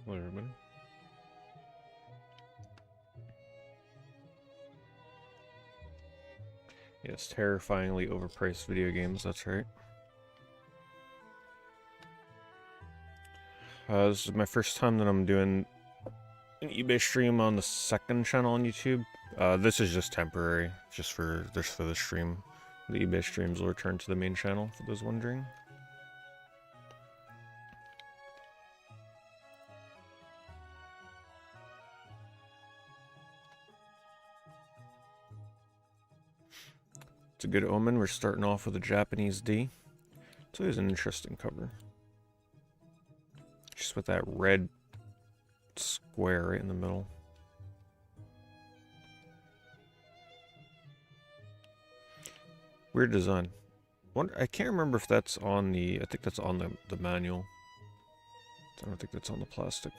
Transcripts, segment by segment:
Hello, everybody. Yes, terrifyingly overpriced video games, that's right. This is my first time that I'm doing an eBay stream on the second channel on YouTube. This is just temporary, just for the stream. The eBay streams will return to the main channel, for those wondering. It's a good omen. We're starting off with a Japanese D. It's always an interesting cover. Just with that red square right in the middle. Weird design. I can't remember if that's on the... I think that's on the manual. I don't think that's on the plastic.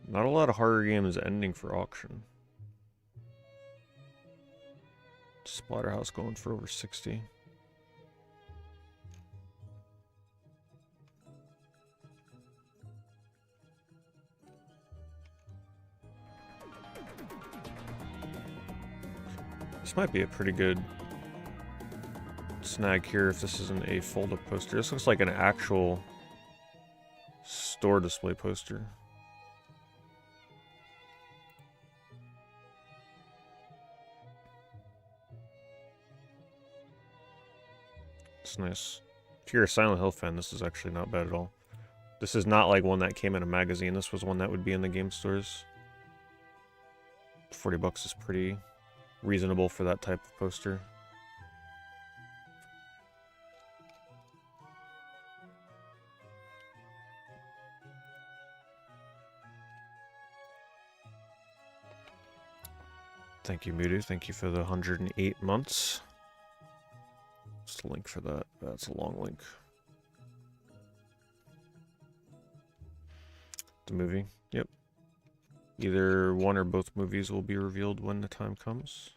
Not a lot of horror games ending for auction. Splatterhouse going for over 60. This might be a pretty good snag here if this isn't a fold-up poster. This looks like an actual store display poster. It's nice. If you're a Silent Hill fan, this is actually not bad at all. This is not like one that came in a magazine. This was one that would be in the game stores. $40 is pretty reasonable for that type of poster. Thank you, Mudu. Thank you for the 108 months. Just a link for that. That's a long link. The movie. Yep. Either one or both movies will be revealed when the time comes.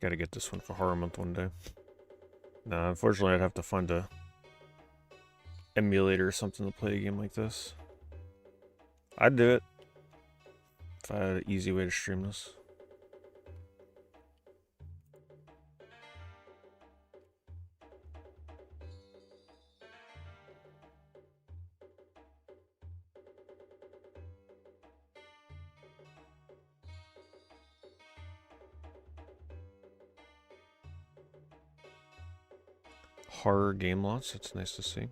Gotta get this one for Horror Month one day. Nah, unfortunately I'd have to find a emulator or something to play a game like this. I'd do it if I had an easy way to stream this. Horror game lots, that's nice to see.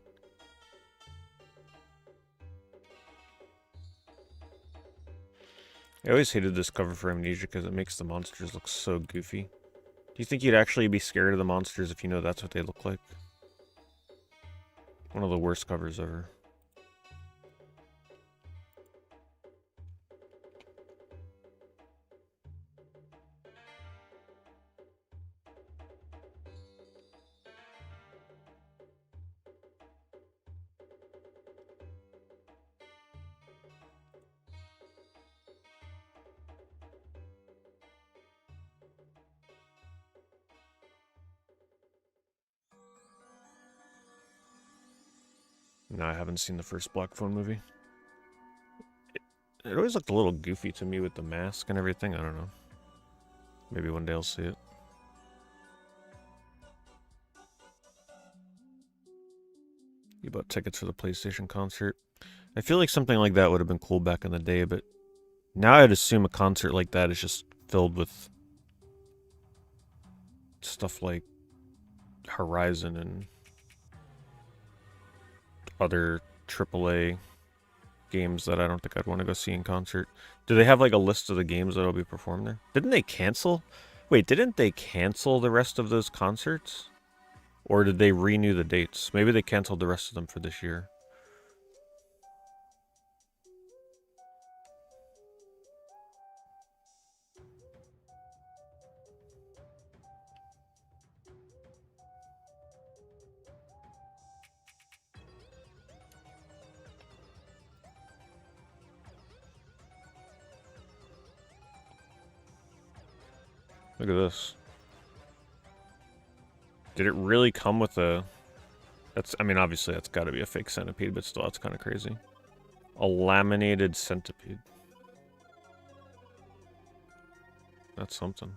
I always hated this cover for Amnesia because it makes the monsters look so goofy. Do you think you'd actually be scared of the monsters if you know that's what they look like? One of the worst covers ever. No, I haven't seen the first Black Phone movie. It always looked a little goofy to me with the mask and everything. I don't know. Maybe one day I'll see it. You bought tickets for the PlayStation concert. I feel like something like that would have been cool back in the day, but now I'd assume a concert like that is just filled with stuff like Horizon and other AAA games that I don't think I'd want to go see in concert. Do they have like a list of the games that'll be performed there? Didn't they cancel? Wait, didn't they cancel the rest of those concerts? Or did they renew the dates? Maybe they canceled the rest of them for this year. Look at this. Did it really come with a... That's, I mean, obviously that's got to be a fake centipede, but still, that's kind of crazy. A laminated centipede. That's something.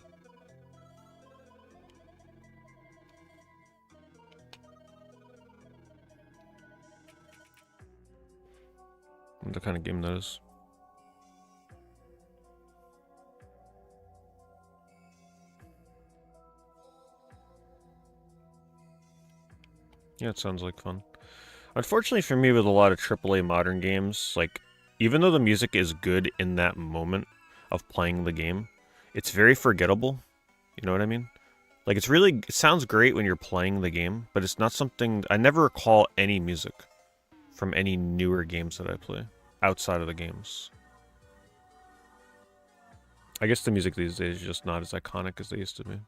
What the kind of game that is. Yeah, it sounds like fun. Unfortunately for me, with a lot of AAA modern games, like, even though the music is good in that moment of playing the game, it's very forgettable. You know what I mean? Like, it's really, it sounds great when you're playing the game, but it's not something, I never recall any music from any newer games that I play outside of the games. I guess the music these days is just not as iconic as they used to be.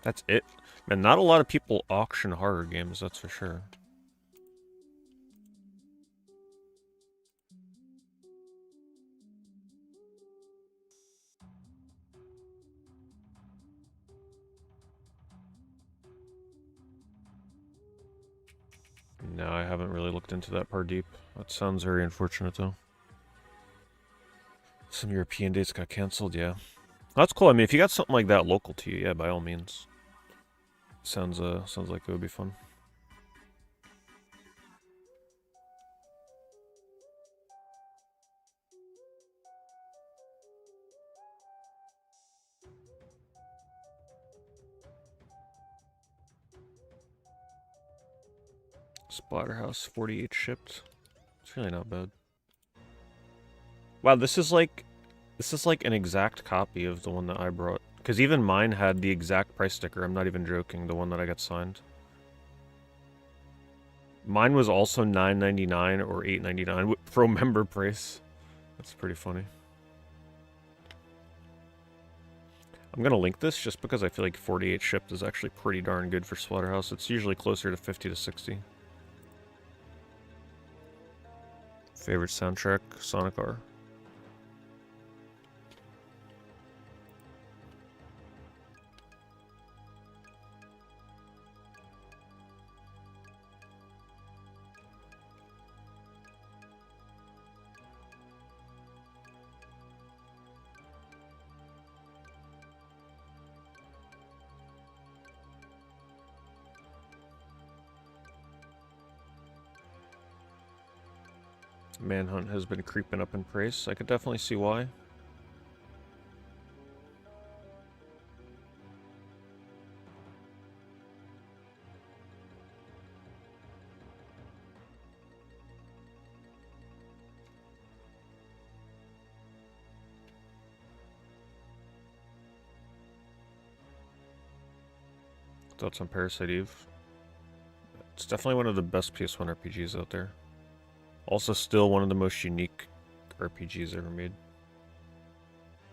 That's it? Man, not a lot of people auction horror games, that's for sure. No, I haven't really looked into that part deep. That sounds very unfortunate, though. Some European dates got canceled, yeah. That's cool. I mean, if you got something like that local to you, yeah, by all means. Sounds like it would be fun. Splatterhouse 48 shipped. It's really not bad. Wow, this is like an exact copy of the one that I brought. Because even mine had the exact price sticker. I'm not even joking. The one that I got signed. Mine was also $9.99 or $8.99 for a member price. That's pretty funny. I'm gonna link this just because I feel like 48 shipped is actually pretty darn good for Splatterhouse. It's usually closer to 50 to 60. Favorite soundtrack, Sonic R. Manhunt has been creeping up in price. I could definitely see why. Thoughts on Parasite Eve? It's definitely one of the best PS1 RPGs out there. Also still one of the most unique RPGs ever made.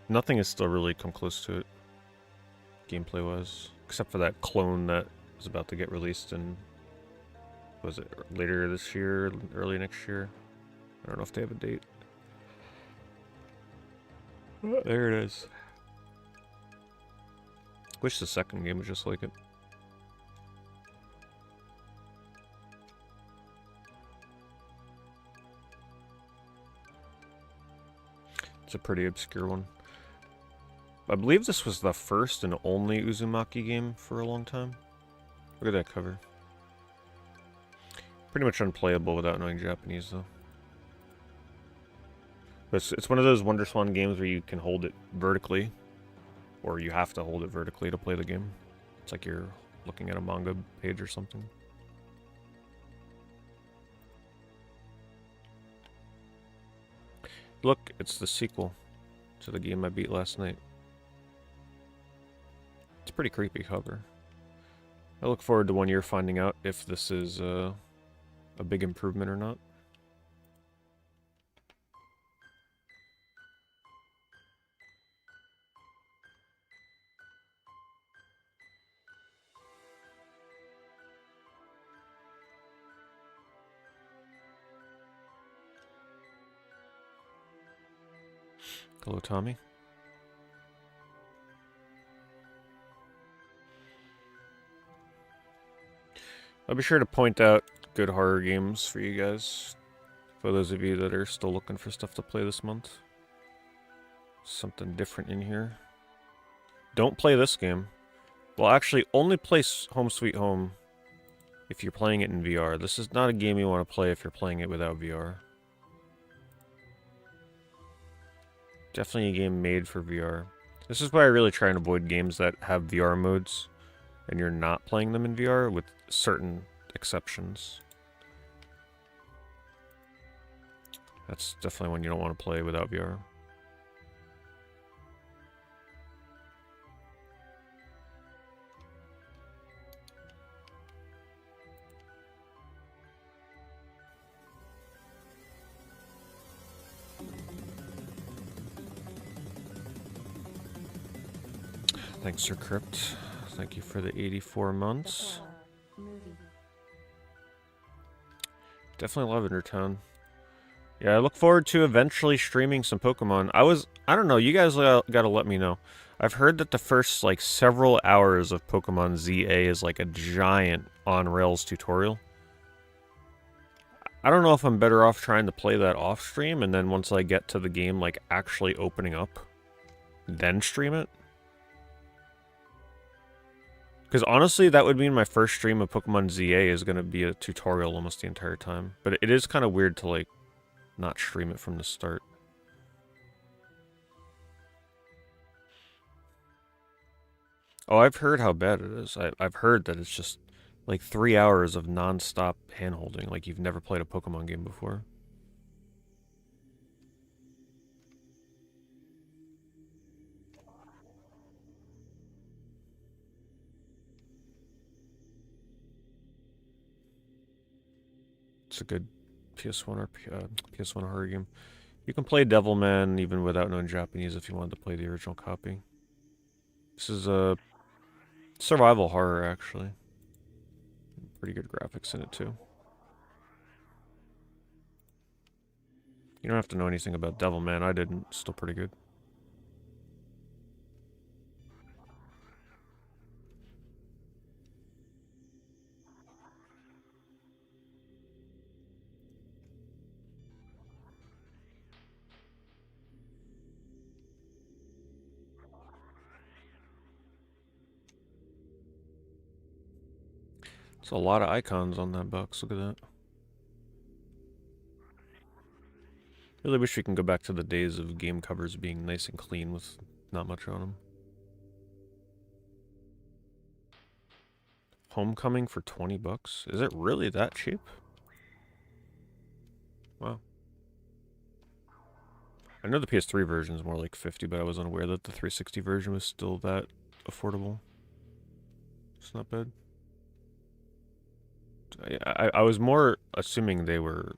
Nothing has still really come close to it, gameplay-wise. Except for that clone that is about to get released in... was it later this year, early next year? I don't know if they have a date. Oh, there it is. Wish the second game was just like it. It's a pretty obscure one. I believe this was the first and only Uzumaki game for a long time. Look at that cover. Pretty much unplayable without knowing Japanese, though. But it's one of those WonderSwan games where you can hold it vertically, or you have to hold it vertically to play the game. It's like you're looking at a manga page or something. Look, it's the sequel to the game I beat last night. It's a pretty creepy cover. I look forward to one year finding out if this is a big improvement or not. Hello, Tommy. I'll be sure to point out good horror games for you guys. For those of you that are still looking for stuff to play this month. Something different in here. Don't play this game. Well, actually, only play Home Sweet Home if you're playing it in VR. This is not a game you want to play if you're playing it without VR. Definitely a game made for VR. This is why I really try and avoid games that have VR modes and you're not playing them in VR, with certain exceptions. That's definitely one you don't want to play without VR. Thanks, Sir Crypt. Thank you for the 84 months. Definitely Lavender Town. Yeah, I look forward to eventually streaming some Pokemon. I don't know, you guys gotta let me know. I've heard that the first, like, several hours of Pokemon ZA is like a giant on-rails tutorial. I don't know if I'm better off trying to play that off-stream, and then once I get to the game, like, actually opening up, then stream it. Because honestly, that would mean my first stream of Pokemon ZA is going to be a tutorial almost the entire time. But it is kind of weird to, like, not stream it from the start. Oh, I've heard how bad it is. I've heard that it's just, like, 3 hours of non-stop hand-holding, like you've never played a Pokemon game before. It's a good PS1 or PS1 horror game. You can play Devilman even without knowing Japanese if you wanted to play the original copy. This is a survival horror, actually. Pretty good graphics in it, too. You don't have to know anything about Devilman. I didn't. Still pretty good. It's a lot of icons on that box. Look at that. Really wish we can go back to the days of game covers being nice and clean with not much on them. Homecoming for 20 bucks? Is it really that cheap? Wow. I know the PS3 version is more like 50, but I was unaware that the 360 version was still that affordable. It's not bad. I was more assuming they were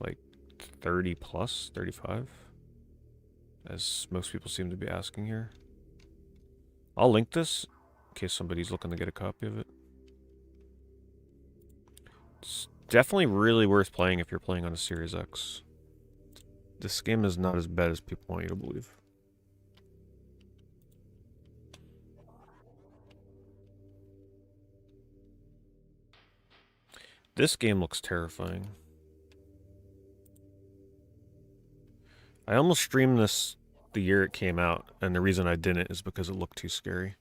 like 30 plus, 35, as most people seem to be asking here. I'll link this in case somebody's looking to get a copy of it. It's definitely really worth playing if you're playing on a Series X. This game is not as bad as people want you to believe. This game looks terrifying. I almost streamed this the year it came out, and the reason I didn't is because it looked too scary.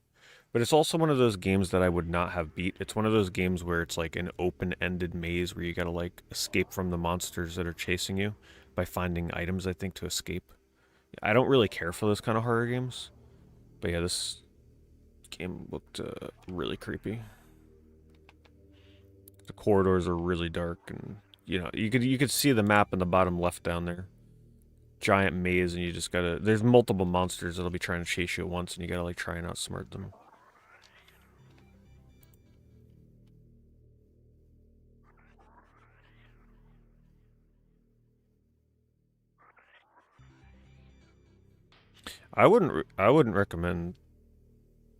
But it's also one of those games that I would not have beat. It's one of those games where it's like an open-ended maze where you gotta like escape from the monsters that are chasing you by finding items, I think, to escape. I don't really care for those kind of horror games. But yeah, this game looked really creepy. The corridors are really dark, and you know, you could see the map in the bottom left down there. Giant maze, and you just gotta, there's multiple monsters that'll be trying to chase you at once, and you gotta like try and outsmart them. I wouldn't recommend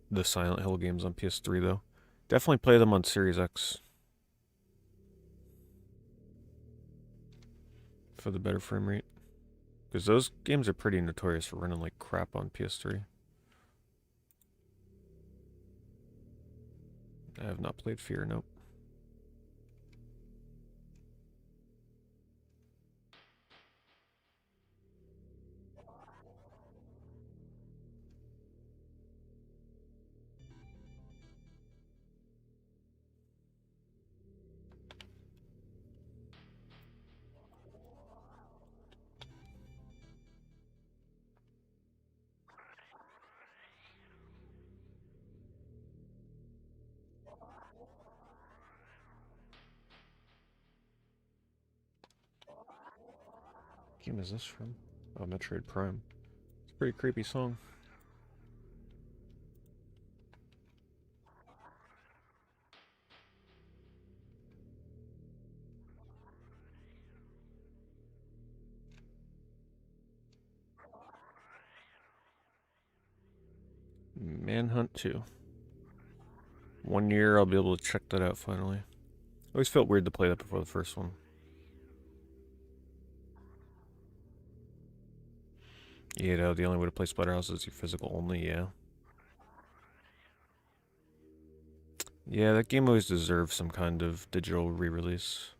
the Silent Hill games on PS3 though. Definitely play them on Series X for the better frame rate. Because those games are pretty notorious for running like crap on PS3. I have not played Fear, nope. What game is this from? Oh, Metroid Prime. It's a pretty creepy song. Manhunt 2. 1 year, I'll be able to check that out finally. Always felt weird to play that before the first one. Yeah, no, the only way to play Splatterhouse is your physical only, yeah. Yeah, that game always deserves some kind of digital re-release.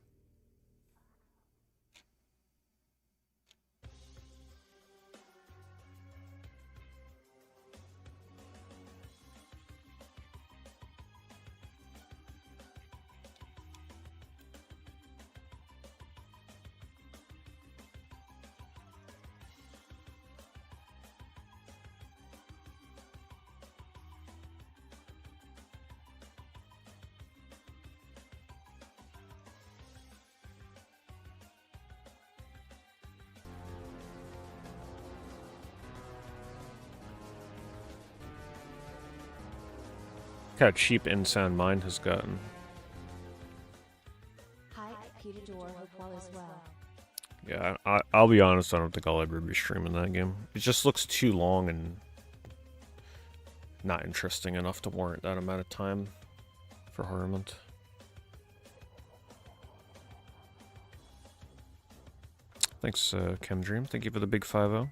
Look how cheap Insound Mind has gotten. Hi, PeteDorr, hope all is well. Yeah, I'll be honest, I don't think I'll ever be streaming that game. It just looks too long and not interesting enough to warrant that amount of time for Horrorment. Thanks, ChemDream. Thank you for the big 5-0.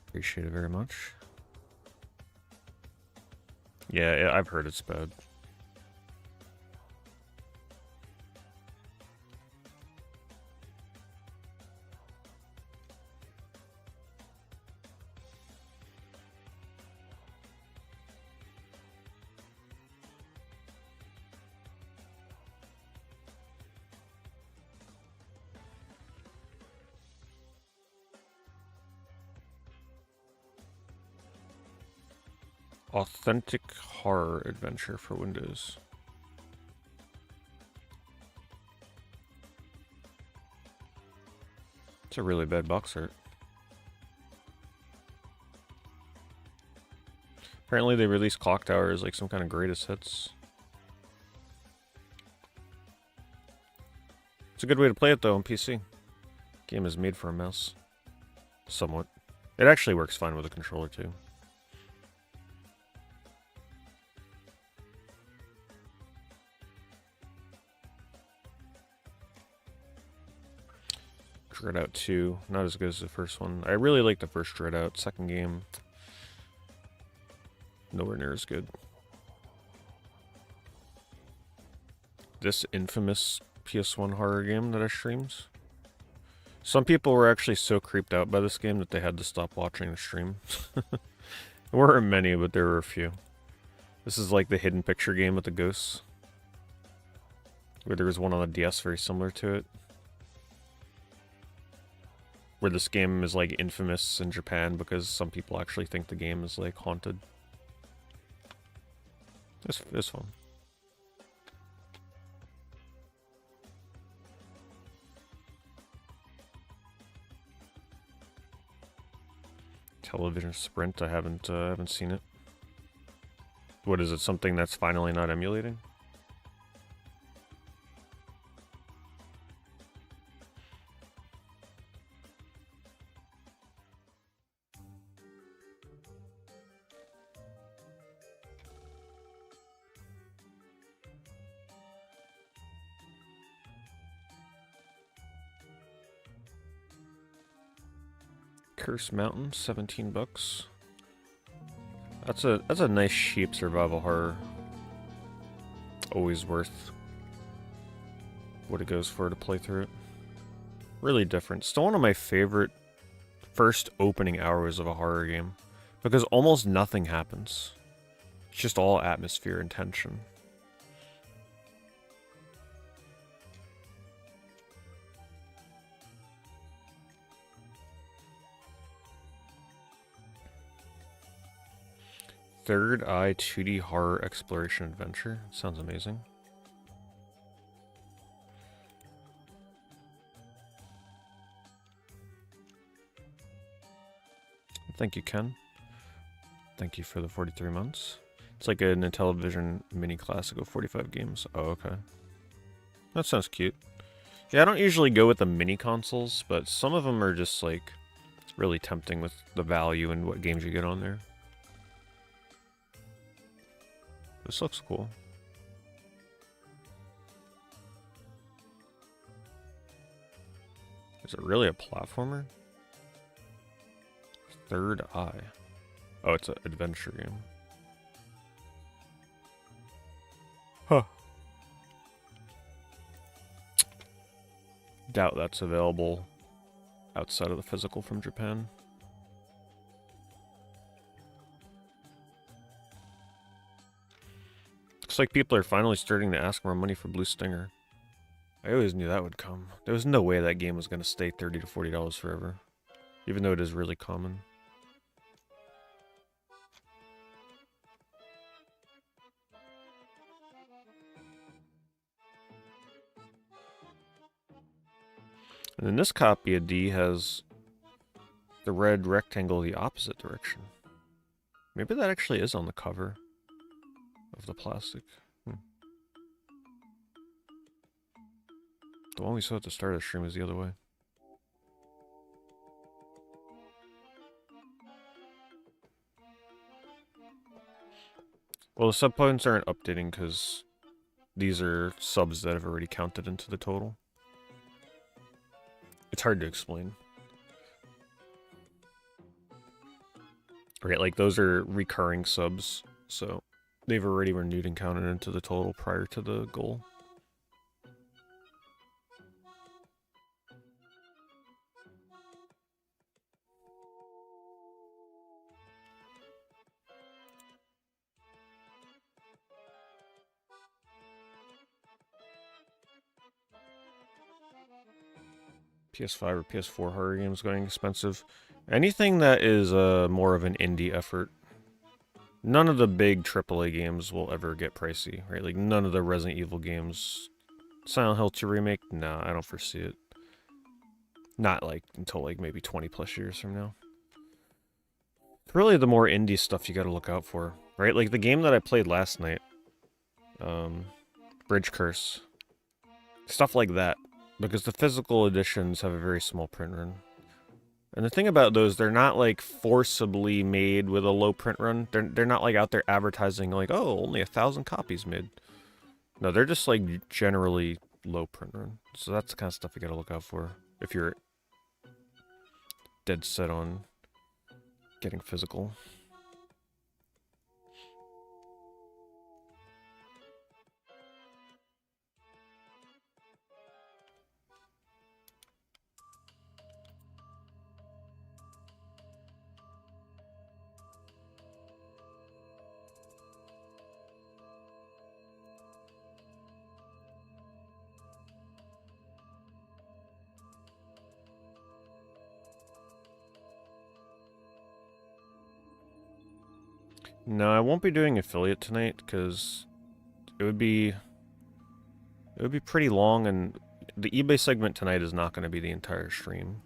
Appreciate it very much. Yeah, I've heard it's bad. Authentic horror adventure for Windows. It's a really bad box art. Apparently they released Clock Tower as like some kind of greatest hits. It's a good way to play it though on PC. Game is made for a mouse. Somewhat. It actually works fine with a controller too. Dread Out 2, not as good as the first one. I really like the first Dread Out. Second game, nowhere near as good. This infamous PS1 horror game that I streamed. Some people were actually so creeped out by this game that they had to stop watching the stream. There weren't many, but there were a few. This is like the hidden picture game with the ghosts. Where there was one on the DS very similar to it. Where this game is like infamous in Japan because some people actually think the game is like haunted. It's fun. Television Sprint, I haven't seen it. What is it, something that's finally not emulating? Curse Mountain, 17 bucks. That's a nice cheap survival horror. Always worth what it goes for to play through it. Really different. Still one of my favorite first opening hours of a horror game. Because almost nothing happens. It's just all atmosphere and tension. Third Eye 2D Horror Exploration Adventure. Sounds amazing. Thank you, Ken. Thank you for the 43 months. It's like a Intellivision mini classic of 45 games. Oh, okay. That sounds cute. Yeah, I don't usually go with the mini consoles, but some of them are just like really tempting with the value and what games you get on there. This looks cool. Is it really a platformer? Third Eye. Oh, it's an adventure game. Huh. Doubt that's available outside of the physical from Japan. Looks like people are finally starting to ask more money for Blue Stinger. I always knew that would come. There was no way that game was going to stay $30 to $40 forever, even though it is really common. And then this copy of D has the red rectangle the opposite direction. Maybe that actually is on the cover of the plastic. The one we saw at the start of the stream is the other way. Well, the sub points aren't updating because these are subs that have already counted into the total. It's hard to explain. Right, like those are recurring subs, so they've already renewed and counted into the total prior to the goal. PS5 or PS4 horror games going expensive. Anything that is more of an indie effort. None of the big AAA games will ever get pricey, right? Like none of the Resident Evil games. Silent Hill 2 remake? Nah, I don't foresee it. Not like until like maybe 20 plus years from now. It's really the more indie stuff you gotta look out for, right? Like the game that I played last night. Bridge Curse. Stuff like that. Because the physical editions have a very small print run. And the thing about those, they're not like forcibly made with a low print run. They're not like out there advertising like, oh, only 1,000 copies made. No, they're just like generally low print run. So that's the kind of stuff you gotta look out for if you're dead set on getting physical. No, I won't be doing affiliate tonight because it would be pretty long, and the eBay segment tonight is not going to be the entire stream.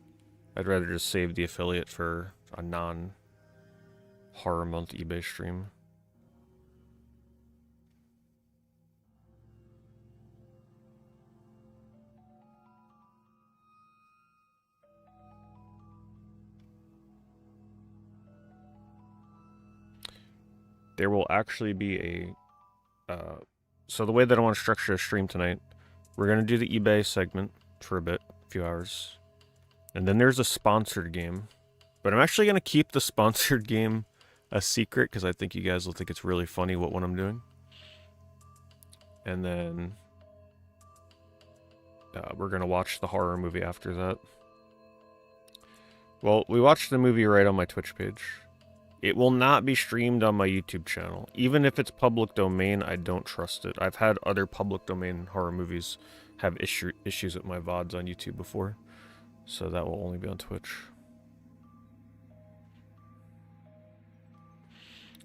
I'd rather just save the affiliate for a non-horror month eBay stream. There will actually be a... so the way that I want to structure a stream tonight, we're going to do the eBay segment for a few hours. And then there's a sponsored game. But I'm actually going to keep the sponsored game a secret because I think you guys will think it's really funny what one I'm doing. And then we're going to watch the horror movie after that. Well, we watched the movie right on my Twitch page. It will not be streamed on my YouTube channel. Even if it's public domain, I don't trust it. I've had other public domain horror movies have issues with my VODs on YouTube before. So that will only be on Twitch.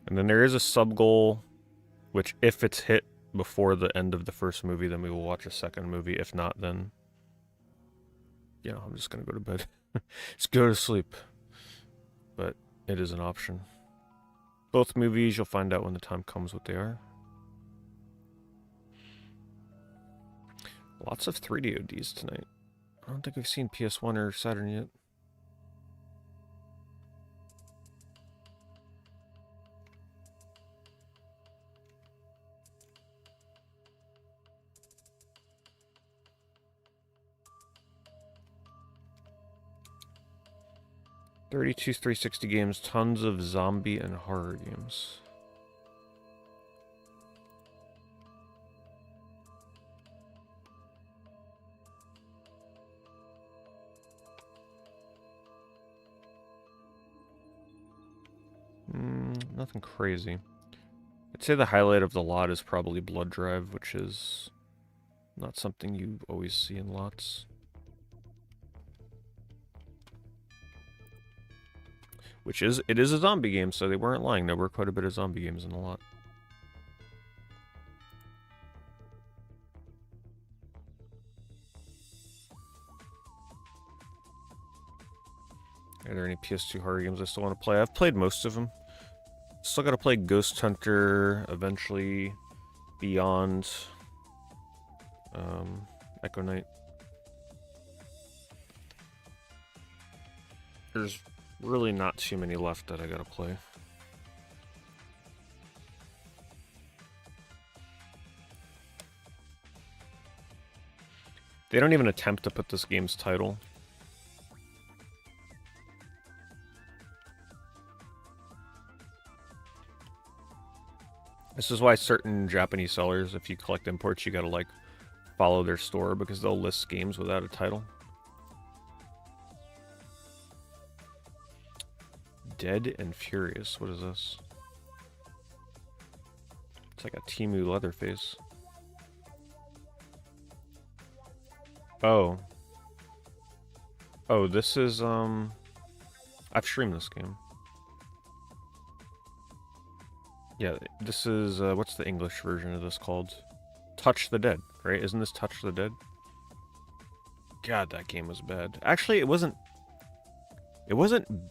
And then there is a sub-goal, which if it's hit before the end of the first movie, then we will watch a second movie. If not, then, you know, I'm just going to go to bed. Just go to sleep. But it is an option. Both movies, you'll find out when the time comes what they are. Lots of 3D ODs tonight. I don't think we've seen PS1 or Saturn yet. 32 360 games, tons of zombie and horror games. Nothing crazy. I'd say the highlight of the lot is probably Blood Drive, which is not something you always see in lots. It is a zombie game, so they weren't lying. There were quite a bit of zombie games in the lot. Are there any PS2 horror games I still want to play? I've played most of them. Still gotta play Ghost Hunter, eventually Beyond, Echo Knight. There's really not too many left that I gotta play. They don't even attempt to put this game's title. This is why certain Japanese sellers, if you collect imports, you gotta like follow their store because they'll list games without a title. Dead and Furious, what is this? It's like a Temu Leatherface. Oh. Oh, this is, I've streamed this game. Yeah, this is, what's the English version of this called? Touch the Dead, right? Isn't this Touch the Dead? God, that game was bad. Actually, it wasn't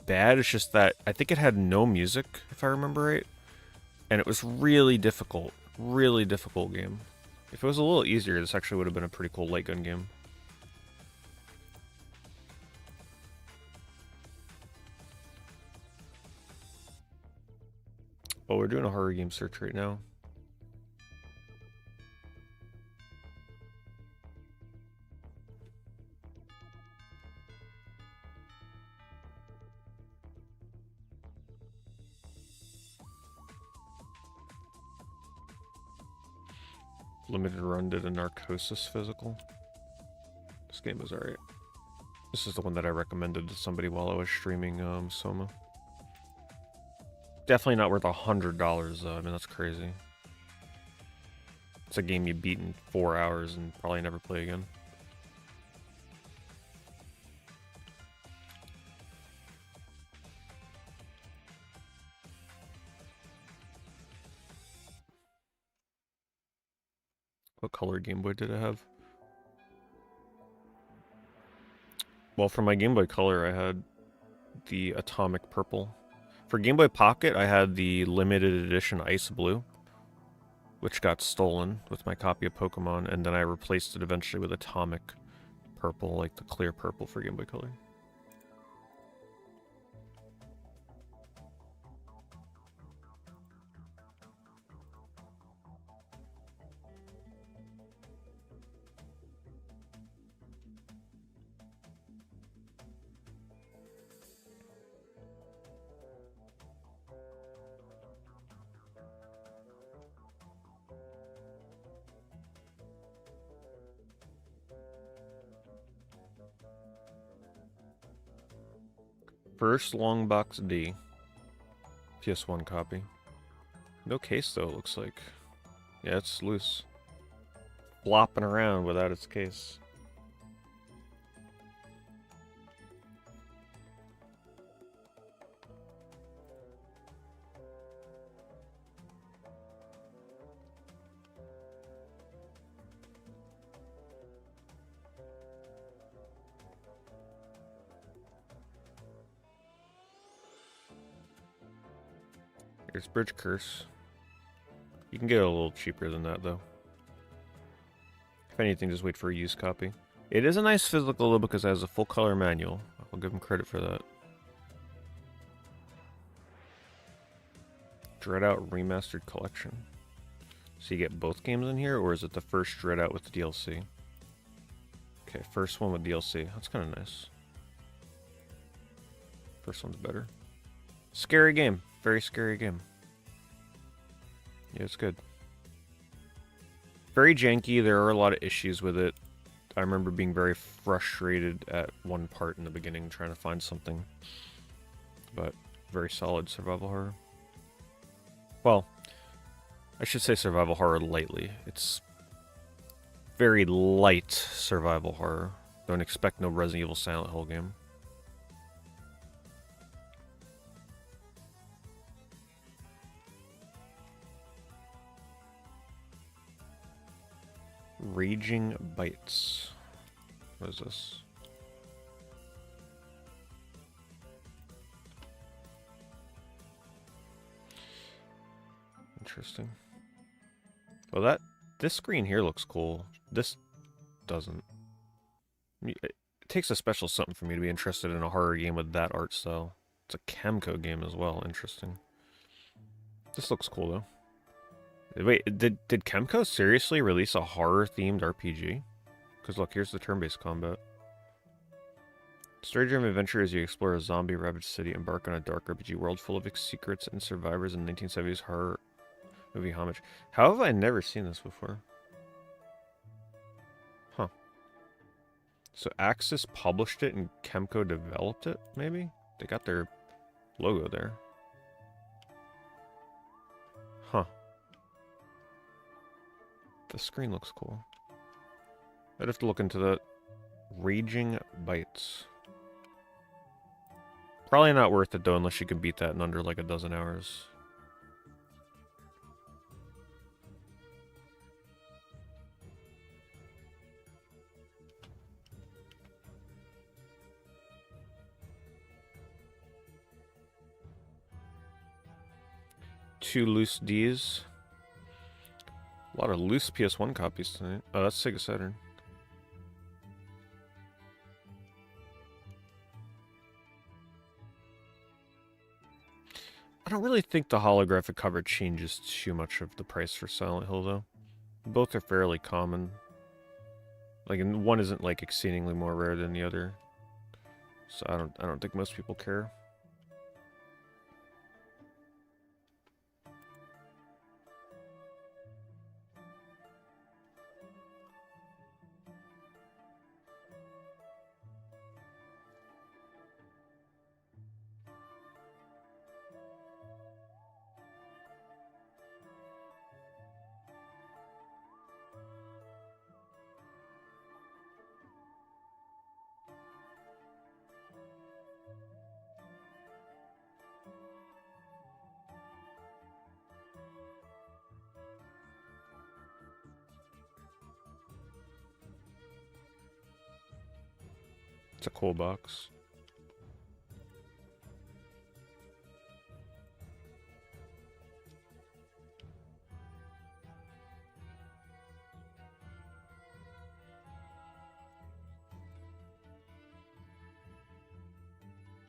bad, it's just that I think it had no music, if I remember right. And it was really difficult game. If it was a little easier, this actually would have been a pretty cool light gun game. Oh, we're doing a horror game search right now. Limited Run did a Narcosis physical. This game is alright. This is the one that I recommended to somebody while I was streaming Soma. Definitely not worth $100 though. I mean, that's crazy. It's a game you beat in 4 hours and probably never play again. What color Game Boy did I have? Well, for my Game Boy Color, I had the Atomic Purple. For Game Boy Pocket, I had the limited edition Ice Blue, which got stolen with my copy of Pokemon, and then I replaced it eventually with Atomic Purple, like the clear purple for Game Boy Color. First Long Box D. PS1 copy. No case though, it looks like. Yeah, it's loose. Flopping around without its case. Here's Bridge Curse. You can get it a little cheaper than that, though. If anything, just wait for a used copy. It is a nice physical, though, because it has a full-color manual. I'll give them credit for that. Dread Out Remastered Collection. So you get both games in here, or is it the first Dread Out with the DLC? Okay, first one with DLC. That's kind of nice. First one's better. Scary game. Very scary game. Yeah, it's good. Very janky. There are a lot of issues with it. I remember being very frustrated at one part in the beginning trying to find something. But very solid survival horror. Well, I should say survival horror lightly. It's very light survival horror. Don't expect no Resident Evil Silent Hill game. Raging Bites. What is this? Interesting. Well, this screen here looks cool. This doesn't. It takes a special something for me to be interested in a horror game with that art style. It's a Camco game as well. Interesting. This looks cool though. Wait, did Camco seriously release a horror-themed RPG? Because look, here's the turn-based combat. Story-driven adventure as you explore a zombie-ravaged city, embark on a dark RPG world full of secrets and survivors in 1970s horror movie homage. How have I never seen this before? Huh. So Axis published it and Camco developed it, maybe? They got their logo there. Huh. The screen looks cool. I'd have to look into that. Raging Bites. Probably not worth it though, unless you can beat that in under like a dozen hours. Two loose Ds. A lot of loose PS1 copies tonight. Oh, that's Sega Saturn. I don't really think the holographic cover changes too much of the price for Silent Hill, though. Both are fairly common. Like, and one isn't like exceedingly more rare than the other. So I don't think most people care. It's a cool box.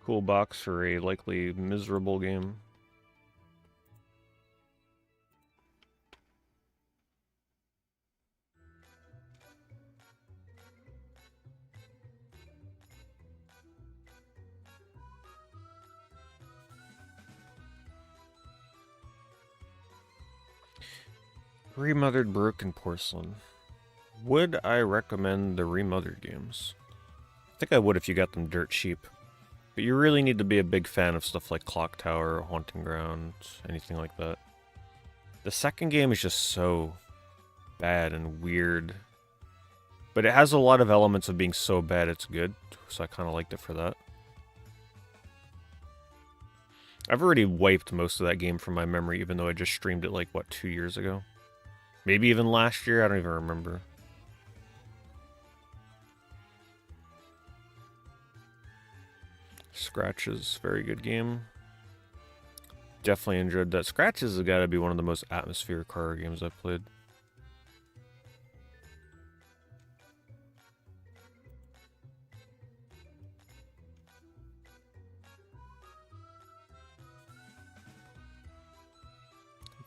Cool box for a likely miserable game. Remothered Broken Porcelain. Would I recommend the remothered games? I think I would if you got them dirt cheap. But you really need to be a big fan of stuff like Clock Tower, Haunting Ground, anything like that. The second game is just so bad and weird. But it has a lot of elements of being so bad it's good, so I kind of liked it for that. I've already wiped most of that game from my memory, even though I just streamed it like, what, 2 years ago? Maybe even last year, I don't even remember. Scratches, very good game. Definitely enjoyed that. Scratches has got to be one of the most atmospheric horror games I've played.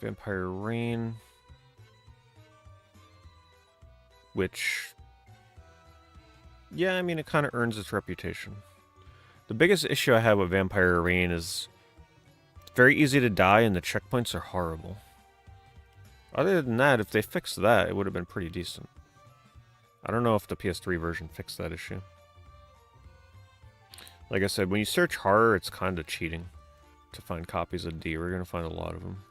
Vampire Rain. Which, yeah, I mean, it kind of earns its reputation. The biggest issue I had with Vampire Reign is it's very easy to die and the checkpoints are horrible. Other than that, if they fixed that, it would have been pretty decent. I don't know if the PS3 version fixed that issue. Like I said, when you search horror, it's kind of cheating to find copies of D. We're going to find a lot of them.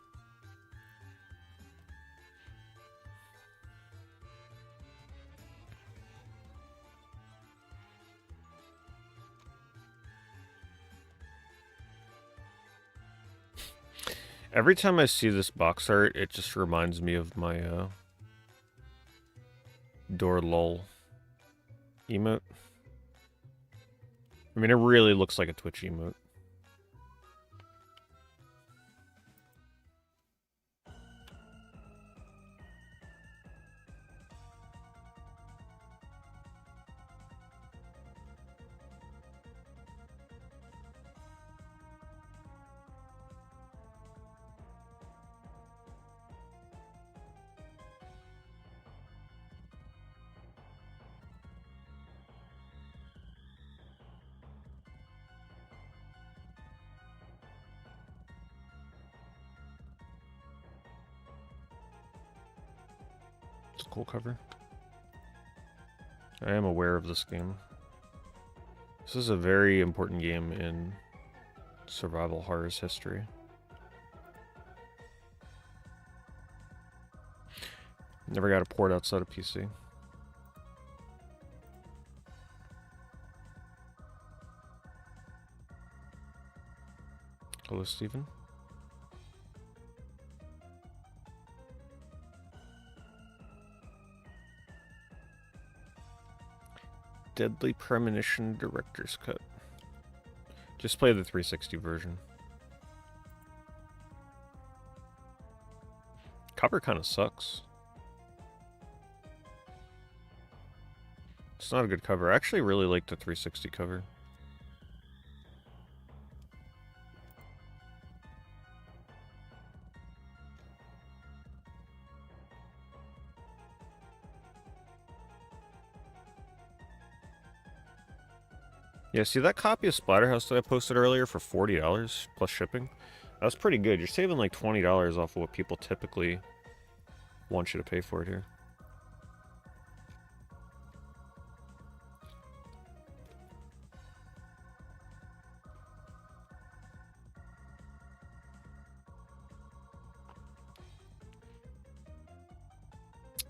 Every time I see this box art, it just reminds me of my Door lol emote. I mean, it really looks like a Twitch emote. It's a cool cover. I am aware of this game. This is a very important game in survival horror's history. Never got a port outside of PC. Hello, Steven. Deadly Premonition Director's Cut. Just play the 360 version. Cover kind of sucks. It's not a good cover. I actually really like the 360 cover. Yeah, see that copy of Splatterhouse that I posted earlier for $40 plus shipping? That was pretty good. You're saving like $20 off of what people typically want you to pay for it here.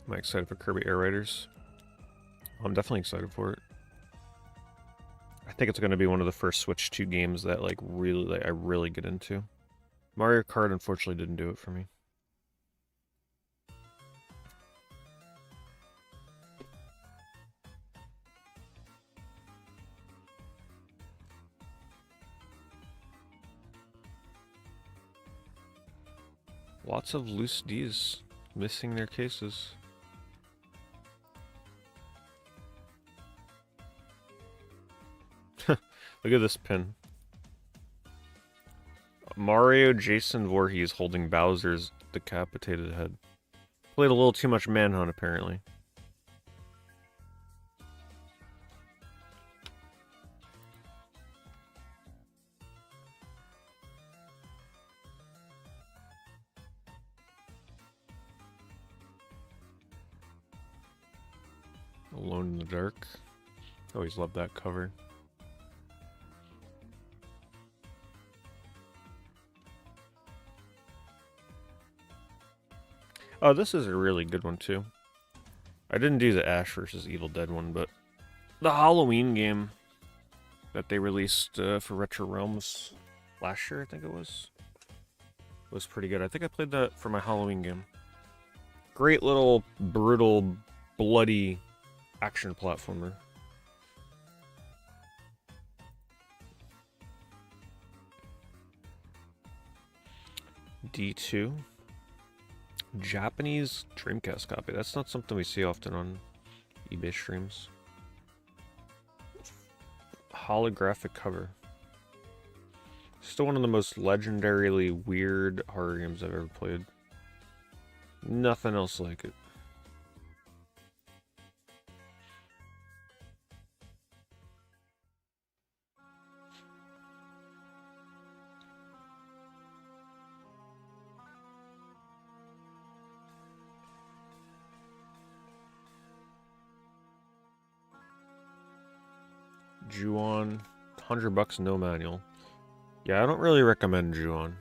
Am I excited for Kirby Air Raiders? I'm definitely excited for it. I think it's going to be one of the first Switch 2 games that I really get into. Mario Kart unfortunately didn't do it for me. Lots of loose Ds missing their cases. Look at this pin. Mario Jason Voorhees holding Bowser's decapitated head. Played a little too much Manhunt, apparently. Alone in the Dark. Always loved that cover. Oh, this is a really good one, too. I didn't do the Ash vs. Evil Dead one, but the Halloween game that they released for Retro Realms last year, I think it was pretty good. I think I played that for my Halloween game. Great little, brutal, bloody action platformer. D2. Japanese Dreamcast copy. That's not something we see often on eBay streams. Holographic cover. Still one of the most legendarily weird horror games I've ever played. Nothing else like it. Ju-on, $100 no manual. Yeah, I don't really recommend Ju-on.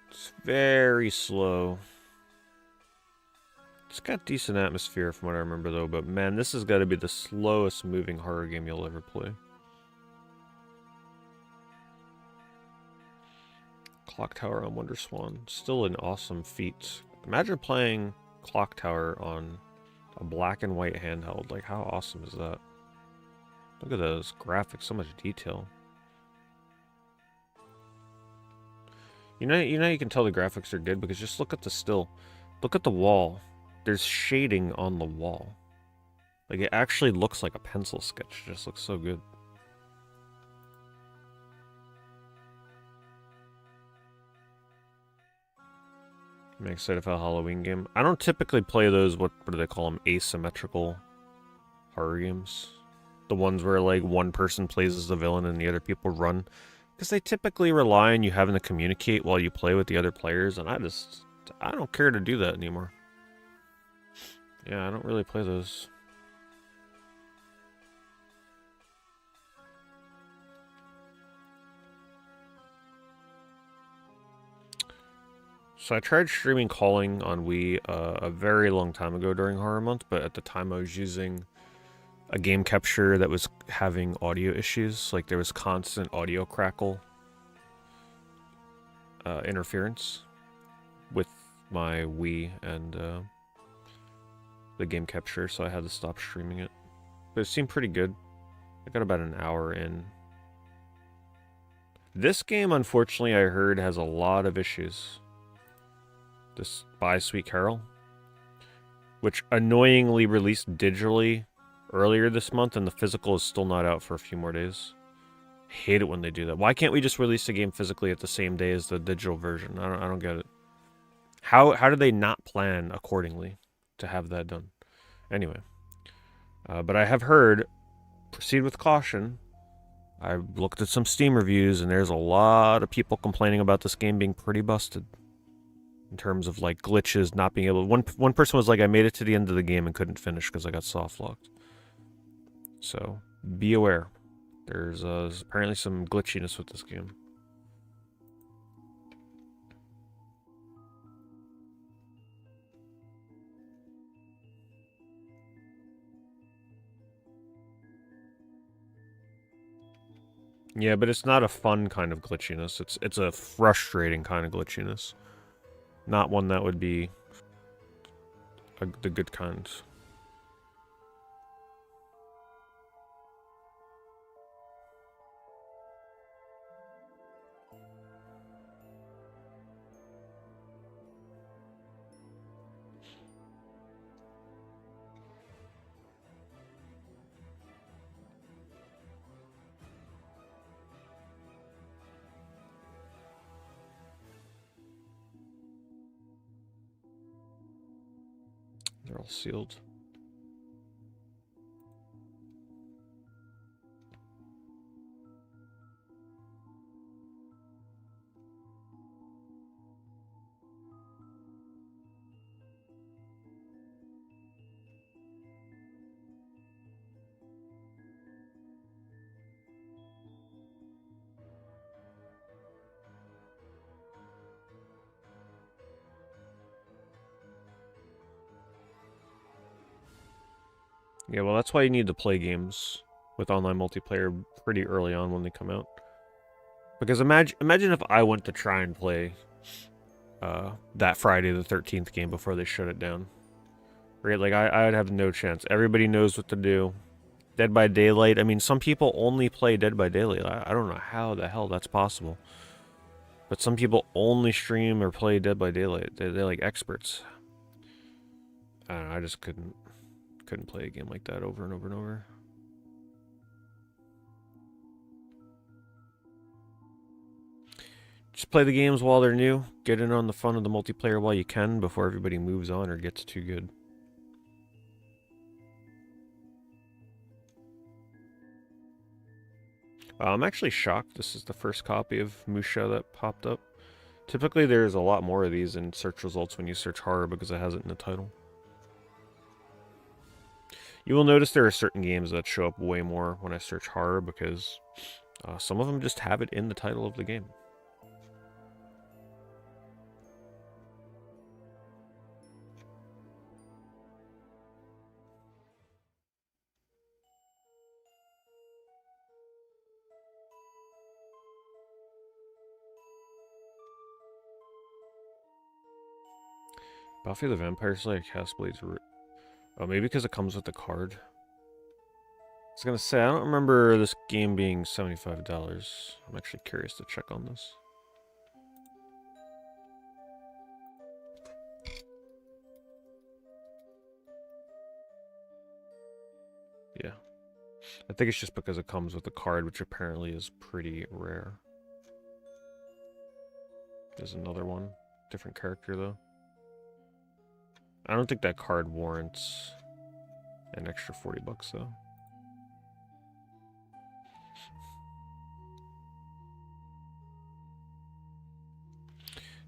It's very slow. It's got decent atmosphere from what I remember though, but man, this has got to be the slowest moving horror game you'll ever play. Clock Tower on Wonder Swan. Still an awesome feat. Imagine playing Clock Tower on a black and white handheld. Like, how awesome is that? Look at those graphics, so much detail. You know you can tell the graphics are good because just look at the still. Look at the wall. There's shading on the wall. Like, it actually looks like a pencil sketch. It just looks so good. I'm excited for a Halloween game. I don't typically play those, what do they call them? Asymmetrical horror games. The ones where, like, one person plays as the villain and the other people run. Because they typically rely on you having to communicate while you play with the other players, and I don't care to do that anymore. Yeah, I don't really play those. So I tried streaming calling on Wii a very long time ago during Horror Month, but at the time I was using a game capture that was having audio issues. Like, there was constant audio crackle interference with my Wii and the game capture, so I had to stop streaming it. But it seemed pretty good. I got about an hour in. This game, unfortunately, I heard has a lot of issues. This Bye Sweet Carol, which annoyingly released digitally earlier this month, and the physical is still not out for a few more days. Hate it when they do that. Why can't we just release the game physically at the same day as the digital version? I don't get it. How do they not plan accordingly to have that done? Anyway, but I have heard, proceed with caution. I looked at some Steam reviews, and there's a lot of people complaining about this game being pretty busted. In terms of, like, glitches, not being able... One person was like, I made it to the end of the game and couldn't finish because I got soft-locked. So, be aware. There's apparently some glitchiness with this game. Yeah, but it's not a fun kind of glitchiness. It's a frustrating kind of glitchiness. Not one that would be the good kind. They're all sealed. Yeah, well, that's why you need to play games with online multiplayer pretty early on when they come out. Because imagine if I went to try and play that Friday the 13th game before they shut it down. Right? Like, I'd have no chance. Everybody knows what to do. Dead by Daylight. I mean, some people only play Dead by Daylight. I don't know how the hell that's possible. But some people only stream or play Dead by Daylight. They're like experts. I don't know, I just couldn't play a game like that over and over and over. Just play the games while they're new. Get in on the fun of the multiplayer while you can before everybody moves on or gets too good. I'm actually shocked this is the first copy of Musha that popped up. Typically there's a lot more of these in search results when you search horror because it has it in the title. You will notice there are certain games that show up way more when I search horror because some of them just have it in the title of the game. Buffy the Vampire Slayer Cast Blades. Oh, maybe because it comes with the card. I was gonna say, I don't remember this game being $75. I'm actually curious to check on this. Yeah. I think it's just because it comes with a card, which apparently is pretty rare. There's another one. Different character, though. I don't think that card warrants an extra $40, though.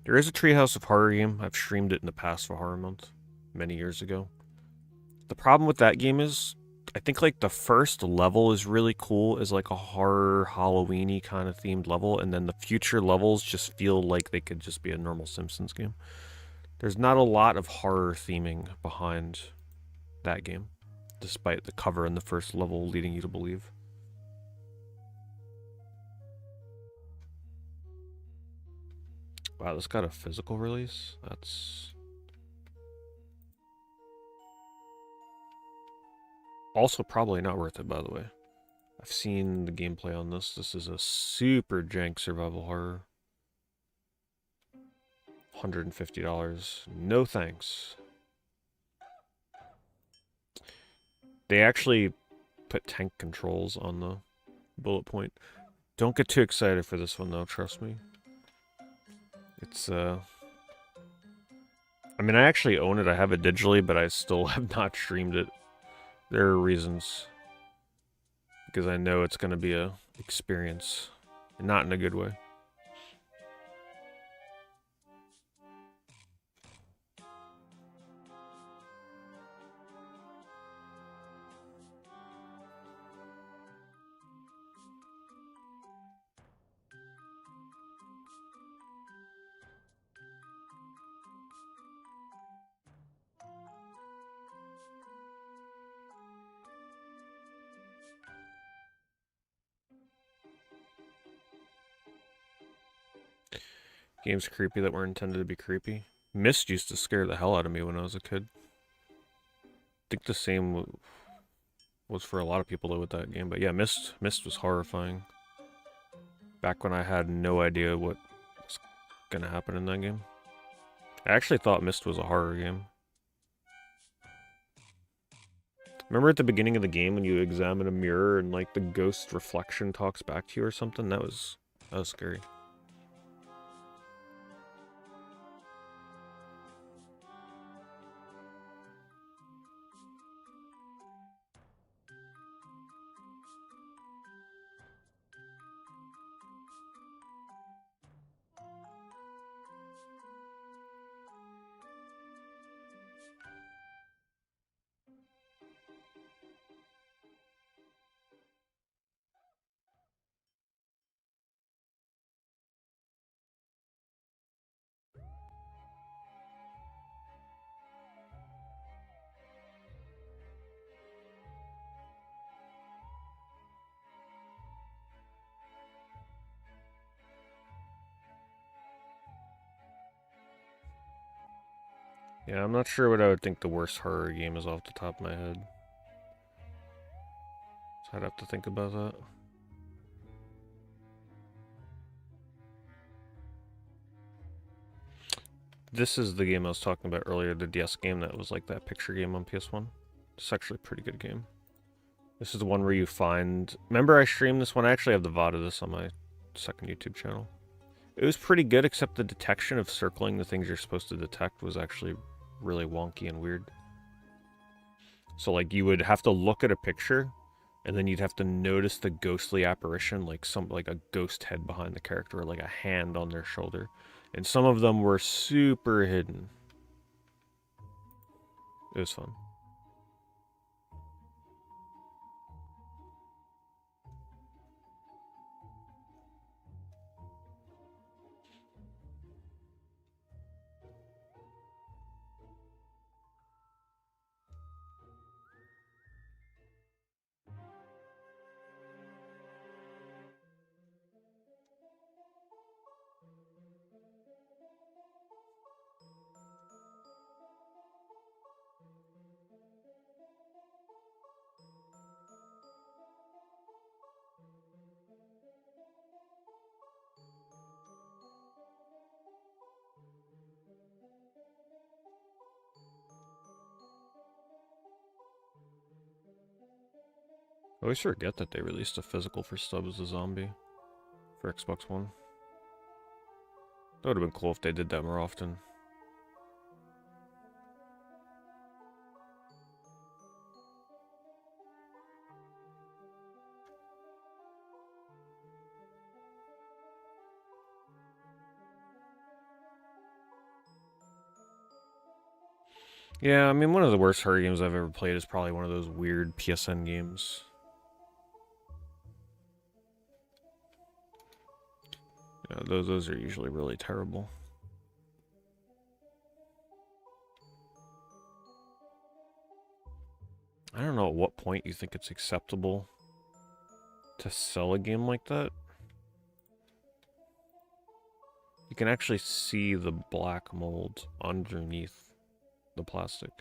There is a Treehouse of Horror game. I've streamed it in the past for Horror Month, many years ago. The problem with that game is, I think like the first level is really cool, is like a horror Halloween-y kind of themed level, and then the future levels just feel like they could just be a normal Simpsons game. There's not a lot of horror theming behind that game, despite the cover in the first level leading you to believe. Wow, this got a physical release? That's... also probably not worth it, by the way. I've seen the gameplay on this. This is a super jank survival horror. $150. No thanks. They actually put tank controls on the bullet point. Don't get too excited for this one, though, trust me. It's, I mean, I actually own it. I have it digitally, but I still have not streamed it. There are reasons. Because I know it's going to be a experience. And not in a good way. Games creepy that were intended to be creepy. Myst used to scare the hell out of me when I was a kid. I think the same was for a lot of people though with that game. But yeah, Myst was horrifying. Back when I had no idea what was gonna happen in that game. I actually thought Myst was a horror game. Remember at the beginning of the game when you examine a mirror and like the ghost reflection talks back to you or something? That was scary. Yeah, I'm not sure what I would think the worst horror game is off the top of my head. So I'd have to think about that. This is the game I was talking about earlier, the DS game that was like that picture game on PS1. It's actually a pretty good game. This is the one where you find... Remember I streamed this one? I actually have the VOD of this on my second YouTube channel. It was pretty good, except the detection of circling the things you're supposed to detect was actually really wonky and weird. So like you would have to look at a picture, and then you'd have to notice the ghostly apparition, like a ghost head behind the character, or like a hand on their shoulder. And some of them were super hidden. It was fun. I always forget that they released a physical for Stubbs the Zombie for Xbox One. That would have been cool if they did that more often. Yeah, I mean, one of the worst horror games I've ever played is probably one of those weird PSN games. Yeah, those are usually really terrible. I don't know at what point you think it's acceptable to sell a game like that. You can actually see the black mold underneath the plastic.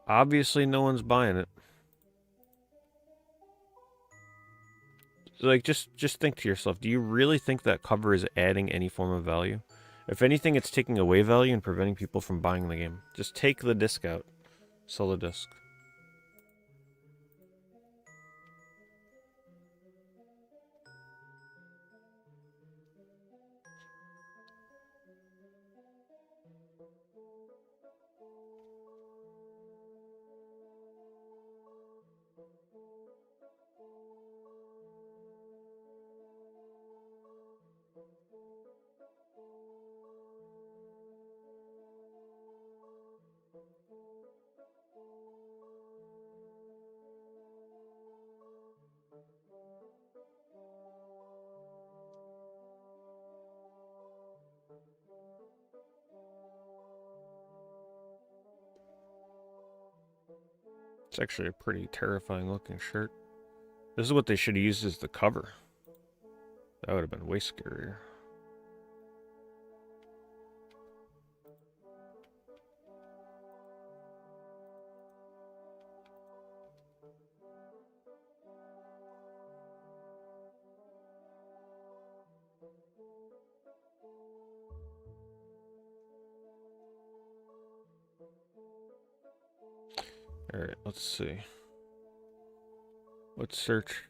Obviously, no one's buying it. Like, just think to yourself, do you really think that cover is adding any form of value? If anything, it's taking away value and preventing people from buying the game. Just take the disc out. Sell the disc. It's actually a pretty terrifying looking shirt. This is what they should have used as the cover. That would have been way scarier. Alright, let's see. Let's search.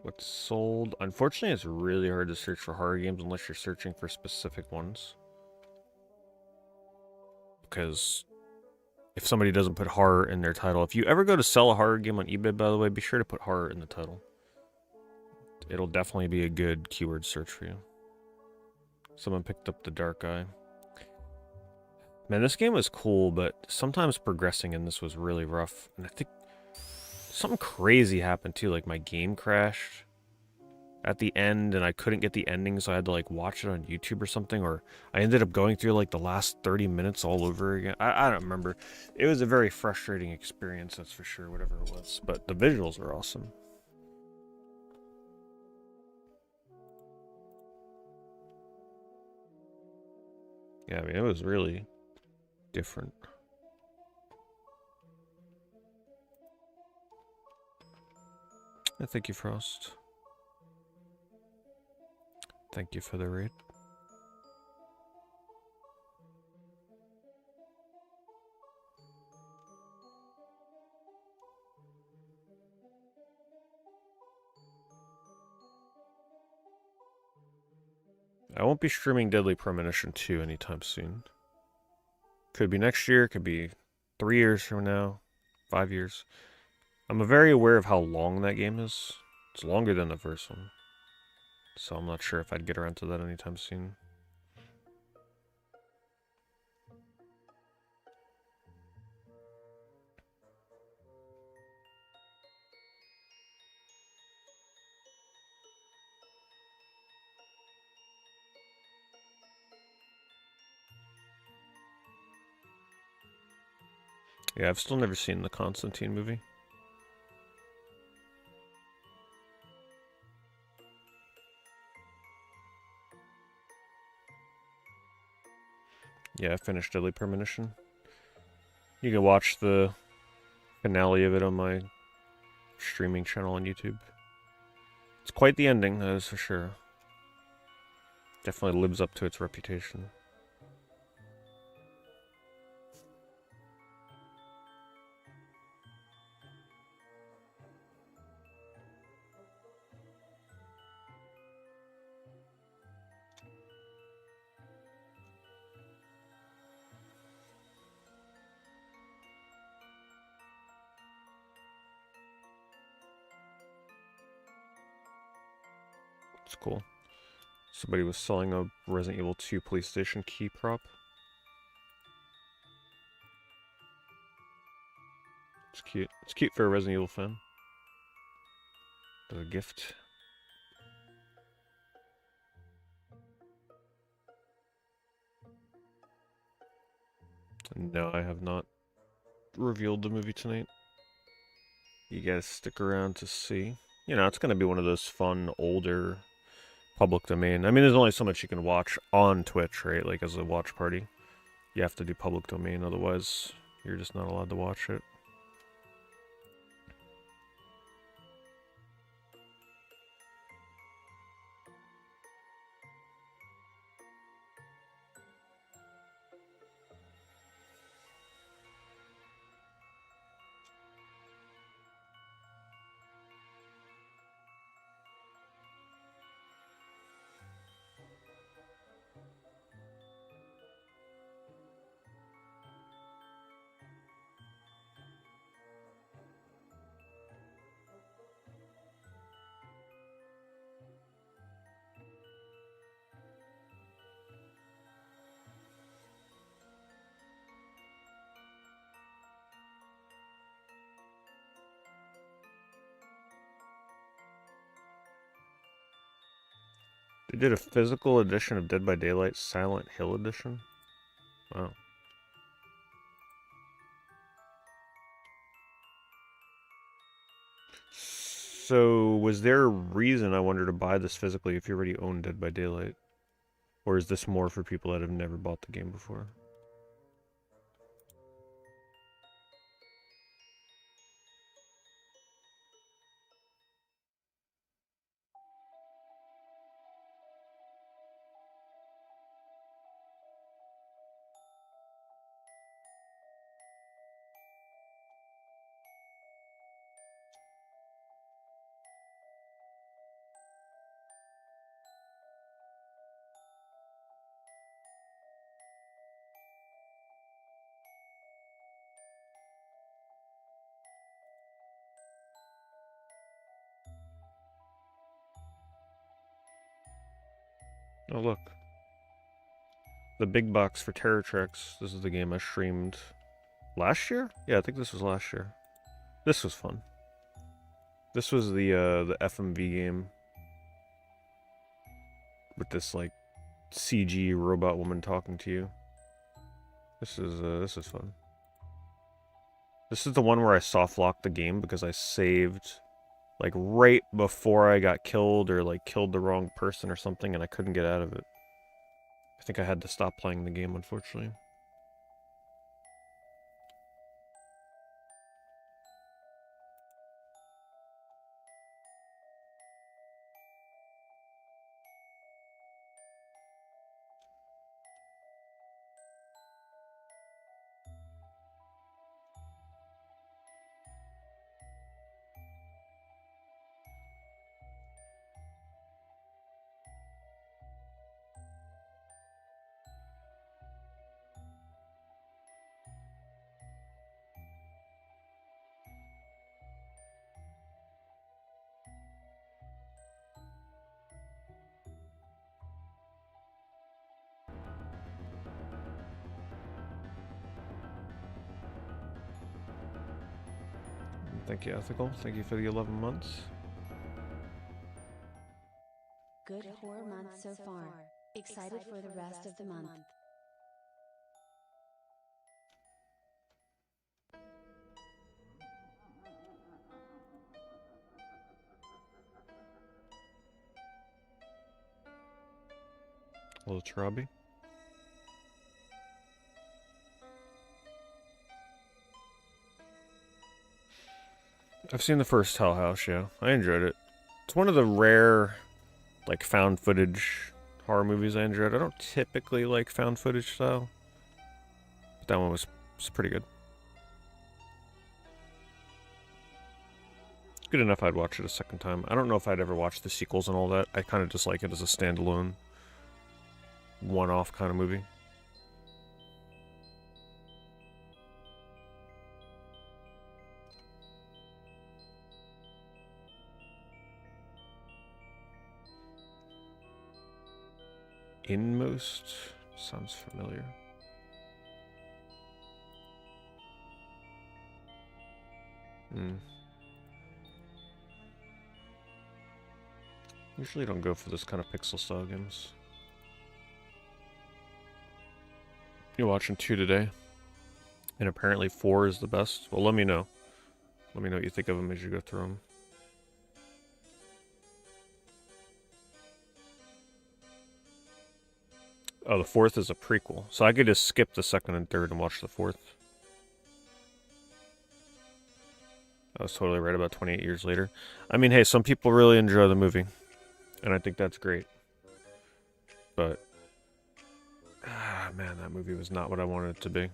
What's sold? Unfortunately, it's really hard to search for horror games unless you're searching for specific ones. Because if somebody doesn't put horror in their title, if you ever go to sell a horror game on eBay, by the way, be sure to put horror in the title. It'll definitely be a good keyword search for you. Someone picked up The Dark Eye. Man, this game was cool, but sometimes progressing in this was really rough. And I think something crazy happened too, like my game crashed at the end and I couldn't get the ending, so I had to like watch it on YouTube or something, or I ended up going through like the last 30 minutes all over again. I don't remember. It was a very frustrating experience, that's for sure, whatever it was. But the visuals were awesome. Yeah, I mean, it was really different. Thank you, Frost. Thank you for the raid. I won't be streaming Deadly Premonition 2 anytime soon. Could be next year, could be 3 years from now, 5 years. I'm very aware of how long that game is. It's longer than the first one. So I'm not sure if I'd get around to that anytime soon. Yeah, I've still never seen the Constantine movie. Yeah, I finished Deadly Premonition. You can watch the finale of it on my streaming channel on YouTube. It's quite the ending, that is for sure. Definitely lives up to its reputation. It's cool. Somebody was selling a Resident Evil 2 PlayStation key prop. It's cute. It's cute for a Resident Evil fan. As a gift. No, I have not revealed the movie tonight. You gotta stick around to see. You know, it's gonna be one of those fun, older, public domain. I mean, there's only so much you can watch on Twitch, right? Like, as a watch party. You have to do public domain, otherwise you're just not allowed to watch it. They did a physical edition of Dead by Daylight, Silent Hill edition. Wow. So, was there a reason, I wonder, to buy this physically if you already own Dead by Daylight? Or is this more for people that have never bought the game before? Oh, look. The big box for Terror Treks. This is the game I streamed last year? Yeah, I think this was last year. This was fun. This was the FMV game with this like CG robot woman talking to you. This is fun. This is the one where I soft locked the game because I saved like right before I got killed or like killed the wrong person or something and I couldn't get out of it. I think I had to stop playing the game, unfortunately. Thank you, Ethical. Thank you for the 11 months. Good horror month so far. Excited for the rest of the month. Hello, Tarabi. I've seen the first Hell House, yeah. I enjoyed it. It's one of the rare, like, found footage horror movies I enjoyed. I don't typically like found footage style, but that one was pretty good. Good enough I'd watch it a second time. I don't know if I'd ever watch the sequels and all that. I kind of just like it as a standalone, one-off kind of movie. Inmost sounds familiar. Usually don't go for this kind of pixel style games. You're watching 2 today, and apparently 4 is the best. Well, let me know. Let me know what you think of them as you go through them. Oh, the 4th is a prequel, so I could just skip the 2nd and 3rd and watch the 4th. I was totally right about 28 years later. I mean, hey, some people really enjoy the movie, and I think that's great. But, man, that movie was not what I wanted it to be.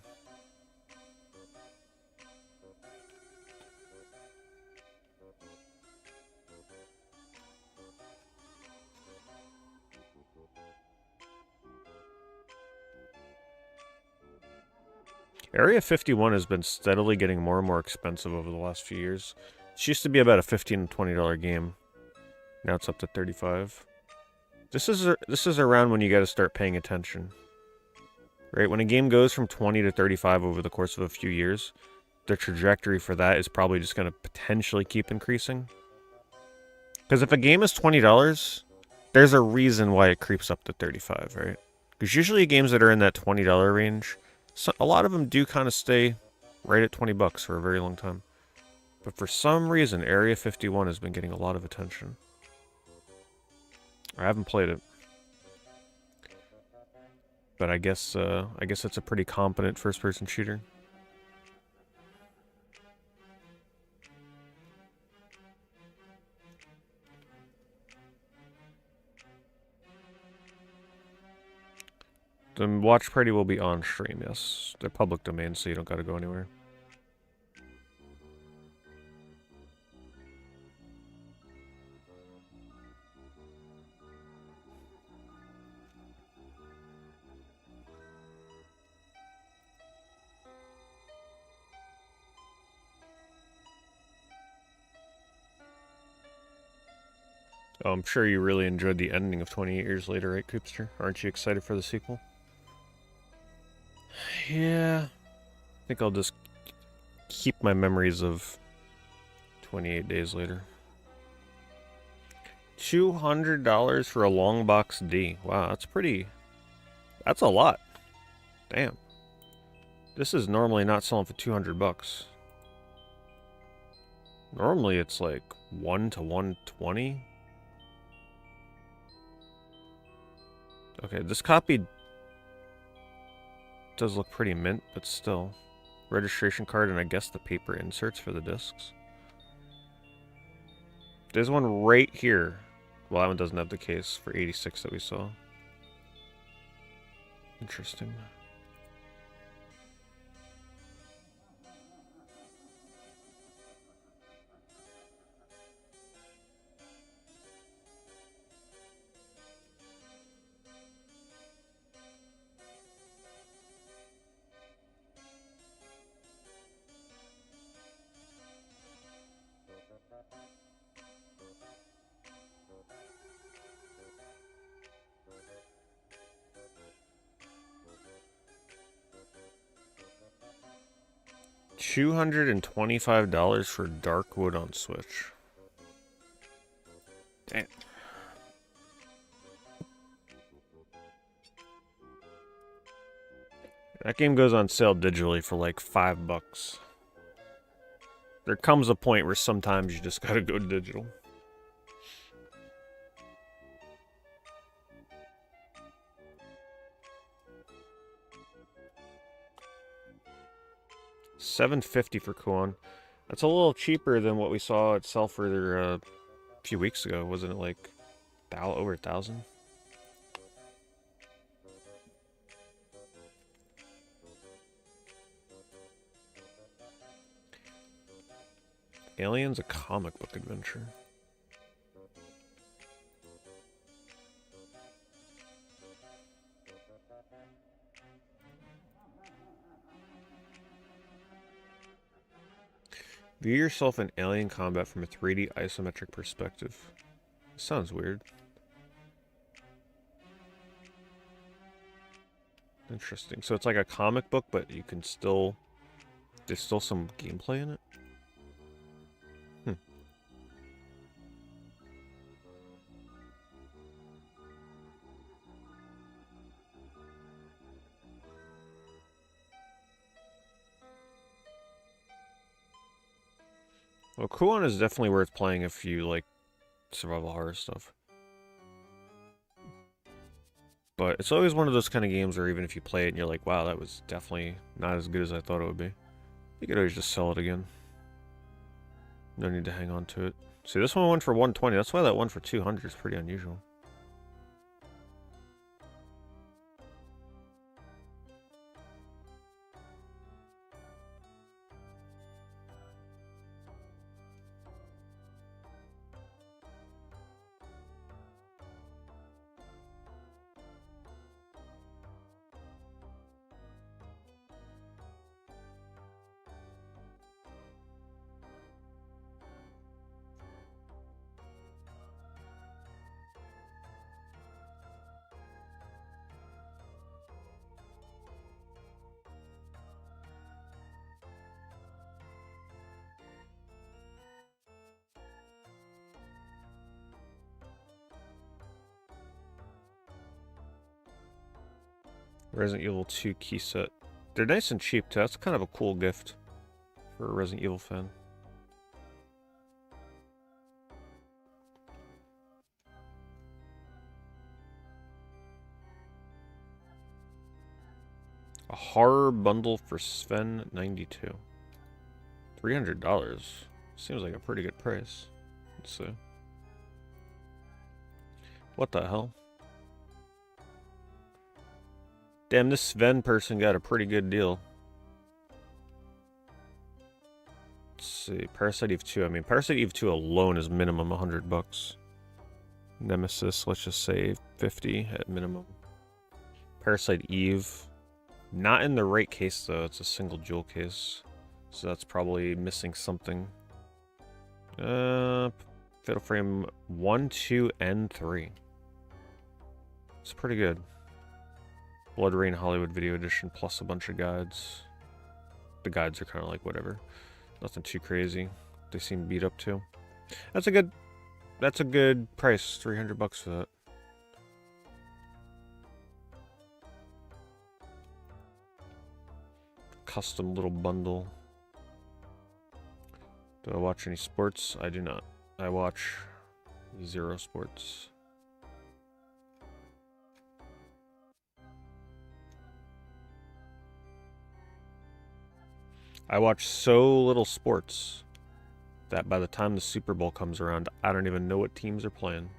Area 51 has been steadily getting more and more expensive over the last few years. It used to be about a $15 to $20 game. Now it's up to $35. This is around when you got to start paying attention. Right? When a game goes from 20 to 35 over the course of a few years, the trajectory for that is probably just going to potentially keep increasing. Because if a game is $20, there's a reason why it creeps up to 35, right? Because usually games that are in that $20 range, so a lot of them do kind of stay right at 20 bucks for a very long time. But for some reason, Area 51 has been getting a lot of attention. I haven't played it, but I guess it's a pretty competent first-person shooter. The watch party will be on stream, yes. They're public domain, so you don't gotta go anywhere. Oh, I'm sure you really enjoyed the ending of 28 Years Later, right, Coopster? Aren't you excited for the sequel? Yeah. I think I'll just keep my memories of 28 Days Later. $200 for a long box D. Wow, that's a lot. Damn. This is normally not selling for 200 bucks. Normally it's like 1 to 120. Okay, this copy does look pretty mint, but still. Registration card and I guess the paper inserts for the discs. There's one right here. Well, that one doesn't have the case for 86 that we saw. Interesting. $225 for Darkwood on Switch. Damn. That game goes on sale digitally for like $5. There comes a point where sometimes you just gotta go digital. $7.50 for Kuon. That's a little cheaper than what we saw it sell for a few weeks ago. Wasn't it like over 1,000? Aliens, a comic book adventure. View yourself in alien combat from a 3D isometric perspective. Sounds weird. Interesting. So it's like a comic book, but you can still... There's still some gameplay in it? Well, Kuon is definitely worth playing if you like survival horror stuff. But it's always one of those kind of games where even if you play it and you're like, wow, that was definitely not as good as I thought it would be, you could always just sell it again. No need to hang on to it. See, this one went for 120. That's why that one for 200 is pretty unusual. Resident Evil 2 key set. They're nice and cheap too. That's kind of a cool gift for a Resident Evil fan. A horror bundle for Sven 92. $300. Seems like a pretty good price. Let's see. What the hell? Damn, this Sven person got a pretty good deal. Let's see. Parasite Eve 2. I mean, Parasite Eve 2 alone is minimum $100. Nemesis, let's just say 50 at minimum. Parasite Eve. Not in the right case, though. It's a single jewel case. So that's probably missing something. Fatal Frame 1, 2, and 3. It's pretty good. Blood Rain Hollywood Video Edition plus a bunch of guides. The guides are kind of like whatever. Nothing too crazy. They seem beat up too. That's a good price. $300 for that. Custom little bundle. Do I watch any sports? I do not. I watch 0 sports. I watch so little sports that by the time the Super Bowl comes around, I don't even know what teams are playing.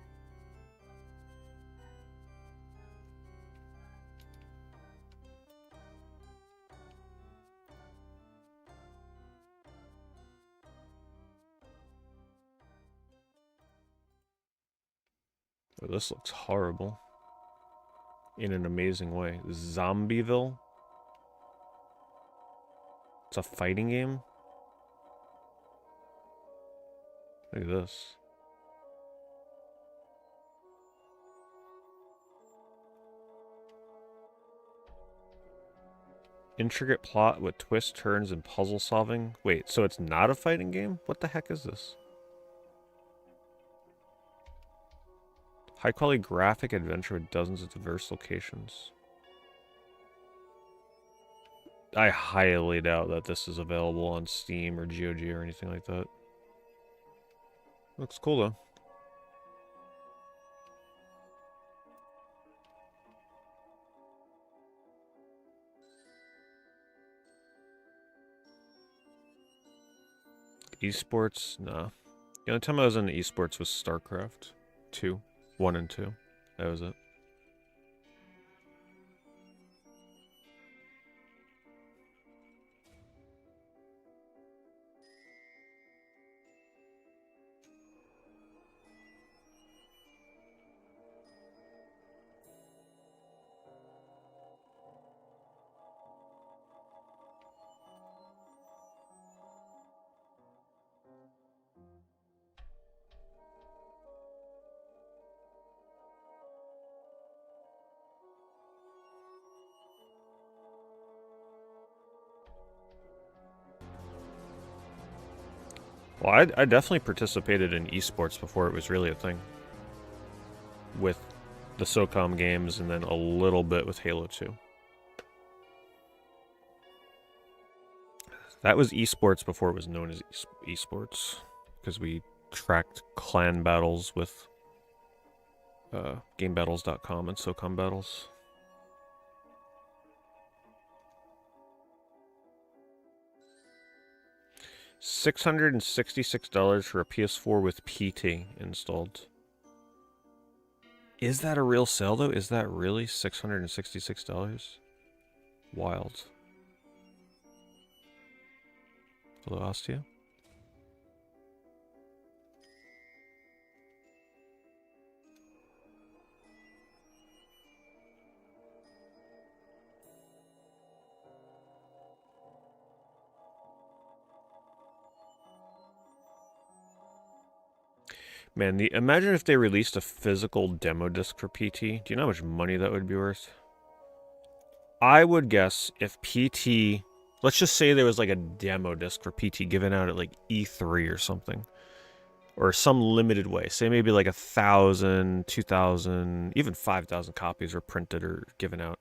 Oh, this looks horrible. In an amazing way. Zombieville? It's a fighting game? Look at this. Intricate plot with twists, turns, and puzzle solving. Wait, so it's not a fighting game? What the heck is this? High quality graphic adventure with dozens of diverse locations. I highly doubt that this is available on Steam or GOG or anything like that. Looks cool though. Esports? Nah. The only time I was in esports was StarCraft 2. 1 and 2. That was it. Well, I definitely participated in esports before it was really a thing. With the SOCOM games and then a little bit with Halo 2. That was esports before it was known as esports. Because we tracked clan battles with GameBattles.com and SOCOM battles. $666 for a PS4 with PT installed. Is that a real sale though? Is that really $666? Wild. Hello, Ostia. Man, imagine if they released a physical demo disc for PT. Do you know how much money that would be worth? I would guess if PT... Let's just say there was like a demo disc for PT given out at like E3 or something. Or some limited way. Say maybe like 1,000, 2,000, even 5,000 copies were printed or given out.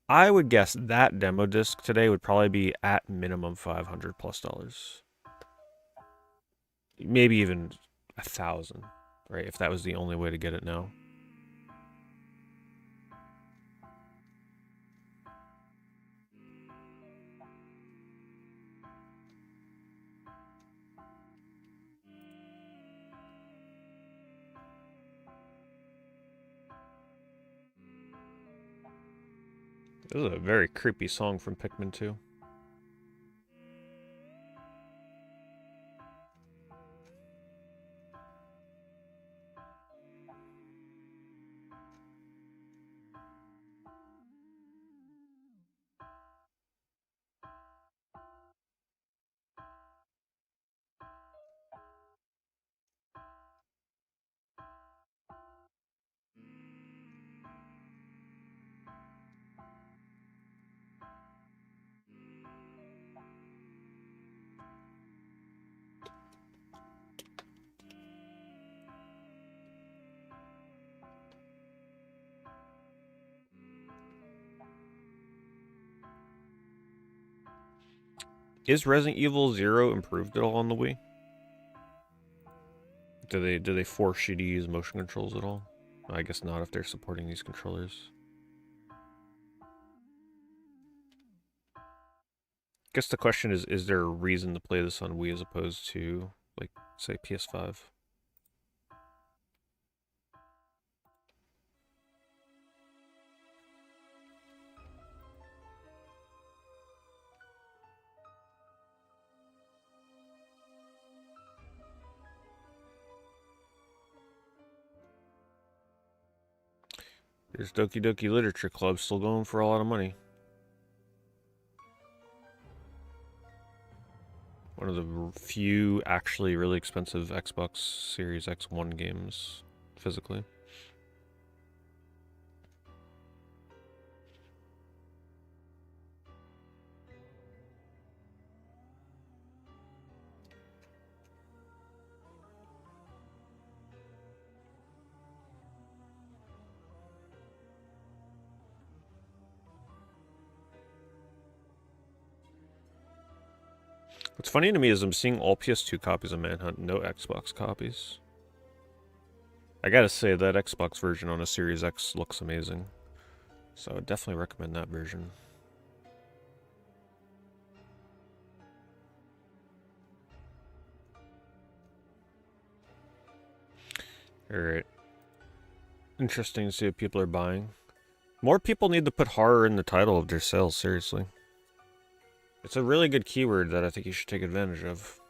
I would guess that demo disc today would probably be at minimum $500+. Maybe even 1,000, right? If that was the only way to get it now. This is a very creepy song from Pikmin 2. Is Resident Evil 0 improved at all on the Wii? Do they force you to use motion controls at all? I guess not if they're supporting these controllers. Guess the question is there a reason to play this on Wii as opposed to, like, say, PS5? There's Doki Doki Literature Club still going for a lot of money. One of the few actually really expensive Xbox Series X1 games physically. What's funny to me is I'm seeing all PS2 copies of Manhunt, no Xbox copies. I gotta say, that Xbox version on a Series X looks amazing. So I would definitely recommend that version. Alright. Interesting to see what people are buying. More people need to put horror in the title of their sales, seriously. It's a really good keyword that I think you should take advantage of.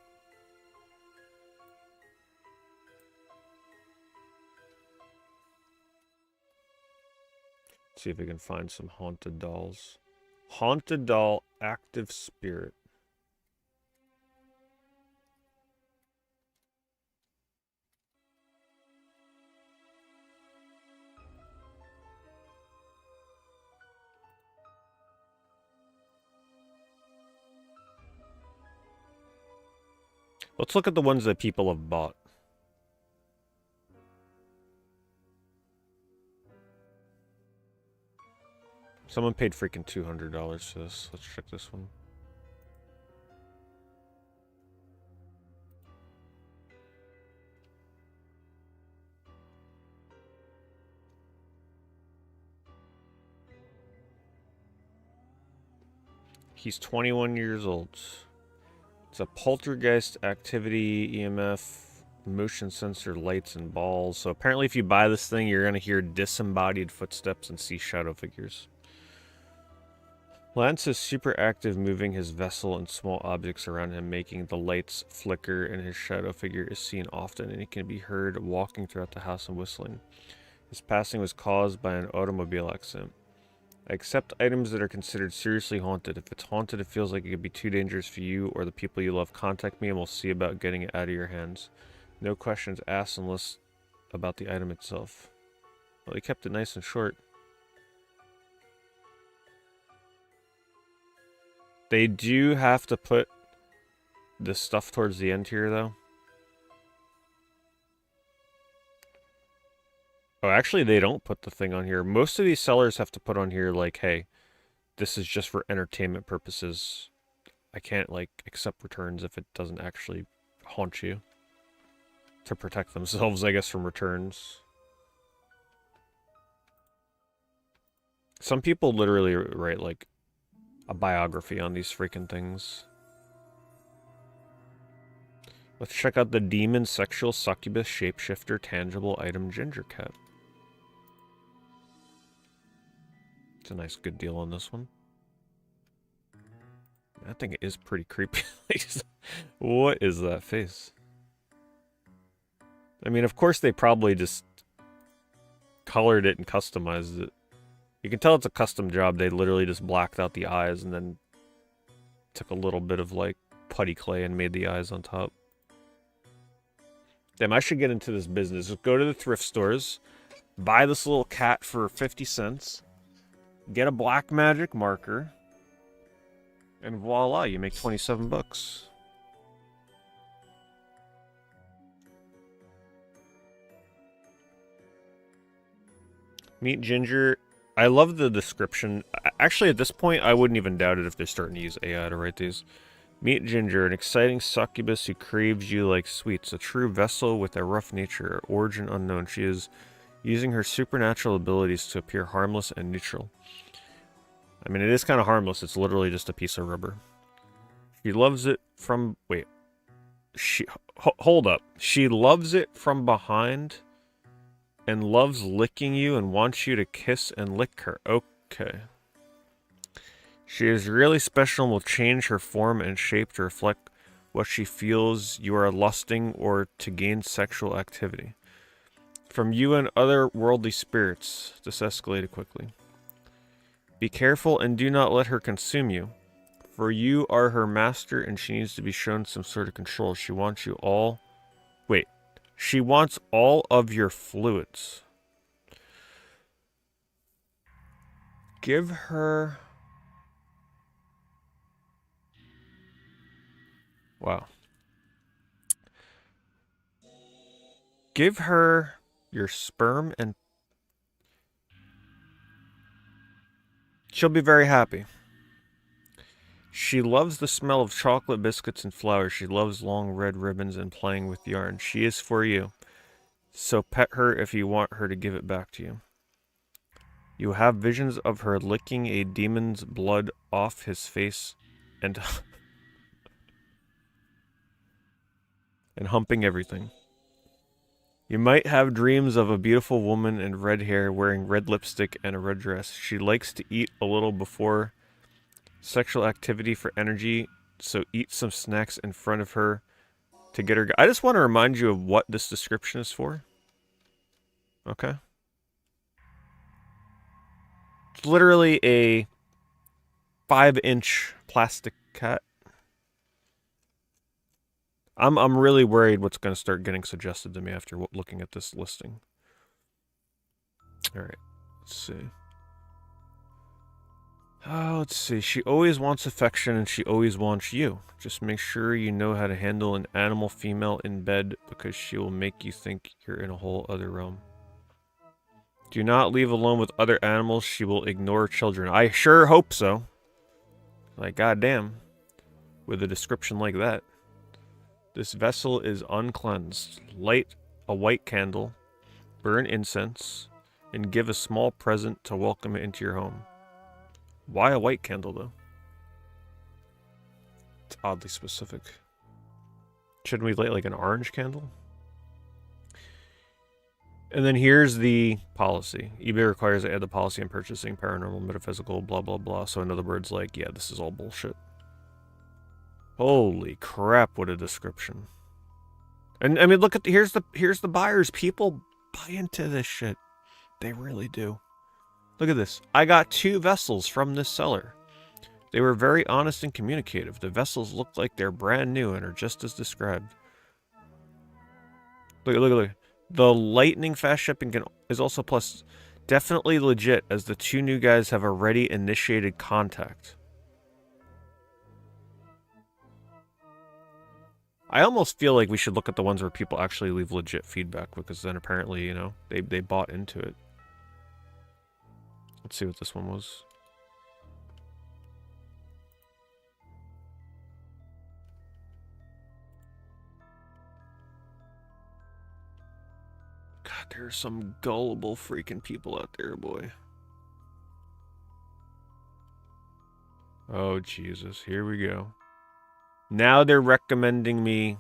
Let's see if we can find some haunted dolls. Haunted doll active spirit. Let's look at the ones that people have bought. Someone paid freaking $200 for this. Let's check this one. He's 21 years old. It's a poltergeist activity, EMF, motion sensor, lights, and balls. So apparently if you buy this thing, you're going to hear disembodied footsteps and see shadow figures. Lance is super active, moving his vessel and small objects around him, making the lights flicker, and his shadow figure is seen often, and he can be heard walking throughout the house and whistling. His passing was caused by an automobile accident. I accept items that are considered seriously haunted. If it's haunted, it feels like it could be too dangerous for you or the people you love. Contact me and we'll see about getting it out of your hands. No questions asked unless about the item itself. Well, they kept it nice and short. They do have to put this stuff towards the end here, though. Oh, actually, they don't put the thing on here. Most of these sellers have to put on here, like, hey, this is just for entertainment purposes. I can't, like, accept returns if it doesn't actually haunt you. To protect themselves, I guess, from returns. Some people literally write, like, a biography on these freaking things. Let's check out the demon, sexual, succubus, shapeshifter, tangible item, ginger cat. It's a nice, good deal on this one. I think it is pretty creepy. What is that face? I mean, of course they probably just colored it and customized it. You can tell it's a custom job. They literally just blacked out the eyes and then took a little bit of, like, putty clay and made the eyes on top. Damn, I should get into this business. Just go to the thrift stores, buy this little cat for 50 cents, get a black magic marker, and voila, you make 27 bucks. Meet Ginger. I love the description. Actually, at this point, I wouldn't even doubt it if they're starting to use AI to write these. Meet Ginger, an exciting succubus who craves you like sweets, a true vessel with a rough nature, origin unknown. She is using her supernatural abilities to appear harmless and neutral. I mean, it is kind of harmless. It's literally just a piece of rubber. She loves it from... Wait. Hold up. She loves it from behind and loves licking you and wants you to kiss and lick her. Okay. She is really special and will change her form and shape to reflect what she feels you are lusting or to gain sexual activity. From you and other worldly spirits, this escalated quickly. Be careful and do not let her consume you, for you are her master and she needs to be shown some sort of control. She wants you all... Wait. She wants all of your fluids. Give her... Wow. Give her your sperm and... She'll be very happy. She loves the smell of chocolate biscuits and flowers. She loves long red ribbons and playing with yarn. She is for you. So pet her if you want her to give it back to you. You have visions of her licking a demon's blood off his face and and humping everything. You might have dreams of a beautiful woman in red hair wearing red lipstick and a red dress. She likes to eat a little before sexual activity for energy, so eat some snacks in front of her to get her... I just want to remind you of what this description is for. Okay. It's literally a 5-inch plastic cat. I'm really worried what's going to start getting suggested to me after looking at this listing. All right, let's see. Oh, let's see. She always wants affection and she always wants you. Just make sure you know how to handle an animal female in bed because she will make you think you're in a whole other realm. Do not leave alone with other animals. She will ignore children. I sure hope so. Like, goddamn. With a description like that. This vessel is uncleansed. Light a white candle. Burn incense. And give a small present to welcome it into your home. Why a white candle, though? It's oddly specific. Shouldn't we light like an orange candle? And then here's the policy. eBay requires I add the policy on purchasing paranormal, metaphysical, blah, blah, blah. So in other words, like, yeah, this is all bullshit. Holy crap, what a description. And I mean, look at here's the buyers. People buy into this shit. They really do. Look at this. I got 2 vessels from this seller. They were very honest and communicative. The vessels look like they're brand new and are just as described. Look. The lightning fast shipping is also plus definitely legit as the 2 new guys have already initiated contact. I almost feel like we should look at the ones where people actually leave legit feedback because then apparently, you know, they bought into it. Let's see what this one was. God, there are some gullible freaking people out there, boy. Oh, Jesus. Here we go. Now they're recommending me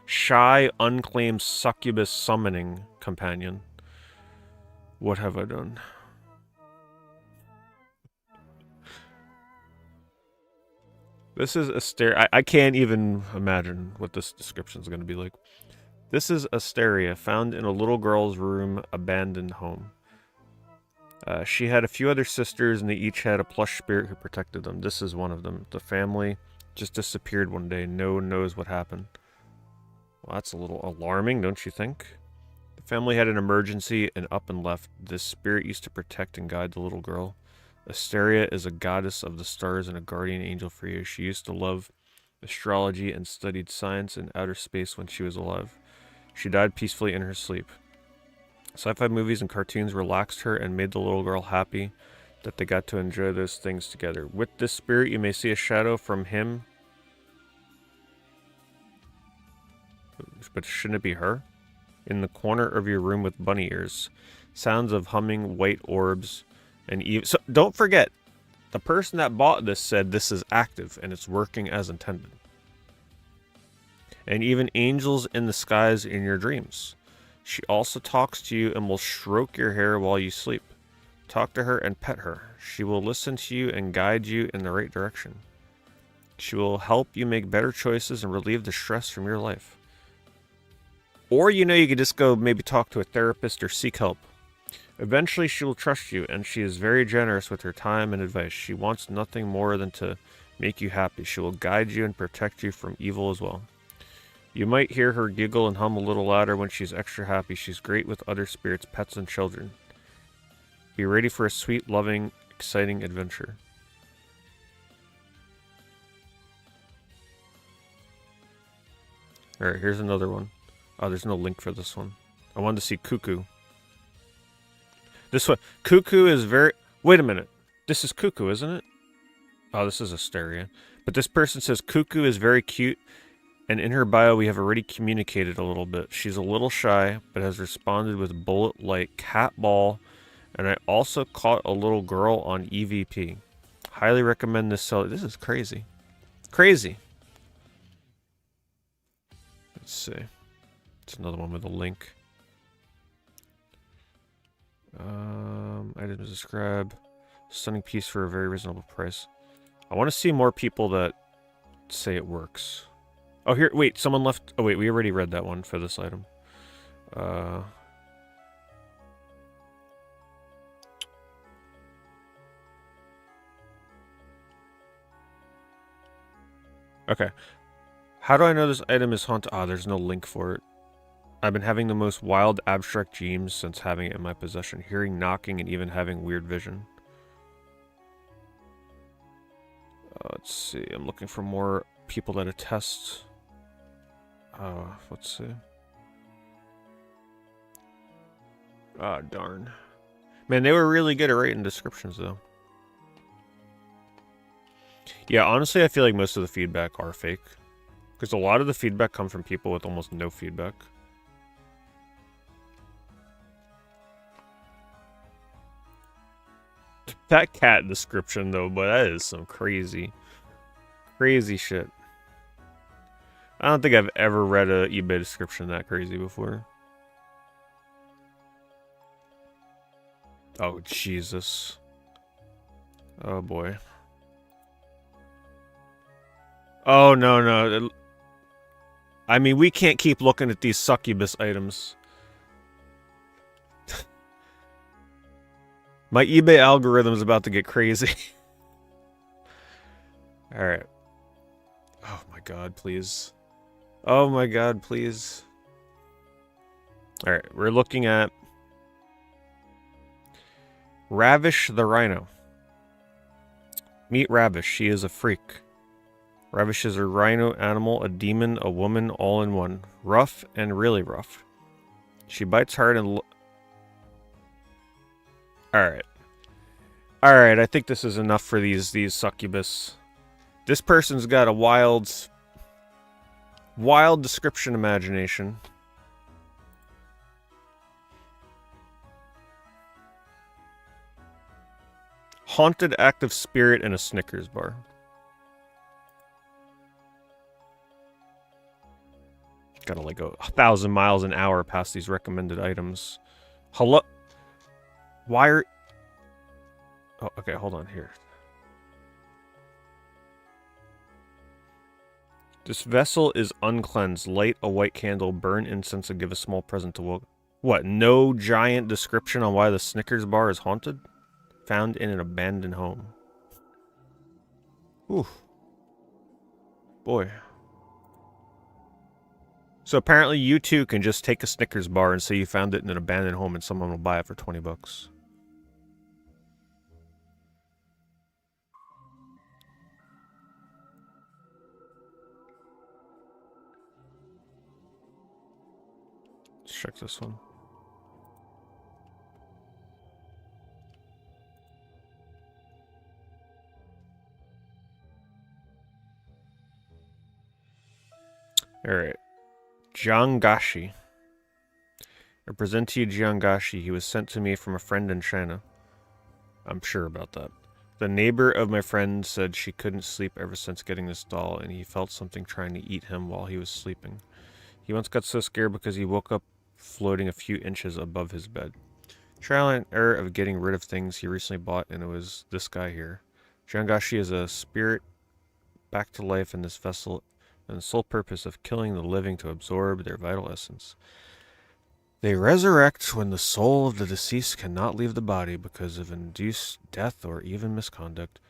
shy, unclaimed succubus summoning companion. What have I done? This is Asteria. I can't even imagine what this description is going to be like. This is Asteria, found in a little girl's room, abandoned home. She had a few other sisters, and they each had a plush spirit who protected them. This is one of them. The family just disappeared one day. No one knows what happened. Well, that's a little alarming, don't you think? The family had an emergency and up and left. This spirit used to protect and guide the little girl. Asteria is a goddess of the stars and a guardian angel for you. She used to love astrology and studied science and outer space when she was alive. She died peacefully in her sleep. Sci-fi movies and cartoons relaxed her and made the little girl happy that they got to enjoy those things together. With this spirit, you may see a shadow from him. But shouldn't it be her? In the corner of your room with bunny ears. Sounds of humming white orbs. And so don't forget, the person that bought this said this is active and it's working as intended. And even angels in the skies in your dreams. She also talks to you and will stroke your hair while you sleep. Talk to her and pet her. She will listen to you and guide you in the right direction. She will help you make better choices and relieve the stress from your life. Or, you know, you could just go maybe talk to a therapist or seek help. Eventually, she will trust you, and she is very generous with her time and advice. She wants nothing more than to make you happy. She will guide you and protect you from evil as well. You might hear her giggle and hum a little louder when she's extra happy. She's great with other spirits, pets, and children. Be ready for a sweet, loving, exciting adventure. Alright, here's another one. Oh, there's no link for this one. I wanted to see Cuckoo. This one. Cuckoo is very... Wait a minute. This is Cuckoo, isn't it? Oh, this is Asteria. But this person says Cuckoo is very cute, and in her bio we have already communicated a little bit. She's a little shy, but has responded with bullet-like cat ball, and I also caught a little girl on EVP. Highly recommend this seller. This is crazy. Crazy. Let's see. It's another one with a link. Items describe. Stunning piece for a very reasonable price. I want to see more people that say it works. Oh, here, wait, someone left. Oh, wait, we already read that one for this item. Okay. How do I know this item is haunted? Ah, there's no link for it. I've been having the most wild abstract dreams since having it in my possession. Hearing knocking and even having weird vision. Let's see. I'm looking for more people that attest. Let's see. Ah, darn. Man, they were really good at writing descriptions, though. Yeah, honestly, I feel like most of the feedback are fake. Because a lot of the feedback comes from people with almost no feedback. That cat description, though, but that is some crazy, crazy shit. I don't think I've ever read a eBay description that crazy before. Oh, Jesus. Oh, boy. Oh, no, no. I mean, we can't keep looking at these succubus items. My eBay algorithm's about to get crazy. Alright. Oh my god, please. Oh my god, please. Alright, we're looking at Ravish the Rhino. Meet Ravish. She is a freak. Ravish is a rhino animal, a demon, a woman, all in one. Rough and really rough. She bites hard and... Alright. Alright, I think this is enough for these succubus. This person's got a wild description imagination. Haunted active spirit in a Snickers bar. Gotta like go 1,000 miles an hour past these recommended items. Hello? Why are... Oh, okay, hold on here. This vessel is uncleansed. Light a white candle, burn incense, and give a small present to Will. What? No giant description on why the Snickers bar is haunted? Found in an abandoned home. Ooh. Boy. So apparently you too can just take a Snickers bar and say you found it in an abandoned home and someone will buy it for 20 bucks. Let's check this one. Alright. Jiangashi. I present to you Jiangashi. He was sent to me from a friend in China. I'm sure about that. The neighbor of my friend said she couldn't sleep ever since getting this doll, and he felt something trying to eat him while he was sleeping. He once got so scared because he woke up floating a few inches above his bed. Trial and error of getting rid of things he recently bought, and it was this guy here. Jiangashi is a spirit back to life in this vessel, and the sole purpose of killing the living to absorb their vital essence. They resurrect when the soul of the deceased cannot leave the body because of induced death or even misconduct.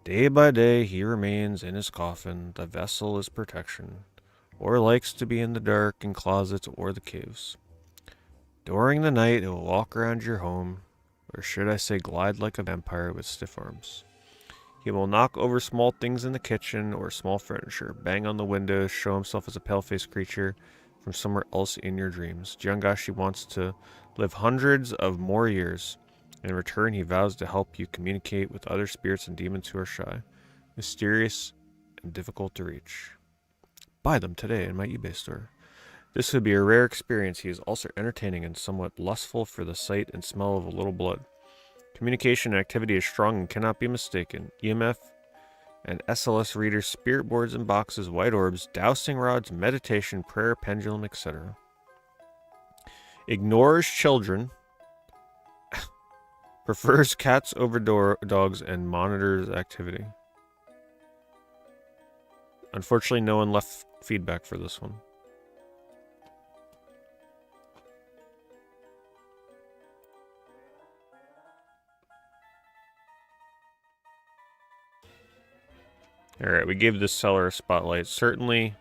Day by day he remains in his coffin. The vessel is protection, or likes to be in the dark in closets or the caves. During the night it will walk around your home, or should I say glide like a vampire with stiff arms. He will knock over small things in the kitchen or small furniture, bang on the windows, show himself as a pale-faced creature from somewhere else in your dreams. Jiangashi wants to live hundreds of more years. In return, he vows to help you communicate with other spirits and demons who are shy, mysterious, and difficult to reach. Buy them today in my eBay store. This would be a rare experience. He is also entertaining and somewhat lustful for the sight and smell of a little blood. Communication and activity is strong and cannot be mistaken. EMF and SLS readers, spirit boards and boxes, white orbs, dowsing rods, meditation, prayer, pendulum, etc. Ignores children, prefers cats over dogs, and monitors activity. Unfortunately, no one left feedback for this one. Alright, we gave this seller a spotlight. Certainly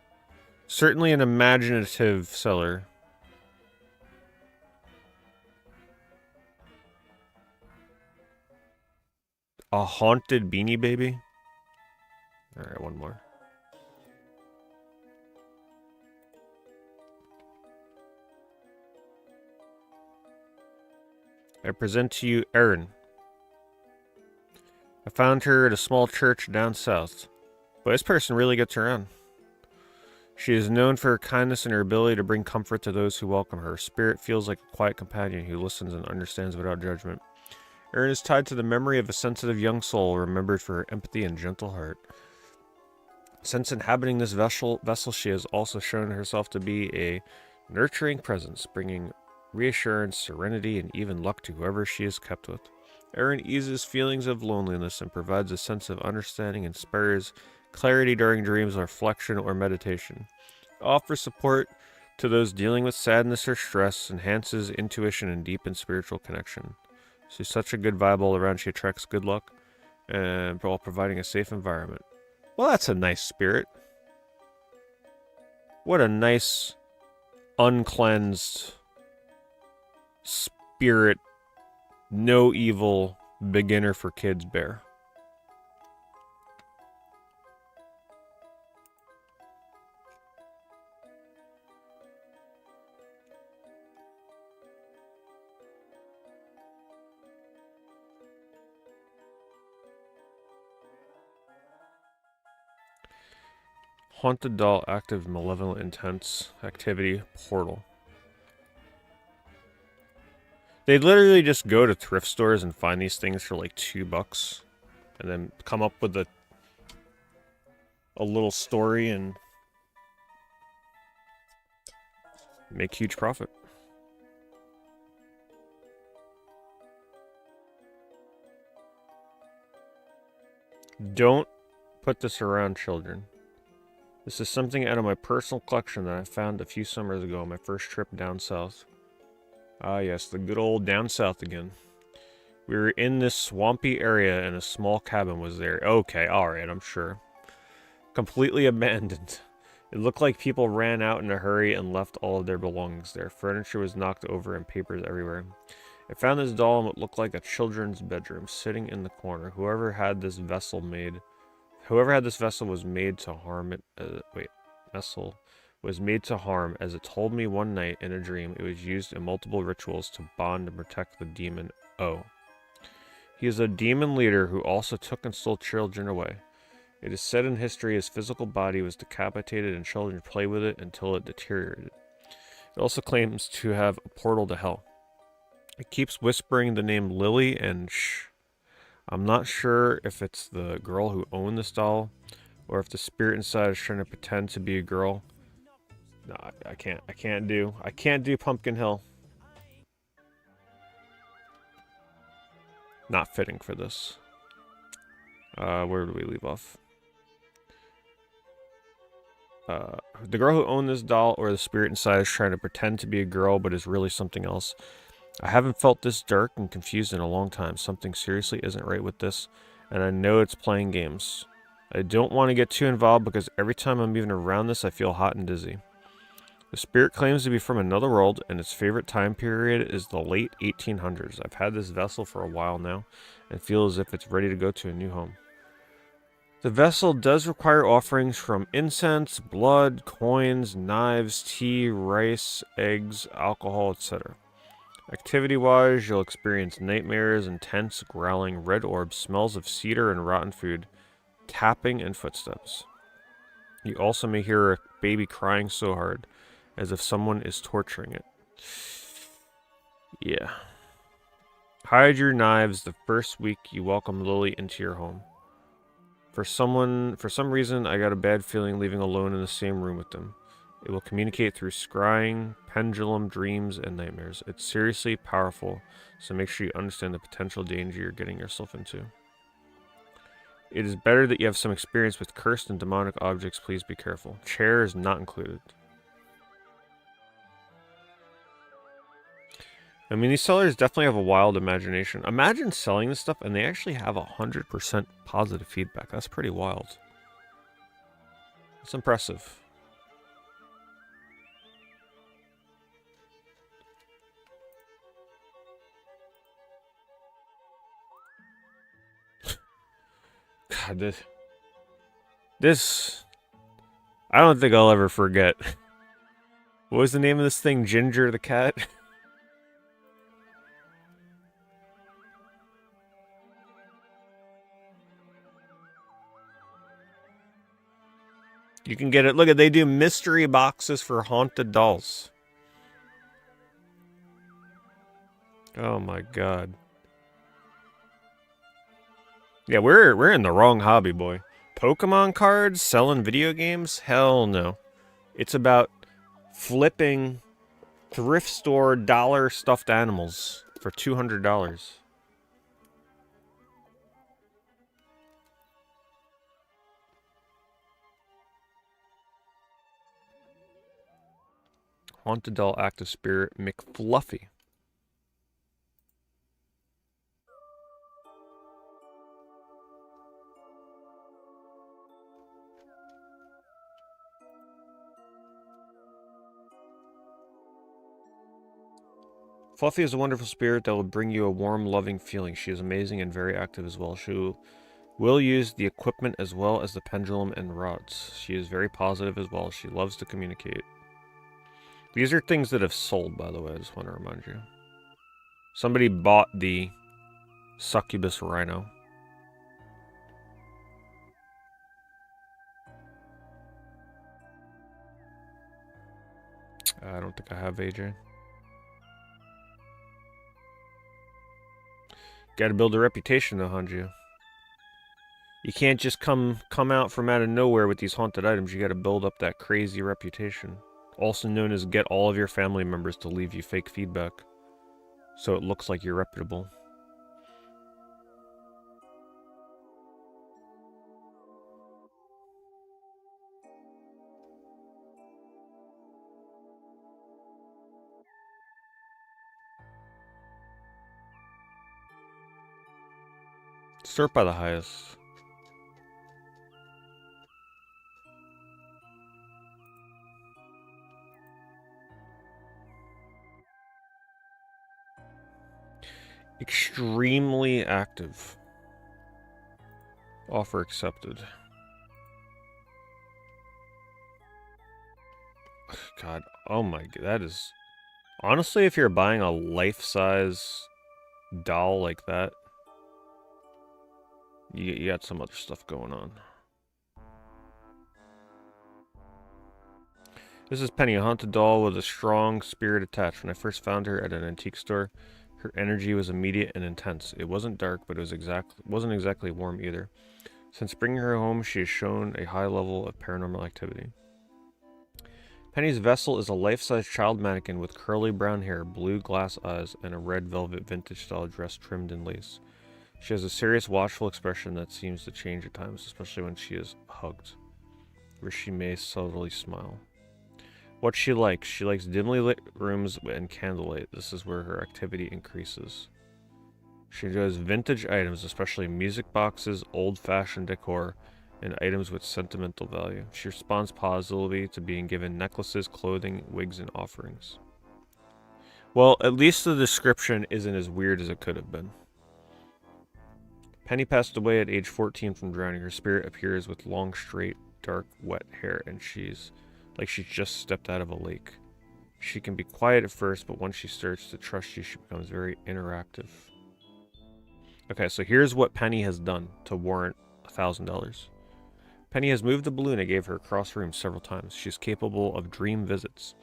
an imaginative seller. A haunted Beanie Baby? Alright, one more. I present to you Erin. I found her at a small church down south. But this person really gets around. She is known for her kindness and her ability to bring comfort to those who welcome her. Her spirit feels like a quiet companion who listens and understands without judgment. Erin is tied to the memory of a sensitive young soul remembered for her empathy and gentle heart. Since inhabiting this vessel, she has also shown herself to be a nurturing presence, bringing reassurance, serenity, and even luck to whoever she is kept with. Erin eases feelings of loneliness and provides a sense of understanding and inspires clarity during dreams, reflection, or meditation. Offers support to those dealing with sadness or stress, enhances intuition, and deepens spiritual connection. She's such a good vibe all around. She attracts good luck, and while providing a safe environment. Well, that's a nice spirit. What a nice, uncleansed spirit, no evil, beginner for kids bear. Haunted doll, active, malevolent, intense activity, portal. They literally just go to thrift stores and find these things for like $2 and then come up with a little story and make huge profit. Don't put this around children. This is something out of my personal collection that I found a few summers ago on my first trip down south. Ah yes, the good old down south again. We were in this swampy area and a small cabin was there. Okay, alright, I'm sure. Completely abandoned. It looked like people ran out in a hurry and left all of their belongings there. Furniture was knocked over and papers everywhere. I found this doll in what looked like a children's bedroom, sitting in the corner. Whoever had this vessel was made to harm it. Vessel was made to harm, as it told me one night in a dream. It was used in multiple rituals to bond and protect the demon O. He is a demon leader who also took and stole children away. It is said in history his physical body was decapitated and children played with it until it deteriorated. It also claims to have a portal to hell. It keeps whispering the name Lily and shh. I'm not sure if it's the girl who owned this doll, or if the spirit inside is trying to pretend to be a girl. No, I can't do Pumpkin Hill. Not fitting for this. Where do we leave off? The girl who owned this doll, or the spirit inside, is trying to pretend to be a girl, but is really something else. I haven't felt this dark and confused in a long time. Something seriously isn't right with this, and I know it's playing games. I don't want to get too involved because every time I'm even around this, I feel hot and dizzy. The spirit claims to be from another world, and its favorite time period is the late 1800s. I've had this vessel for a while now, and feel as if it's ready to go to a new home. The vessel does require offerings from incense, blood, coins, knives, tea, rice, eggs, alcohol, etc. Activity-wise, you'll experience nightmares, intense, growling, red orbs, smells of cedar and rotten food, tapping, and footsteps. You also may hear a baby crying so hard, as if someone is torturing it. Yeah. Hide your knives the first week you welcome Lily into your home. For some reason, I got a bad feeling leaving alone in the same room with them. It will communicate through scrying, pendulum, dreams, and nightmares. It's seriously powerful, so make sure you understand the potential danger you're getting yourself into. It is better that you have some experience with cursed and demonic objects. Please be careful. Chair is not included. I mean, these sellers definitely have a wild imagination. Imagine selling this stuff and they actually have 100% positive feedback. That's pretty wild. It's impressive. God, This, I don't think I'll ever forget. What was the name of this thing? Ginger the cat? You can get it. Look at, they do mystery boxes for haunted dolls. Oh my god. Yeah, we're in the wrong hobby, boy. Pokemon cards selling video games? Hell no. It's about flipping thrift store dollar stuffed animals for $200. Haunted doll active spirit McFluffy. Fluffy is a wonderful spirit that will bring you a warm, loving feeling. She is amazing and very active as well. She will use the equipment as well as the pendulum and rods. She is very positive as well. She loves to communicate. These are things that have sold, by the way. I just want to remind you. Somebody bought the succubus rhino. I don't think I have AJ. Gotta build a reputation though, Hanju. You can't just come out from out of nowhere with these haunted items. You gotta build up that crazy reputation. Also known as get all of your family members to leave you fake feedback. So it looks like you're reputable. Start by the highest. Extremely active. Offer accepted. God, oh my god, that is... Honestly, if you're buying a life-size doll like that, you got some other stuff going on. This is Penny, a haunted doll with a strong spirit attached. When I first found her at an antique store, her energy was immediate and intense. It wasn't dark, but it wasn't exactly warm either. Since bringing her home, she has shown a high level of paranormal activity. Penny's vessel is a life-size child mannequin with curly brown hair, blue glass eyes, and a red velvet vintage-style dress trimmed in lace. She has a serious, watchful expression that seems to change at times, especially when she is hugged, where she may subtly smile. What she likes dimly lit rooms and candlelight. This is where her activity increases. She enjoys vintage items, especially music boxes, old-fashioned decor, and items with sentimental value. She responds positively to being given necklaces, clothing, wigs, and offerings. Well, at least the description isn't as weird as it could have been. Penny passed away at age 14 from drowning. Her spirit appears with long, straight, dark, wet hair, and she's like she just stepped out of a lake. She can be quiet at first, but once she starts to trust you, she becomes very interactive. Okay, so here's what Penny has done to warrant $1,000. Penny has moved the balloon I gave her across rooms several times. She's capable of dream visits,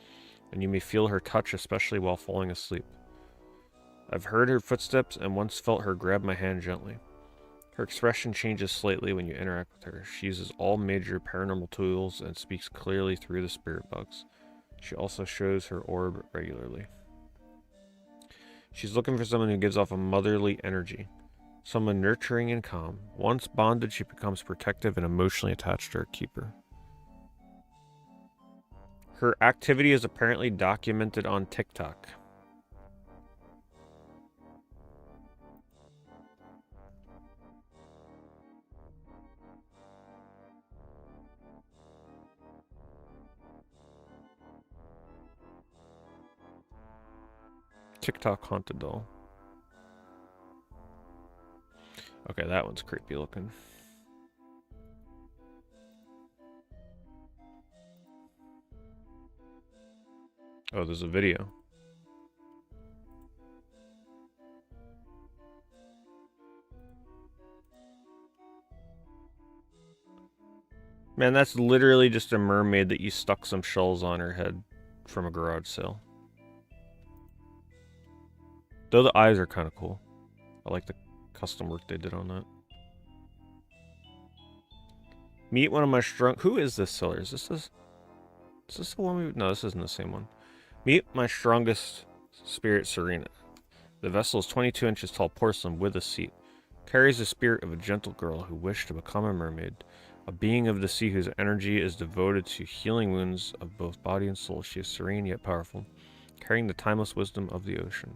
and you may feel her touch, especially while falling asleep. I've heard her footsteps and once felt her grab my hand gently. Her expression changes slightly when you interact with her. She uses all major paranormal tools and speaks clearly through the spirit box. She also shows her orb regularly. She's looking for someone who gives off a motherly energy. Someone nurturing and calm. Once bonded, she becomes protective and emotionally attached to her keeper. Her activity is apparently documented on TikTok. TikTok haunted doll. Okay, that one's creepy looking. Oh, there's a video. Man, that's literally just a mermaid that you stuck some shells on her head from a garage sale. Though the eyes are kind of cool. I like the custom work they did on that. Meet one of my strong... Who is this seller? Is this the one we... No, this isn't the same one. Meet my strongest spirit, Serena. The vessel is 22 inches tall porcelain with a seat. Carries the spirit of a gentle girl who wished to become a mermaid. A being of the sea whose energy is devoted to healing wounds of both body and soul. She is serene yet powerful, carrying the timeless wisdom of the ocean.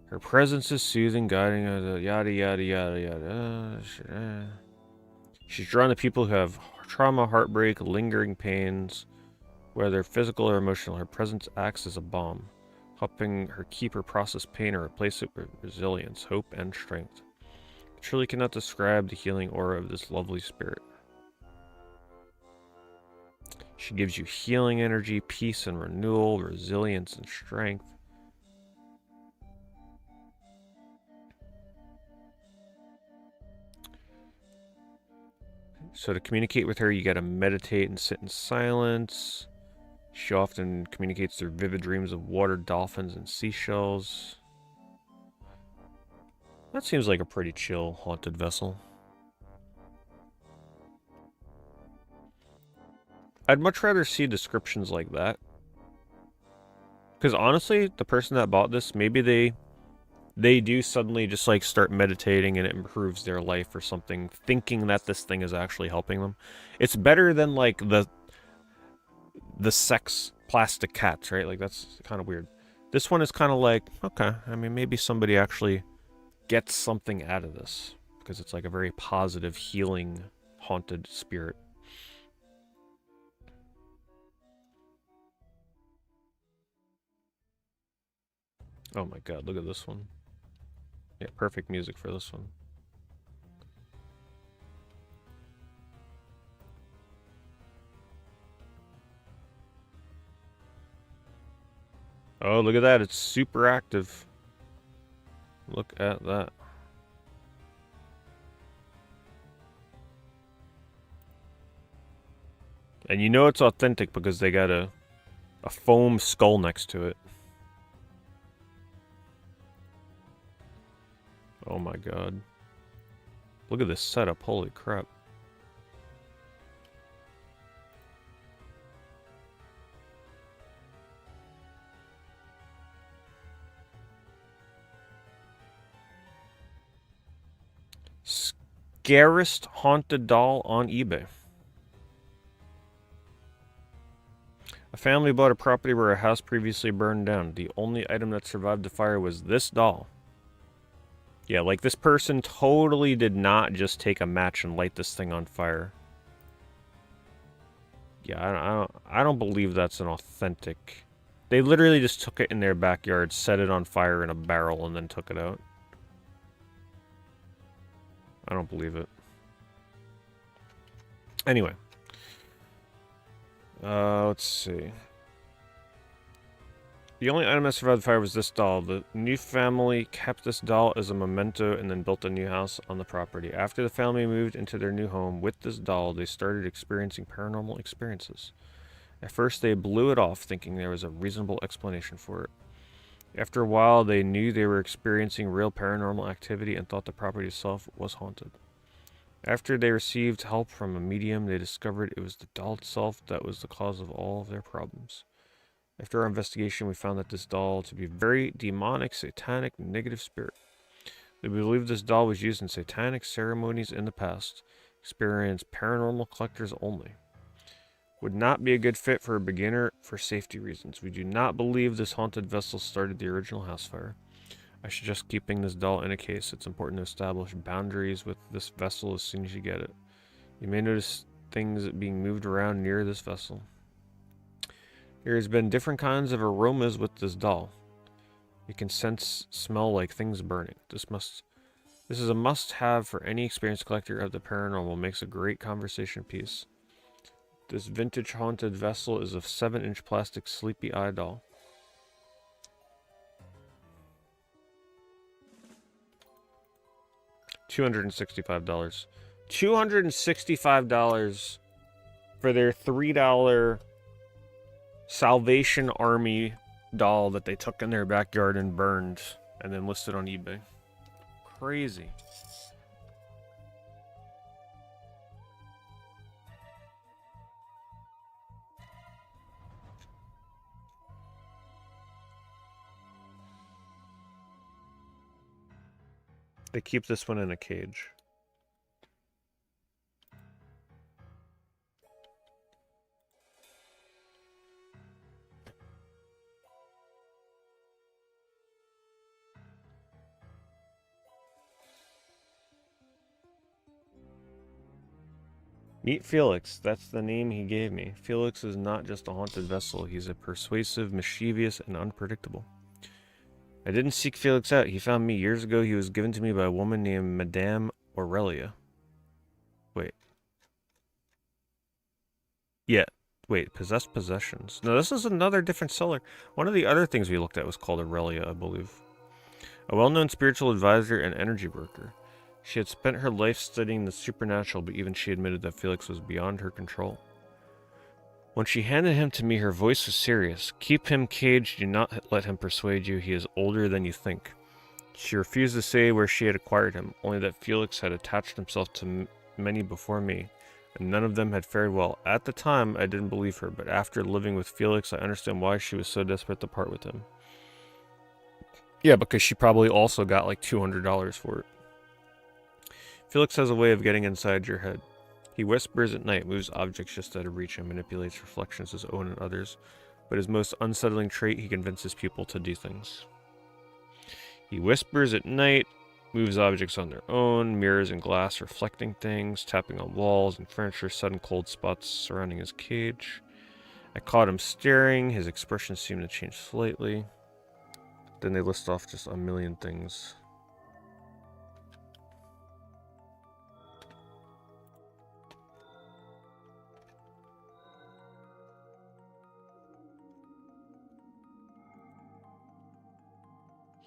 Her presence is soothing, guiding us, yada yada yada yada. She's drawn to people who have trauma, heartbreak, lingering pains, whether physical or emotional. Her presence acts as a balm, helping her keep her process pain or replace it with resilience, hope, and strength. I truly cannot describe the healing aura of this lovely spirit. She gives you healing energy, peace and renewal, resilience and strength. So to communicate with her, you gotta meditate and sit in silence. She often communicates through vivid dreams of water, dolphins, and seashells. That seems like a pretty chill haunted vessel. I'd much rather see descriptions like that. Because honestly, the person that bought this, maybe they do suddenly just like start meditating and it improves their life or something, thinking that this thing is actually helping them. It's better than like the sex plastic cats, right? Like that's kind of weird. This one is kind of like, okay, I mean maybe somebody actually gets something out of this because it's like a very positive, healing, haunted spirit. Oh my god, look at this one. Yeah, perfect music for this one. Oh, look at that. It's super active. Look at that. And you know it's authentic because they got a foam skull next to it. Oh my god. Look at this setup. Holy crap. Scariest haunted doll on eBay. A family bought a property where a house previously burned down. The only item that survived the fire was this doll. Yeah, like this person totally did not just take a match and light this thing on fire. Yeah, I don't believe that's an authentic. They literally just took it in their backyard, set it on fire in a barrel, and then took it out. I don't believe it. Anyway. Let's see. The only item that survived the fire was this doll. The new family kept this doll as a memento and then built a new house on the property. After the family moved into their new home with this doll, they started experiencing paranormal experiences. At first, they blew it off, thinking there was a reasonable explanation for it. After a while, they knew they were experiencing real paranormal activity and thought the property itself was haunted. After they received help from a medium, they discovered it was the doll itself that was the cause of all of their problems. After our investigation, we found that this doll to be a very demonic, satanic, negative spirit. They believe this doll was used in satanic ceremonies in the past, experienced paranormal collectors only. Would not be a good fit for a beginner for safety reasons. We do not believe this haunted vessel started the original house fire. I suggest keeping this doll in a case. It's important to establish boundaries with this vessel as soon as you get it. You may notice things being moved around near this vessel. There has been different kinds of aromas with this doll. You can smell like things burning. This is a must-have for any experienced collector of the paranormal. Makes a great conversation piece. This vintage haunted vessel is a 7-inch plastic sleepy eye doll. $265. $265 for their $3 Salvation Army doll that they took in their backyard and burned and then listed on eBay. Crazy. They keep this one in a cage. Meet Felix. That's the name he gave me. Felix is not just a haunted vessel. He's a persuasive, mischievous, and unpredictable. I didn't seek Felix out. He found me years ago. He was given to me by a woman named Madame Aurelia. Wait. Yeah. Wait, possessed possessions. No, this is another different seller. One of the other things we looked at was called Aurelia, I believe. A well-known spiritual advisor and energy worker. She had spent her life studying the supernatural, but even she admitted that Felix was beyond her control. When she handed him to me, her voice was serious. Keep him caged, do not let him persuade you. He is older than you think. She refused to say where she had acquired him, only that Felix had attached himself to many before me, and none of them had fared well. At the time, I didn't believe her, but after living with Felix, I understand why she was so desperate to part with him. Yeah, because she probably also got like $200 for it. Felix has a way of getting inside your head. He whispers at night, moves objects just out of reach, and manipulates reflections his own and others. But his most unsettling trait, he convinces people to do things. He whispers at night, moves objects on their own, mirrors and glass reflecting things, tapping on walls and furniture, sudden cold spots surrounding his cage. I caught him staring, his expression seemed to change slightly. Then they list off just a million things.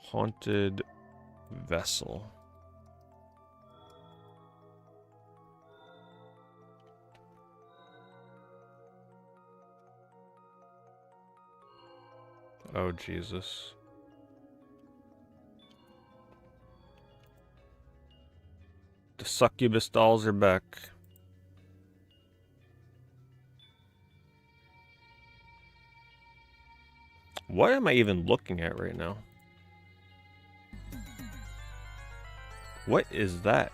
Haunted vessel. Oh, Jesus. The succubus dolls are back. What am I even looking at right now? What is that?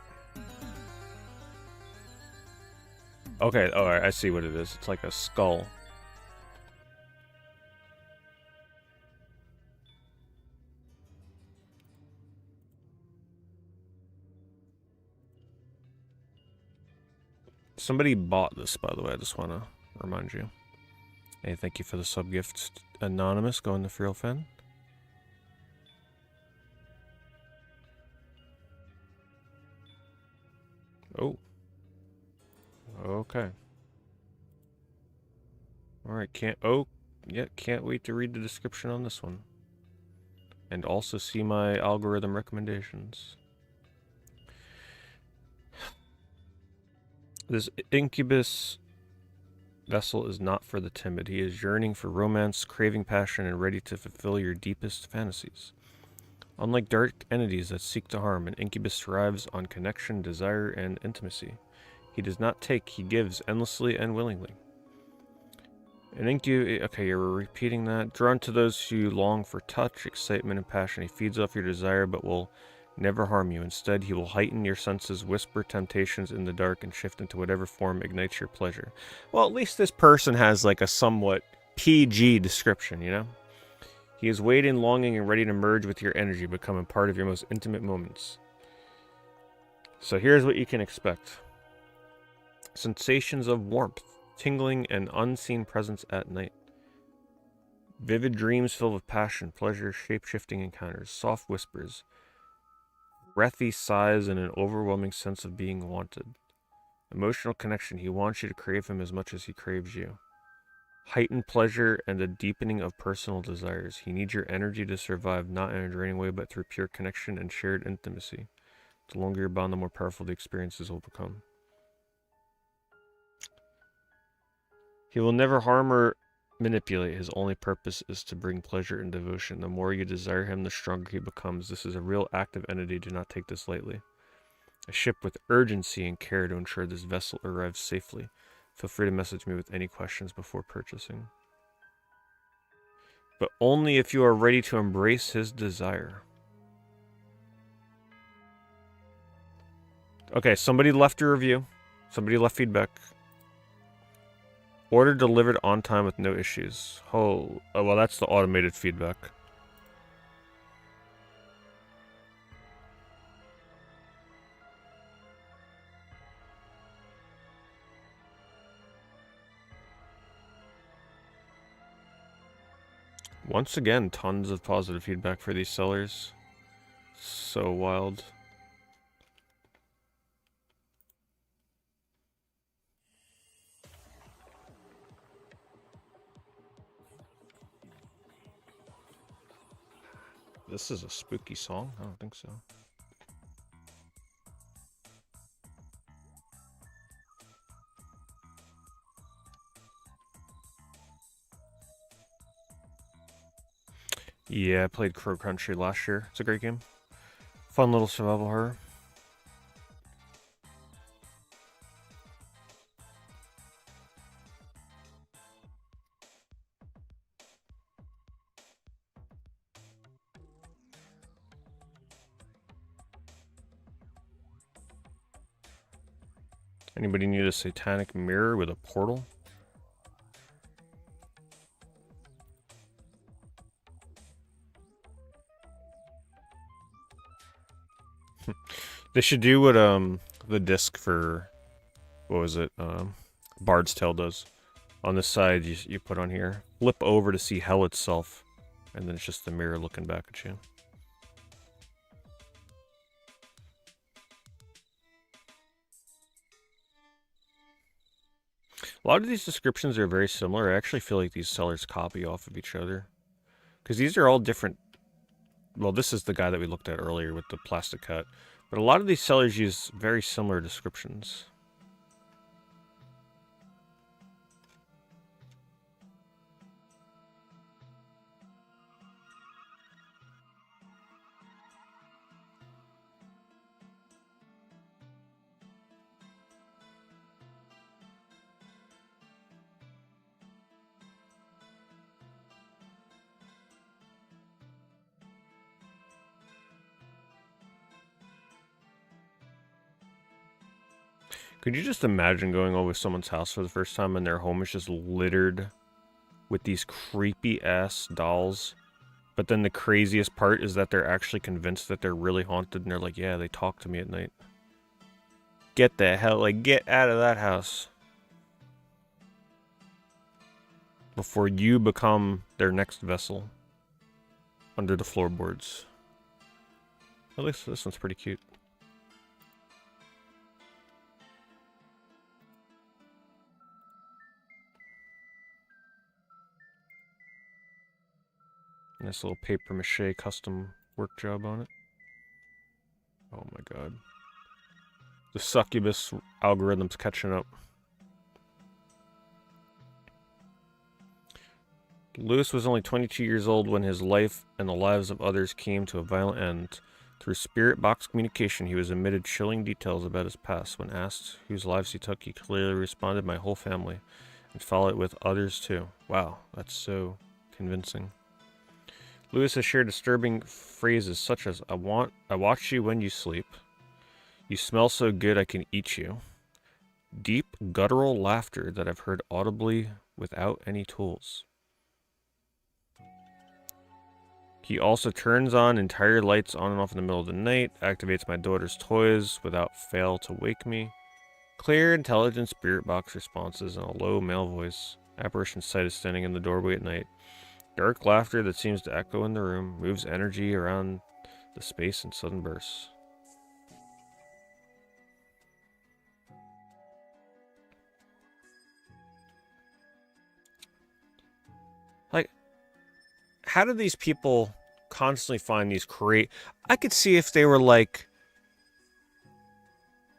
Okay, alright, I see what it is. It's like a skull. Somebody bought this, by the way. I just want to remind you. Hey, thank you for the sub gift, Anonymous, going to Feral Fan. Oh. Okay. Alright, can't wait to read the description on this one. And also see my algorithm recommendations. This incubus vessel is not for the timid. He is yearning for romance, craving passion, and ready to fulfill your deepest fantasies. Unlike dark entities that seek to harm, an incubus thrives on connection, desire, and intimacy. He does not take, he gives endlessly and willingly. An incubus, okay, you're repeating that. Drawn to those who long for touch, excitement, and passion. He feeds off your desire, but will never harm you. Instead, he will heighten your senses, whisper temptations in the dark, and shift into whatever form ignites your pleasure. Well, at least this person has like a somewhat PG description, you know? He is waiting, longing, and ready to merge with your energy, becoming part of your most intimate moments. So here's what you can expect. Sensations of warmth, tingling, and unseen presence at night. Vivid dreams filled with passion, pleasure, shape-shifting encounters, soft whispers, breathy sighs, and an overwhelming sense of being wanted. Emotional connection. He wants you to crave him as much as he craves you. Heightened pleasure and a deepening of personal desires. He needs your energy to survive, not in a draining way, but through pure connection and shared intimacy. The longer your bond, the more powerful the experiences will become. He will never harm or manipulate. His only purpose is to bring pleasure and devotion. The more you desire him, the stronger he becomes. This is a real active entity. Do not take this lightly. I ship with urgency and care to ensure this vessel arrives safely. Feel free to message me with any questions before purchasing. But only if you are ready to embrace his desire. Okay, somebody left a review. Somebody left feedback. Order delivered on time with no issues. Oh, well, that's the automated feedback. Once again, tons of positive feedback for these sellers. So wild. This is a spooky song? I don't think so. Yeah, I played Crow Country last year. It's a great game. Fun little survival horror. Anybody need a satanic mirror with a portal? They should do what the disc for, what was it, Bard's Tale does. On this side you put on here, flip over to see hell itself, and then it's just the mirror looking back at you. A lot of these descriptions are very similar. I actually feel like these sellers copy off of each other, because these are all different. Well, this is the guy that we looked at earlier with the plastic cut. But a lot of these sellers use very similar descriptions. Could you just imagine going over someone's house for the first time and their home is just littered with these creepy ass dolls? But then the craziest part is that they're actually convinced that they're really haunted and they're like, yeah, they talk to me at night. Get the hell, like, get out of that house before you become their next vessel under the floorboards. At least this one's pretty cute. Nice little paper mache custom work job on it. Oh my god. The succubus algorithm's catching up. Lewis was only 22 years old when his life and the lives of others came to a violent end. Through spirit box communication, he was emitted chilling details about his past. When asked whose lives he took, he clearly responded, "My whole family," and followed with "others too." Wow, that's so convincing. Lewis has shared disturbing phrases such as, I watch you when you sleep. You smell so good I can eat you. Deep, guttural laughter that I've heard audibly without any tools. He also turns on entire lights on and off in the middle of the night, activates my daughter's toys without fail to wake me. Clear, intelligent spirit box responses in a low male voice. Apparition sight is standing in the doorway at night. Dark laughter that seems to echo in the room, moves energy around the space in sudden bursts. how do these people constantly find these I could see if they were like,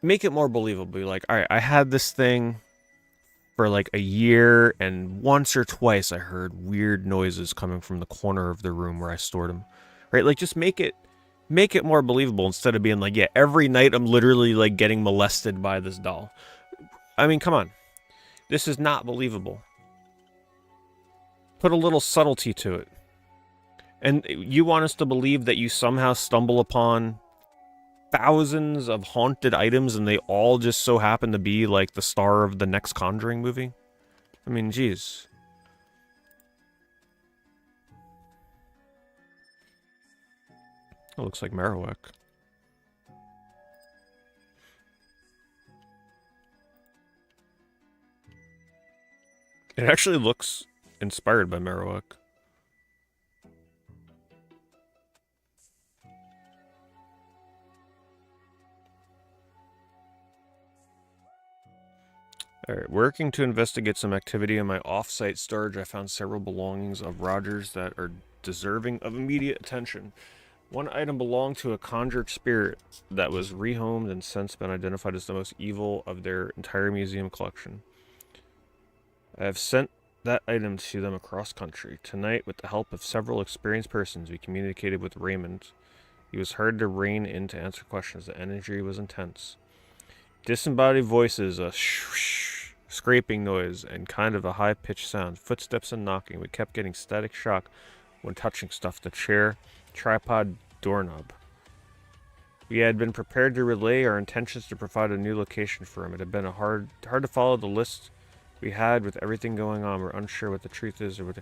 make it more believable. Like, all right, I had this thing for like a year, and once or twice I heard weird noises coming from the corner of the room where I stored them. Right? Like, just make it more believable instead of being like, yeah, every night I'm literally like getting molested by this doll. I mean, come on. This is not believable. Put a little subtlety to it. And you want us to believe that you somehow stumble upon thousands of haunted items and they all just so happen to be like the star of the next Conjuring movie? I mean, geez. It looks like Marowak. It actually looks inspired by Marowak. Alright, working to investigate some activity in my off-site storage, I found several belongings of Roger's that are deserving of immediate attention. One item belonged to a conjured spirit that was rehomed and since been identified as the most evil of their entire museum collection. I have sent that item to them across country. Tonight, with the help of several experienced persons, we communicated with Raymond. He was hard to rein in to answer questions. The energy was intense. Disembodied voices, a scraping noise, and kind of a high-pitched sound. Footsteps and knocking. We kept getting static shock when touching stuff. The chair, tripod, doorknob. We had been prepared to relay our intentions to provide a new location for him. It had been hard to follow the list we had with everything going on. We're unsure what the truth is or what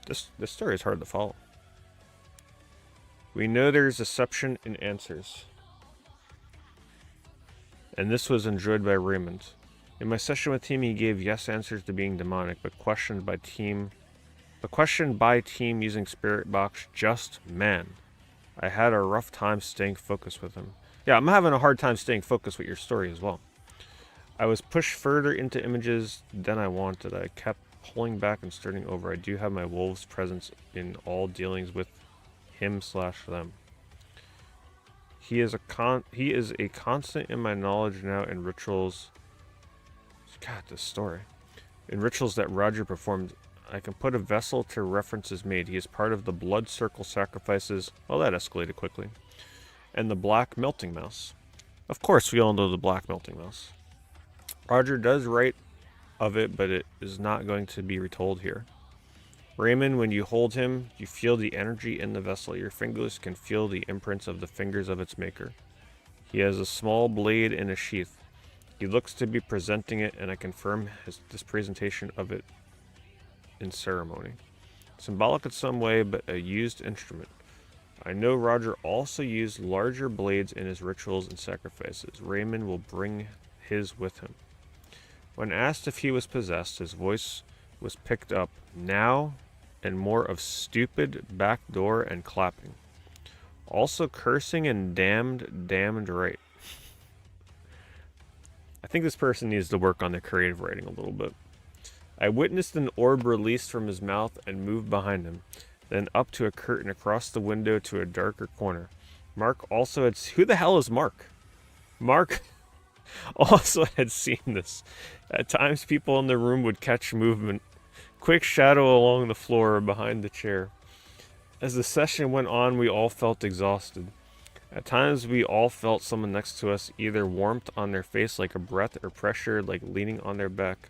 this story is hard to follow. We know there's deception in answers. And this was enjoyed by Raymond. In my session with him, he gave yes answers to being demonic, but questioned by team using Spirit Box, just man. I had a rough time staying focused with him. Yeah, I'm having a hard time staying focused with your story as well. I was pushed further into images than I wanted. I kept pulling back and starting over. I do have my wolf's presence in all dealings with him/them. He is a constant in my knowledge now in rituals. God, this story. In rituals that Roger performed, I can put a vessel to references made. He is part of the blood circle sacrifices. Well, that escalated quickly. And the black melting mouse. Of course, we all know the black melting mouse. Roger does write of it, but it is not going to be retold here. Raymond, when you hold him, you feel the energy in the vessel. Your fingers can feel the imprints of the fingers of its maker. He has a small blade in a sheath. He looks to be presenting it, and I confirm this presentation of it in ceremony. Symbolic in some way, but a used instrument. I know Roger also used larger blades in his rituals and sacrifices. Raymond will bring his with him. When asked if he was possessed, his voice was picked up now and more of stupid, backdoor, and clapping. Also cursing and damned right. I think this person needs to work on their creative writing a little bit. I witnessed an orb released from his mouth and moved behind him, then up to a curtain across the window to a darker corner. Mark also had... Who the hell is Mark? Mark also had seen this. At times, people in the room would catch movement. Quick shadow along the floor or behind the chair. As the session went on, we all felt exhausted. At times, we all felt someone next to us, either warmth on their face like a breath or pressure like leaning on their back.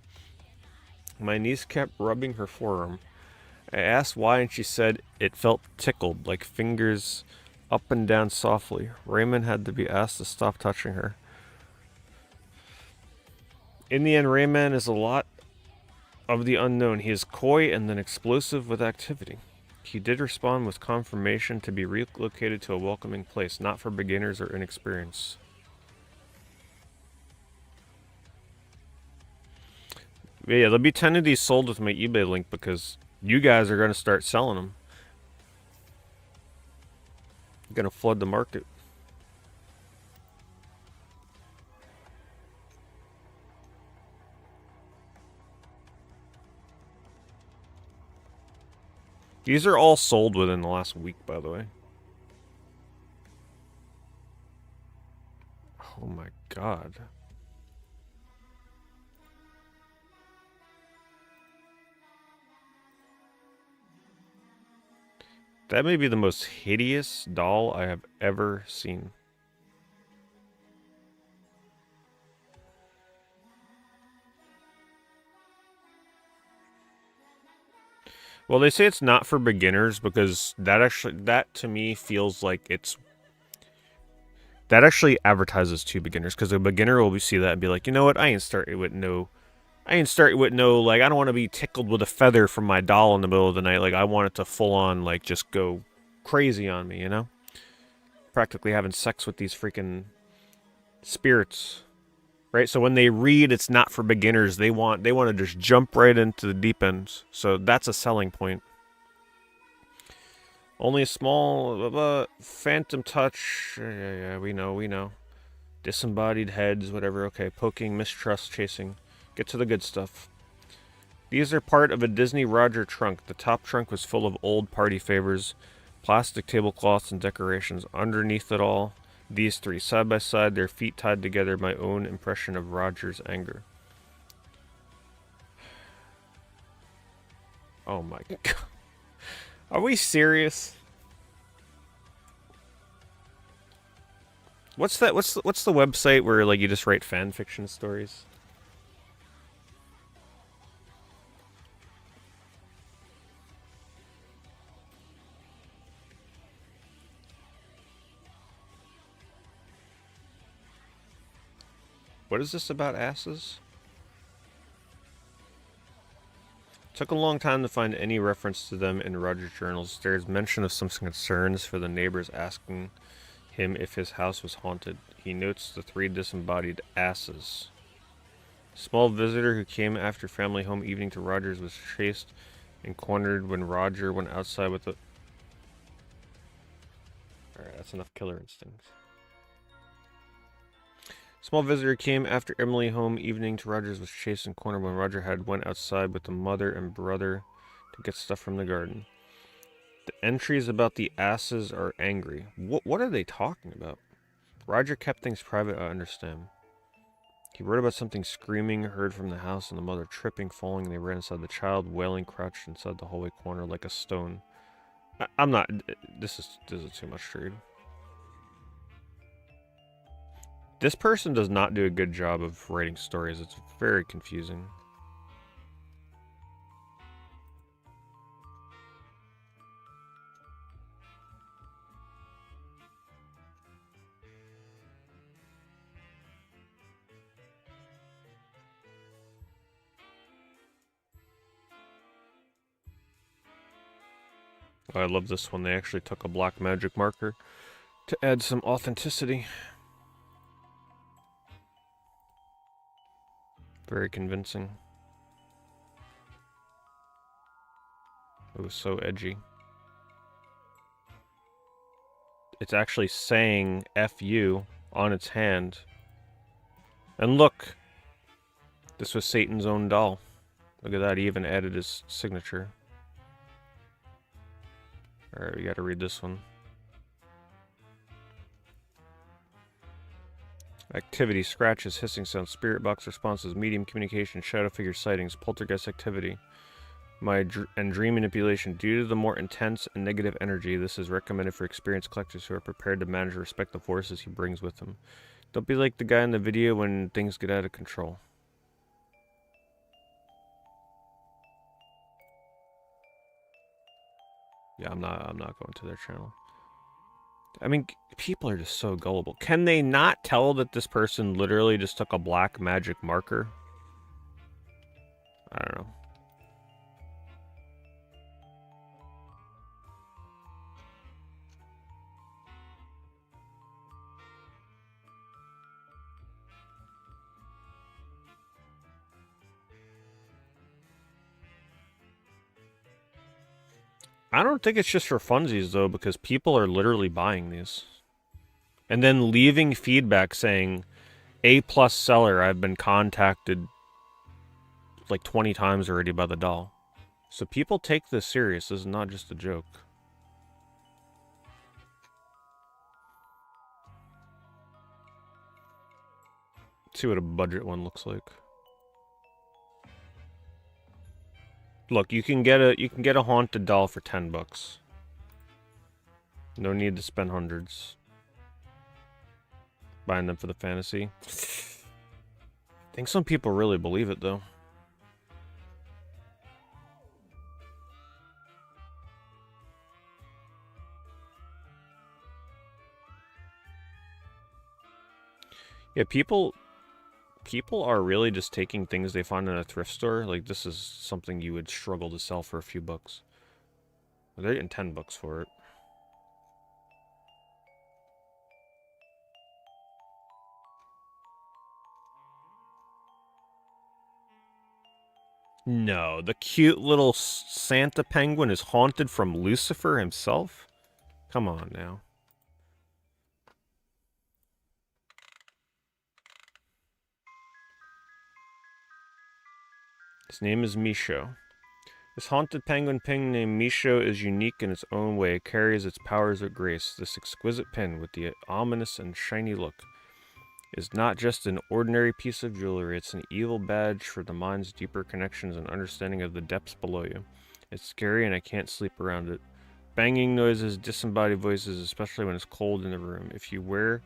My niece kept rubbing her forearm. I asked why, and she said it felt tickled, like fingers up and down softly. Raymond had to be asked to stop touching her. In the end, Raymond is a lot of the unknown. He is coy and then explosive with activity. He did respond with confirmation to be relocated to a welcoming place, not for beginners or inexperienced. Yeah, there'll be 10 of these sold with my eBay link because you guys are going to start selling them. You're going to flood the market. These are all sold within the last week, by the way. Oh my god. That may be the most hideous doll I have ever seen. Well, they say it's not for beginners because that to me feels like that actually advertises to beginners, because a beginner will see that and be like, you know what, I ain't starting with no, like, I don't want to be tickled with a feather from my doll in the middle of the night. Like, I want it to full on, like, just go crazy on me, you know? Practically having sex with these freaking spirits. Right? So when they read it's not for beginners, they want to just jump right into the deep end. So that's a selling point. Only a small phantom touch. Yeah, we know. Disembodied heads, whatever. Okay, poking, mistrust, chasing. Get to the good stuff. These are part of a Disney Roger trunk. The top trunk was full of old party favors, plastic tablecloths, and decorations. Underneath it all, these three, side by side, their feet tied together, my own impression of Roger's anger. Oh my god. Are we serious? What's that? What's the website where, like, you just write fan fiction stories? What is this about asses? Took a long time to find any reference to them in Roger's journals. There's mention of some concerns for the neighbors asking him if his house was haunted. He notes the three disembodied asses. Small visitor who came after family home evening to Roger's was chased and cornered when Roger went outside with the... Alright, that's enough killer instincts. Small visitor came after Emily home evening to Roger's was chased and cornered when Roger had went outside with the mother and brother to get stuff from the garden. The entries about the asses are angry. What are they talking about? Roger kept things private, I understand. He wrote about something screaming heard from the house and the mother tripping, falling, and they ran inside. The child wailing crouched inside the hallway corner like a stone. I'm not... This is too much to read. This person does not do a good job of writing stories. It's very confusing. Oh, I love this one. They actually took a black magic marker to add some authenticity. Very convincing. It was so edgy. It's actually saying F you on its hand. And look! This was Satan's own doll. Look at that, he even added his signature. Alright, we gotta read this one. Activity, scratches, hissing sounds, spirit box responses, medium communication, shadow figure sightings, poltergeist activity, and dream manipulation. Due to the more intense and negative energy, this is recommended for experienced collectors who are prepared to manage and respect the forces he brings with him. Don't be like the guy in the video when things get out of control. Yeah, I'm not going to their channel. I mean, people are just so gullible. Can they not tell that this person literally just took a black magic marker? I don't know. I don't think it's just for funsies, though, because people are literally buying these. And then leaving feedback saying, A+ seller, I've been contacted like 20 times already by the doll. So people take this serious. This is not just a joke. Let's see what a budget one looks like. Look, you can get a haunted doll for $10. No need to spend hundreds. Buying them for the fantasy. I think some people really believe it though. Yeah, people are really just taking things they find in a thrift store. Like, this is something you would struggle to sell for a few bucks. They're getting $10 for it. No, the cute little Santa penguin is haunted from Lucifer himself? Come on now. His name is Misho. This haunted penguin pin named Misho is unique in its own way. It carries its powers with grace. This exquisite pin with the ominous and shiny look is not just an ordinary piece of jewelry. It's an evil badge for the mind's deeper connections and understanding of the depths below you. It's scary and I can't sleep around it. Banging noises, disembodied voices, especially when it's cold in the room. If you wear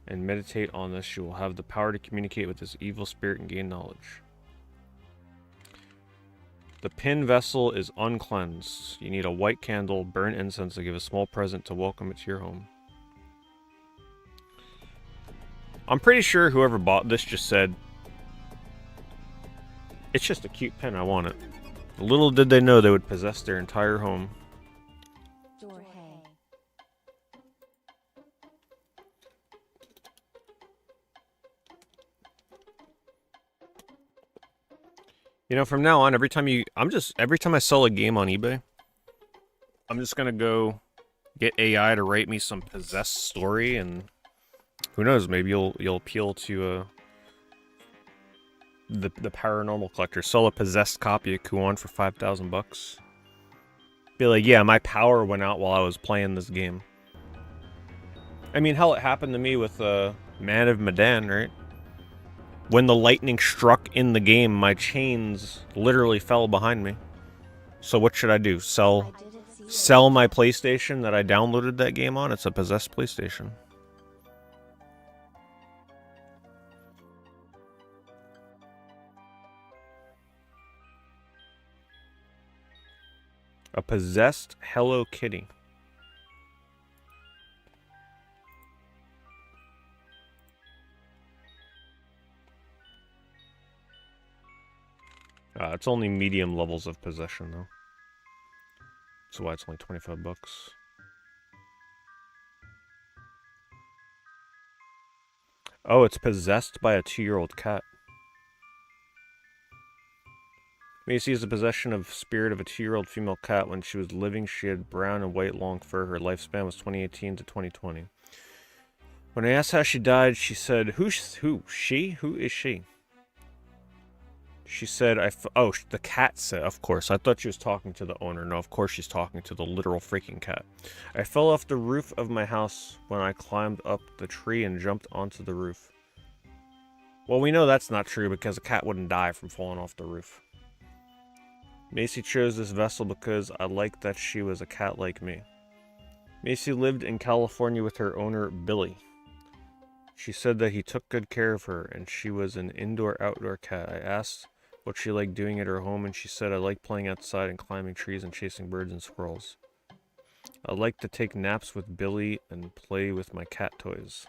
and meditate on this, you will have the power to communicate with this evil spirit and gain knowledge. The pin vessel is uncleansed. You need a white candle, burn incense to give a small present to welcome it to your home. I'm pretty sure whoever bought this just said, it's just a cute pin, I want it. Little did they know they would possess their entire home. You know, from now on, every time I sell a game on eBay, I'm just gonna go get AI to write me some possessed story, and who knows, maybe you'll appeal to the paranormal collector. Sell a possessed copy of Kuon for $5,000. Be like, yeah, my power went out while I was playing this game. I mean, hell, it happened to me with Man of Medan, right? When the lightning struck in the game, my chains literally fell behind me. So what should I do? Sell my PlayStation that I downloaded that game on? It's a possessed PlayStation. A possessed Hello Kitty. It's only medium levels of possession, though. That's why it's only $25. Oh, it's possessed by a 2-year-old cat. Macy is the possession of spirit of a 2-year-old female cat. When she was living, she had brown and white long fur. Her lifespan was 2018 to 2020. When I asked how she died, she said, Who is she? She said, the cat said, of course. I thought she was talking to the owner. No, of course she's talking to the literal freaking cat. I fell off the roof of my house when I climbed up the tree and jumped onto the roof. Well, we know that's not true because a cat wouldn't die from falling off the roof. Macy chose this vessel because I liked that she was a cat like me. Macy lived in California with her owner, Billy. She said that he took good care of her and she was an indoor-outdoor cat. I asked what she liked doing at her home, and she said, I like playing outside and climbing trees and chasing birds and squirrels. I like to take naps with Billy and play with my cat toys.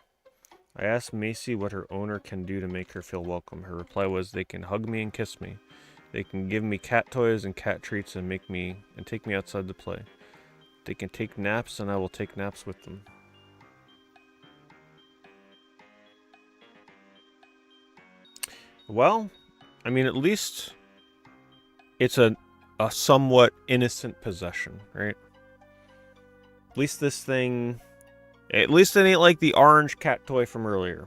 I asked Macy what her owner can do to make her feel welcome. Her reply was, they can hug me and kiss me. They can give me cat toys and cat treats and take me outside to play. They can take naps and I will take naps with them. Well, I mean, at least it's a somewhat innocent possession, right? At least it ain't like the orange cat toy from earlier.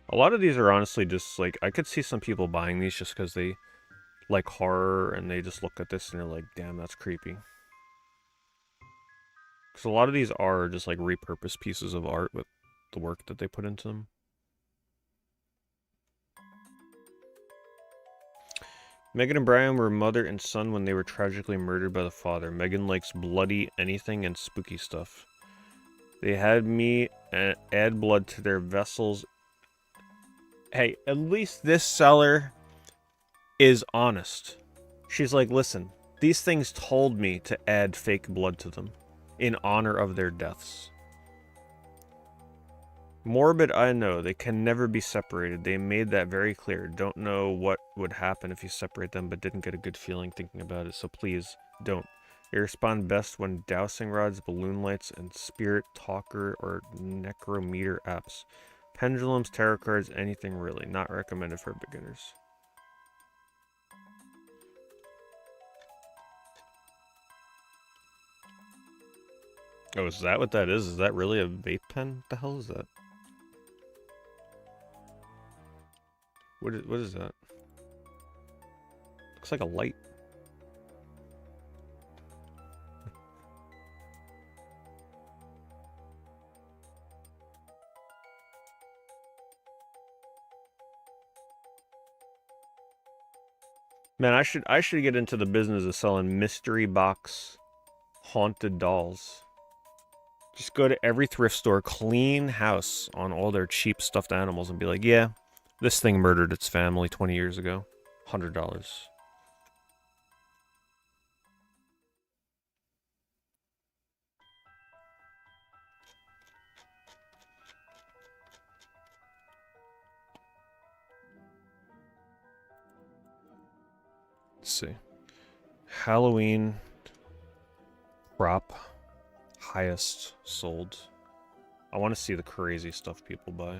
A lot of these are honestly just like, I could see some people buying these just because they like horror and they just look at this and they're like, damn, that's creepy. Because a lot of these are just like repurposed pieces of art with the work that they put into them. Megan and Brian were mother and son when they were tragically murdered by the father. Megan likes bloody anything and spooky stuff. They had me add blood to their vessels. Hey, at least this seller is honest. She's like, listen, these things told me to add fake blood to them in honor of their deaths. Morbid, I know. They can never be separated. They made that very clear. Don't know what would happen if you separate them, but didn't get a good feeling thinking about it, so please, don't. They respond best when dowsing rods, balloon lights, and spirit talker or necrometer apps. Pendulums, tarot cards, anything really. Not recommended for beginners. Oh, is that what that is? Is that really a vape pen? What the hell is that? What is that? Looks like a light. Man, I should get into the business of selling mystery box haunted dolls. Just go to every thrift store, clean house on all their cheap stuffed animals, and be like, yeah, this thing murdered its family 20 years ago. $100. Let's see. Halloween prop highest sold. I want to see the crazy stuff people buy.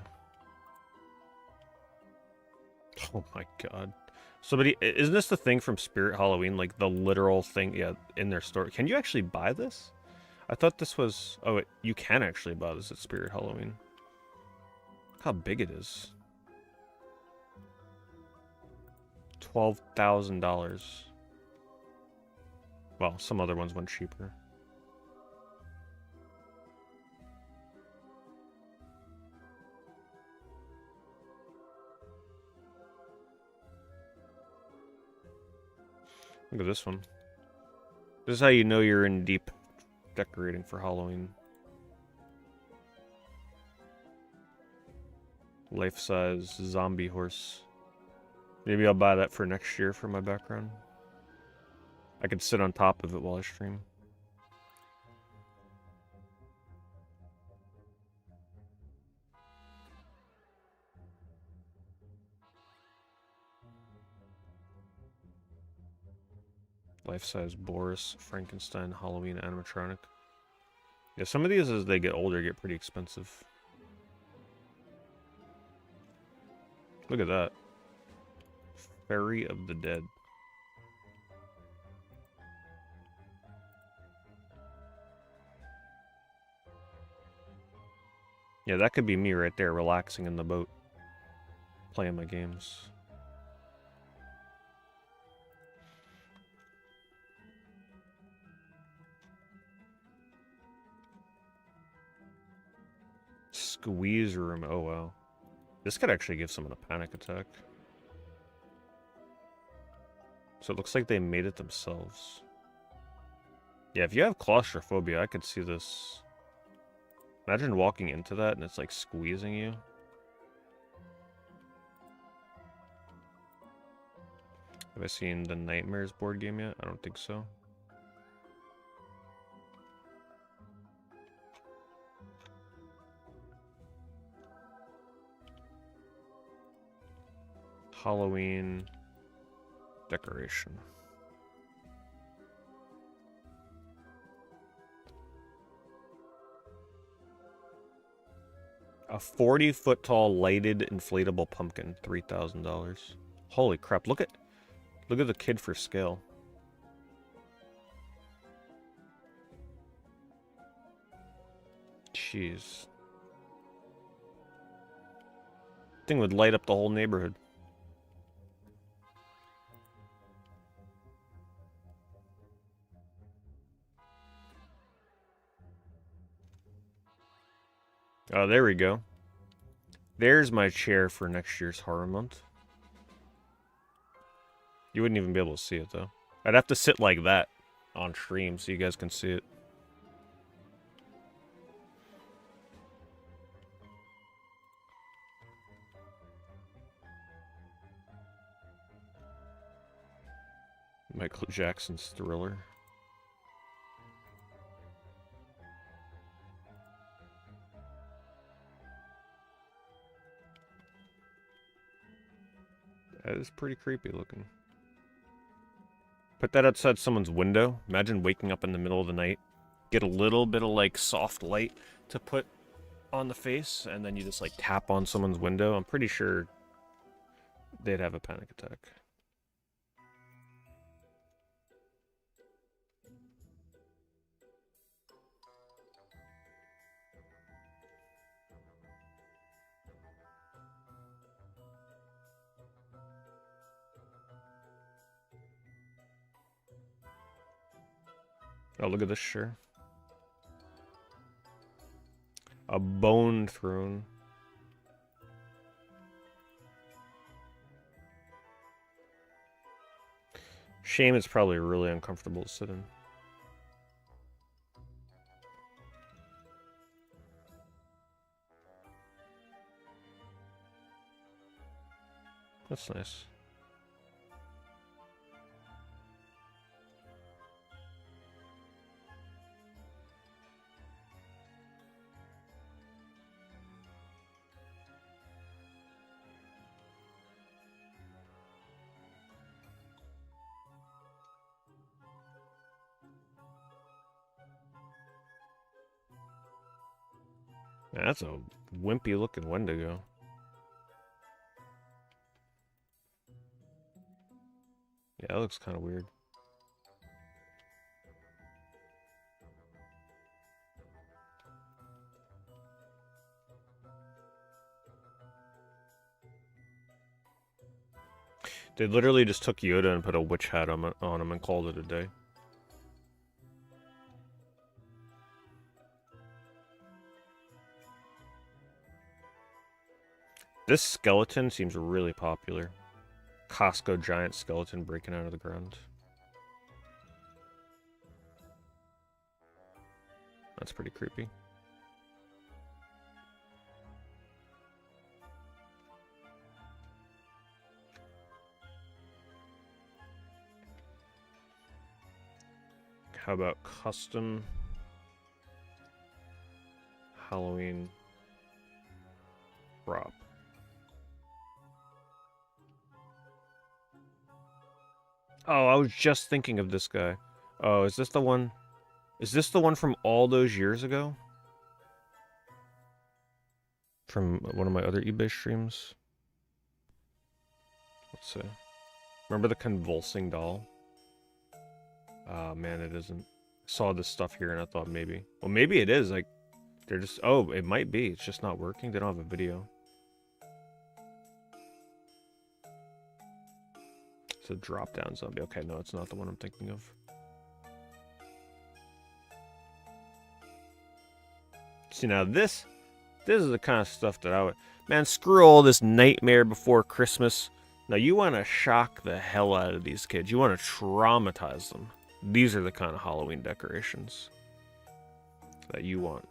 Oh my god. Somebody, isn't this the thing from Spirit Halloween? Like the literal thing, yeah, in their store. Can you actually buy this? I thought this was, oh, you can actually buy this at Spirit Halloween. Look how big it is. $12,000. Well, some other ones went cheaper. Look at this one. This is how you know you're in deep decorating for Halloween. Life-size zombie horse. Maybe I'll buy that for next year for my background. I could sit on top of it while I stream. Life-size Boris, Frankenstein, Halloween animatronic. Yeah, some of these as they get older get pretty expensive. Look at that. Fairy of the Dead. Yeah, that could be me right there, relaxing in the boat. Playing my games. Squeeze room, oh wow. This could actually give someone a panic attack. So it looks like they made it themselves. Yeah, if you have claustrophobia, I could see this. Imagine walking into that and it's like squeezing you. Have I seen the Nightmares board game yet? I don't think so. Halloween decoration. A 40-foot tall lighted inflatable pumpkin, $3,000. Holy crap, look at the kid for scale. Jeez. Thing would light up the whole neighborhood. Oh, there we go. There's my chair for next year's horror month. You wouldn't even be able to see it, though. I'd have to sit like that on stream so you guys can see it. Michael Jackson's Thriller. That is pretty creepy looking. Put that outside someone's window. Imagine waking up in the middle of the night. Get a little bit of like soft light to put on the face, and then you just like tap on someone's window. I'm pretty sure they'd have a panic attack. Oh, look at this, sure. A bone throne. Shame it's probably really uncomfortable to sit in. That's nice. Man, that's a wimpy looking Wendigo. Yeah, that looks kind of weird. They literally just took Yoda and put a witch hat on him and called it a day. This skeleton seems really popular. Costco giant skeleton breaking out of the ground. That's pretty creepy. How about custom Halloween prop? Oh, I was just thinking of this guy. Oh, is this the one? Is this the one from all those years ago? From one of my other eBay streams? Let's see. Remember the convulsing doll? Oh, man, it isn't. I saw this stuff here and I thought maybe. Well, maybe it is. Like, they're just... Oh, it might be. It's just not working. They don't have a video. It's a drop-down zombie. Okay, no, it's not the one I'm thinking of. See, now this is the kind of stuff that I would... Man, screw all this Nightmare Before Christmas. Now, you want to shock the hell out of these kids. You want to traumatize them. These are the kind of Halloween decorations that you want.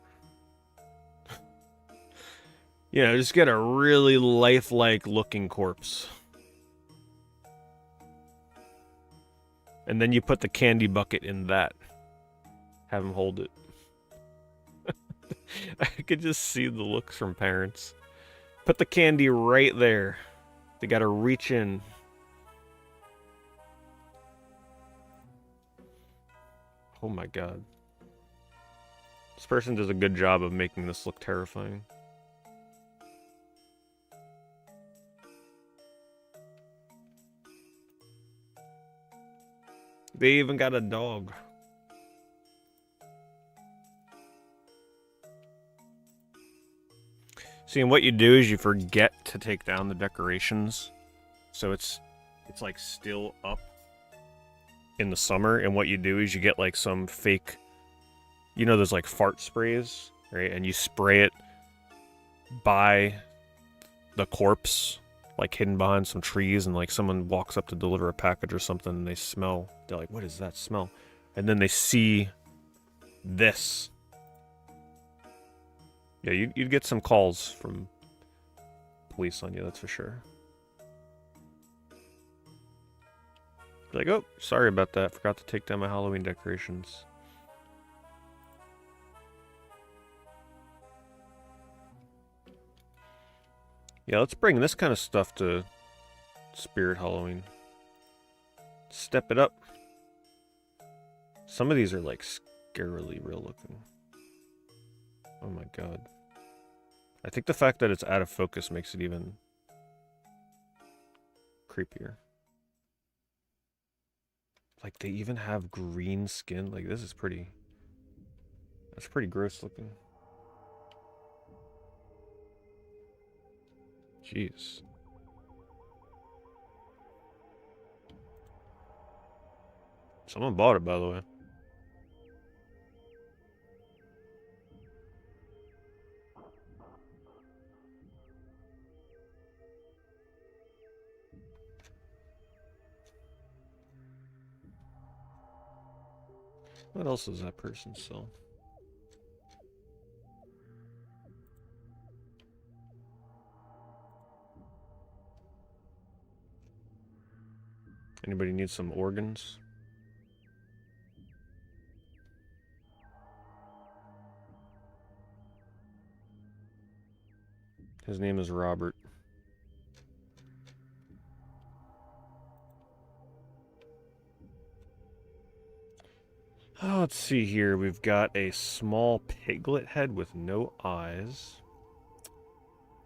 You know, just get a really lifelike looking corpse. And then you put the candy bucket in that. Have them hold it. I could just see the looks from parents. Put the candy right there. They gotta reach in. Oh my god. This person does a good job of making this look terrifying. They even got a dog. See, and what you do is you forget to take down the decorations, so it's like still up in the summer. And what you do is you get like some fake, you know, those like fart sprays, right? And you spray it by the corpse, like hidden behind some trees, and like someone walks up to deliver a package or something, and they smell. They're like, "What is that smell?" And then they see this. Yeah, you'd get some calls from police on you, that's for sure. Like, oh, sorry about that. Forgot to take down my Halloween decorations. Yeah, let's bring this kind of stuff to Spirit Halloween. Step it up. Some of these are like scarily real looking. Oh my god. I think the fact that it's out of focus makes it even creepier. Like, they even have green skin. Like, this is pretty... That's pretty gross looking. Jeez. Someone bought it, by the way. What else does that person sell? Anybody need some organs? His name is Robert. Oh, let's see here. We've got a small piglet head with no eyes.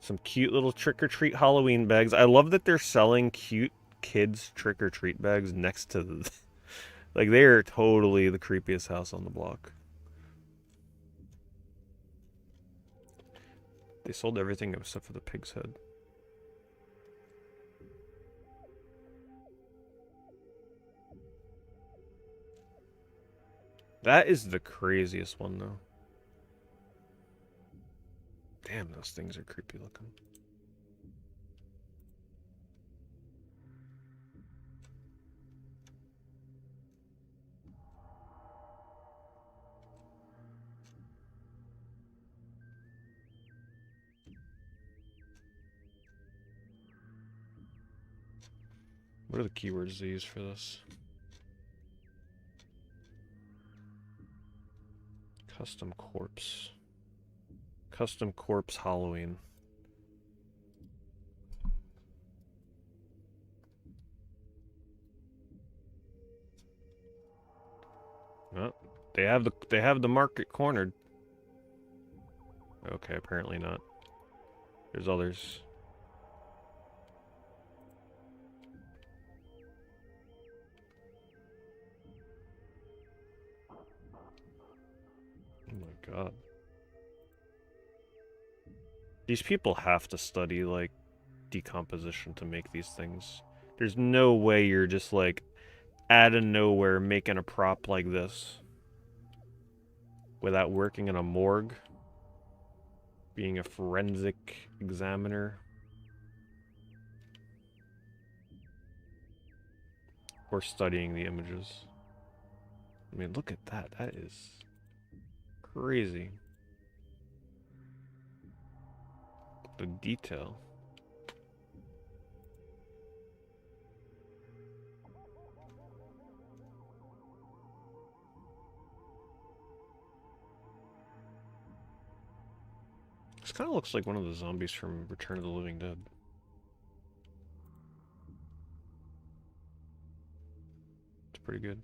Some cute little trick-or-treat Halloween bags. I love that they're selling cute kids trick-or-treat bags next to the... Like, they are totally the creepiest house on the block. They sold everything except for the pig's head. That is the craziest one, though. Damn, those things are creepy looking. What are the keywords they use for this? Custom corpse. Custom corpse Halloween. Oh, they have the market cornered. Okay, apparently not. There's others. Oh my god. These people have to study, like, decomposition to make these things. There's no way you're just, like, out of nowhere making a prop like this without working in a morgue, being a forensic examiner, or studying the images. I mean, look at that. That is crazy. The detail. This kind of looks like one of the zombies from Return of the Living Dead. It's pretty good.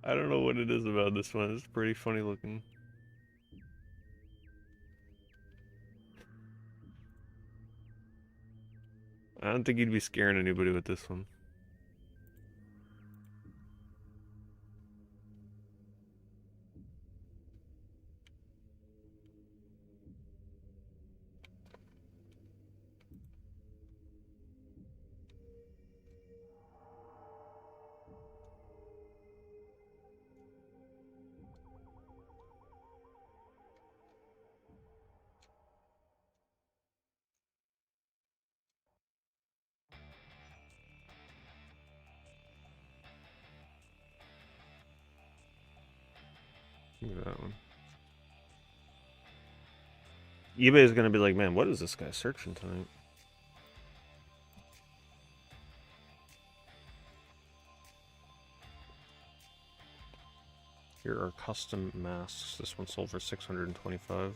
I don't know what it is about this one. It's pretty funny looking. I don't think you'd be scaring anybody with this one. Look at that one. eBay is gonna be like, man, what is this guy searching tonight? Here are custom masks. This one sold for $625.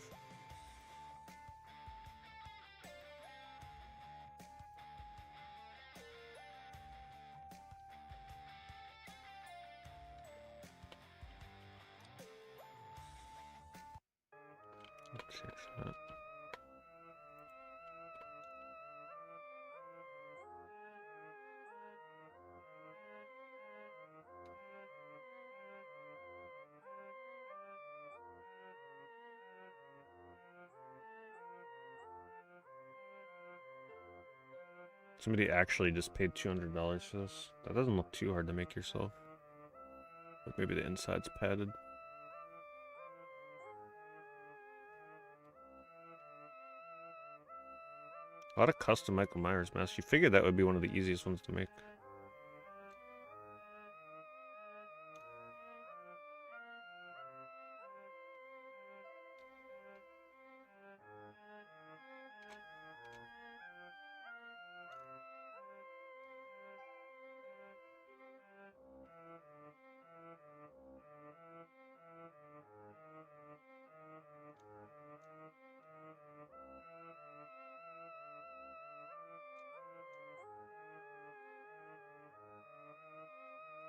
Change that. Somebody actually just paid $200 for this. That doesn't look too hard to make yourself. But maybe the inside's padded. A lot of custom Michael Myers masks. You figured that would be one of the easiest ones to make.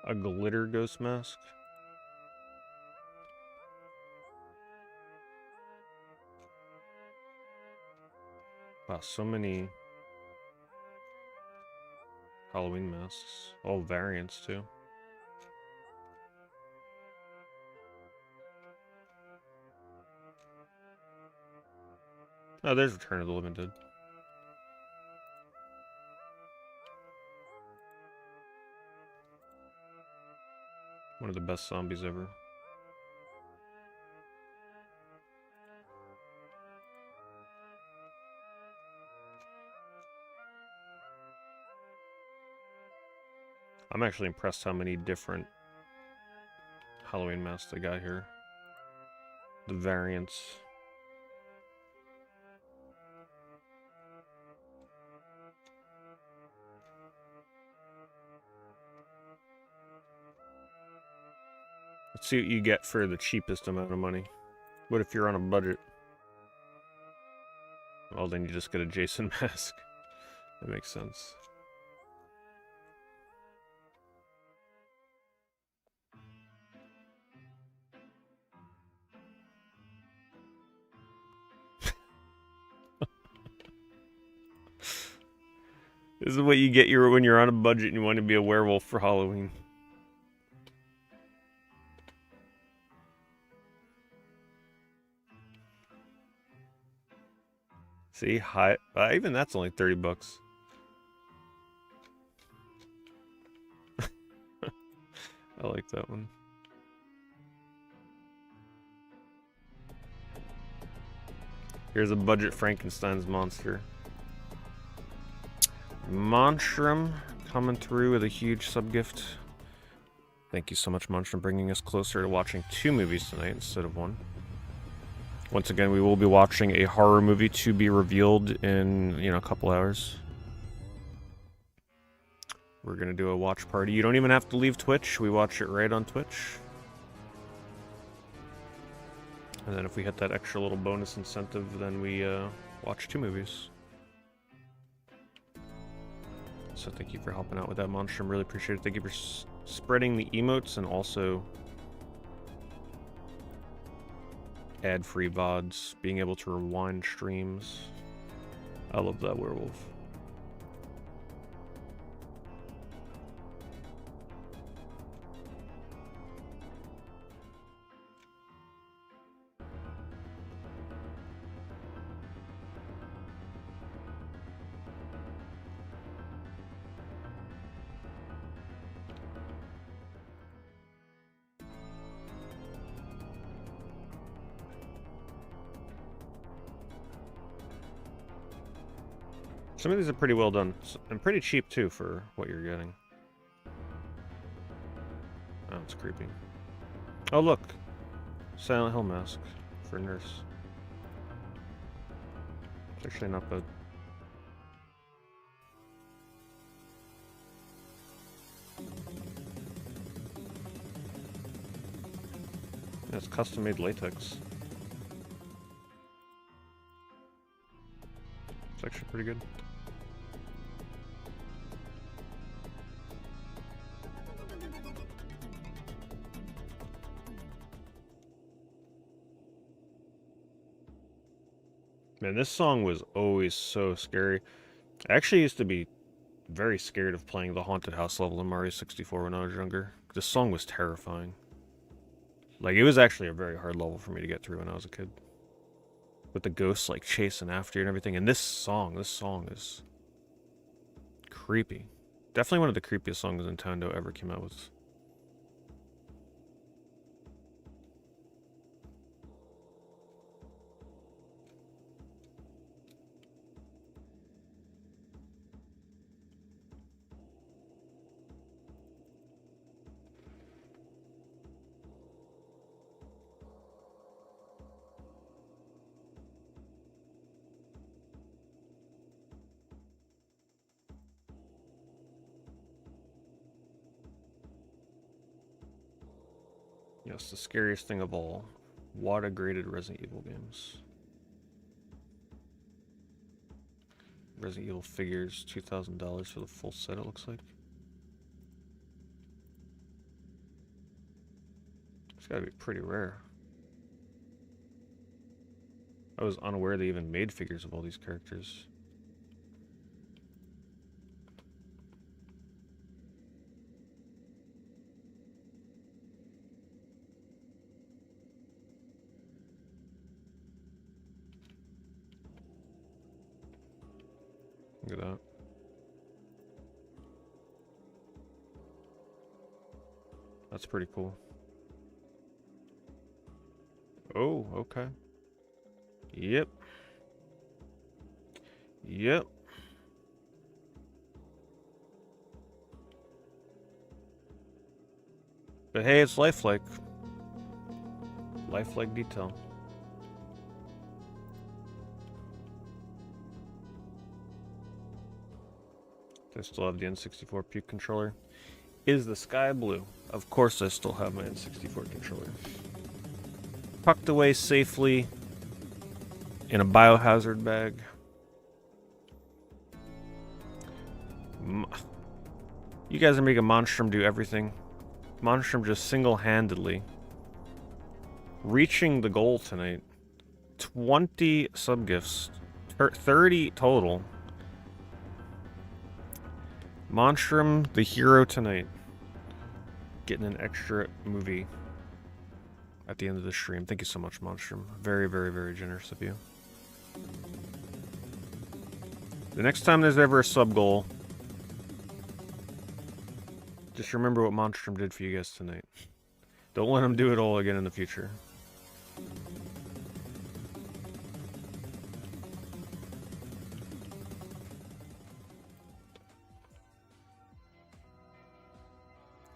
A glitter ghost mask. Wow, so many Halloween masks. All variants, too. Oh, there's Return of the Living Dead. One of the best zombies ever. I'm actually impressed how many different Halloween masks they got here. The variants. Let's see what you get for the cheapest amount of money. What if you're on a budget? Well, then you just get a Jason mask. That makes sense. This is what you get when you're on a budget and you want to be a werewolf for Halloween. See, even that's only $30. I like that one. Here's a budget Frankenstein's monster. Monstrum coming through with a huge sub-gift. Thank you so much, Monstrum, bringing us closer to watching 2 movies tonight instead of 1. Once again, we will be watching a horror movie to be revealed in, a couple hours. We're going to do a watch party. You don't even have to leave Twitch. We watch it right on Twitch. And then if we hit that extra little bonus incentive, then we watch 2 movies. So thank you for helping out with that, Monstrum. Really appreciate it. Thank you for spreading the emotes and also ad-free VODs, being able to rewind streams. I love that werewolf. Some of these are pretty well done, and pretty cheap too for what you're getting. Oh, it's creepy. Oh look! Silent Hill mask for nurse. It's actually not bad. Yeah, it's custom-made latex. It's actually pretty good. Man, this song was always so scary. I actually used to be very scared of playing the haunted house level in Mario 64 when I was younger. This song was terrifying. Like, it was actually a very hard level for me to get through when I was a kid. With the ghosts, like, chasing after you and everything. And this song is creepy. Definitely one of the creepiest songs Nintendo ever came out with. Yes, the scariest thing of all. WATA-graded Resident Evil games. Resident Evil figures, $2,000 for the full set, it looks like. It's gotta be pretty rare. I was unaware they even made figures of all these characters. Look at that. That's pretty cool. Oh, okay. Yep. Yep. But hey, it's lifelike. Lifelike detail. I still have the N64 Puke controller. Is the sky blue? Of course I still have my N64 controller. Tucked away safely in a biohazard bag. You guys are making Monstrum do everything. Monstrum just single-handedly reaching the goal tonight. 20 sub-gifts. 30 total. Monstrum, the hero tonight. Getting an extra movie at the end of the stream. Thank you so much, Monstrum. Very, very, very generous of you. The next time there's ever a sub goal, just remember what Monstrum did for you guys tonight. Don't let him do it all again in the future.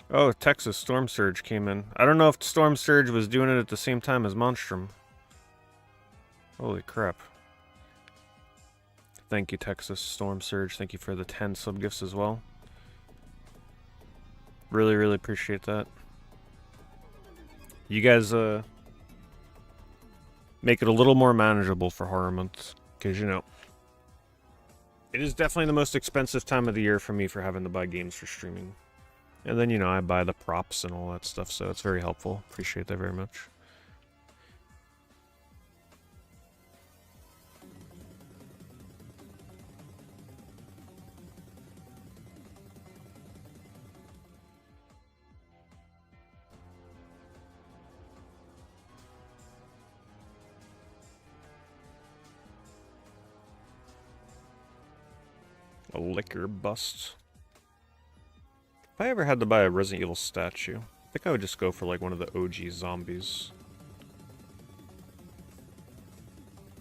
Oh, Texas Storm Surge came in. I don't know if Storm Surge was doing it at the same time as Monstrum. Holy crap. Thank you, Texas Storm Surge. Thank you for the 10 sub-gifts as well. Really, really appreciate that. You guys make it a little more manageable for Horror Month. Because, you know, it is definitely the most expensive time of the year for me for having to buy games for streaming. And then, you know, I buy the props and all that stuff, so it's very helpful. Appreciate that very much. A liquor bust. If I ever had to buy a Resident Evil statue, I think I would just go for like one of the OG zombies.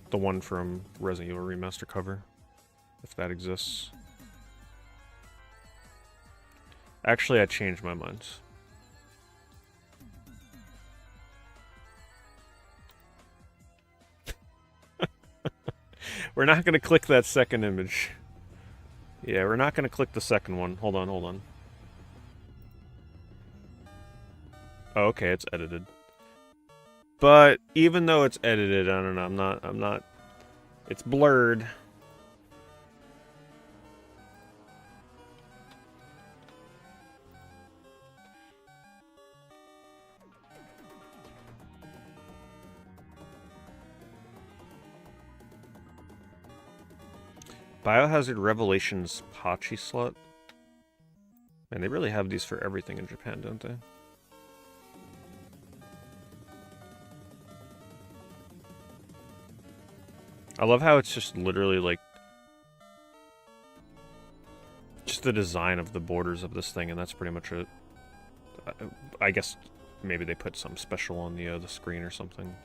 The one from Resident Evil Remaster cover, if that exists. Actually, I changed my mind. We're not gonna click that second image. Yeah, we're not gonna click the second one. Hold on, hold on. Oh, okay, it's edited. But even though it's edited, I don't know, I'm not, it's blurred. Biohazard Revelations Pachi slot. Man, they really have these for everything in Japan, don't they? I love how it's just literally like just the design of the borders of this thing, and that's pretty much it. I guess maybe they put something special on the screen or something.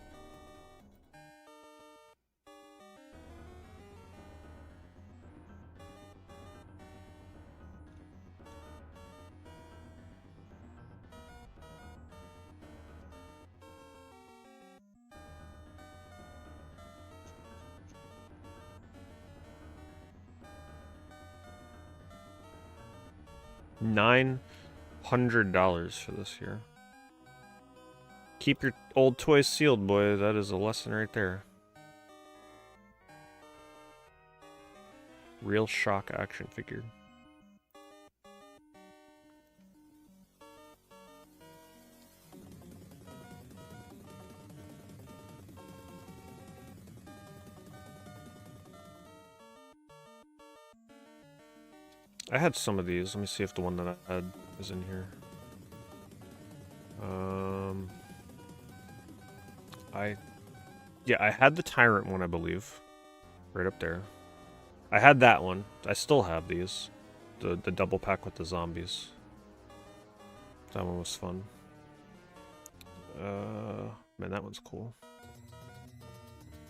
$900 for this here. Keep your old toys sealed, boy. That is a lesson right there. Real Shock action figure. I had some of these. Let me see if the one that I had is in here. Yeah, I had the Tyrant one, I believe. Right up there. I had that one. I still have these. The double pack with the zombies. That one was fun. Man, that one's cool.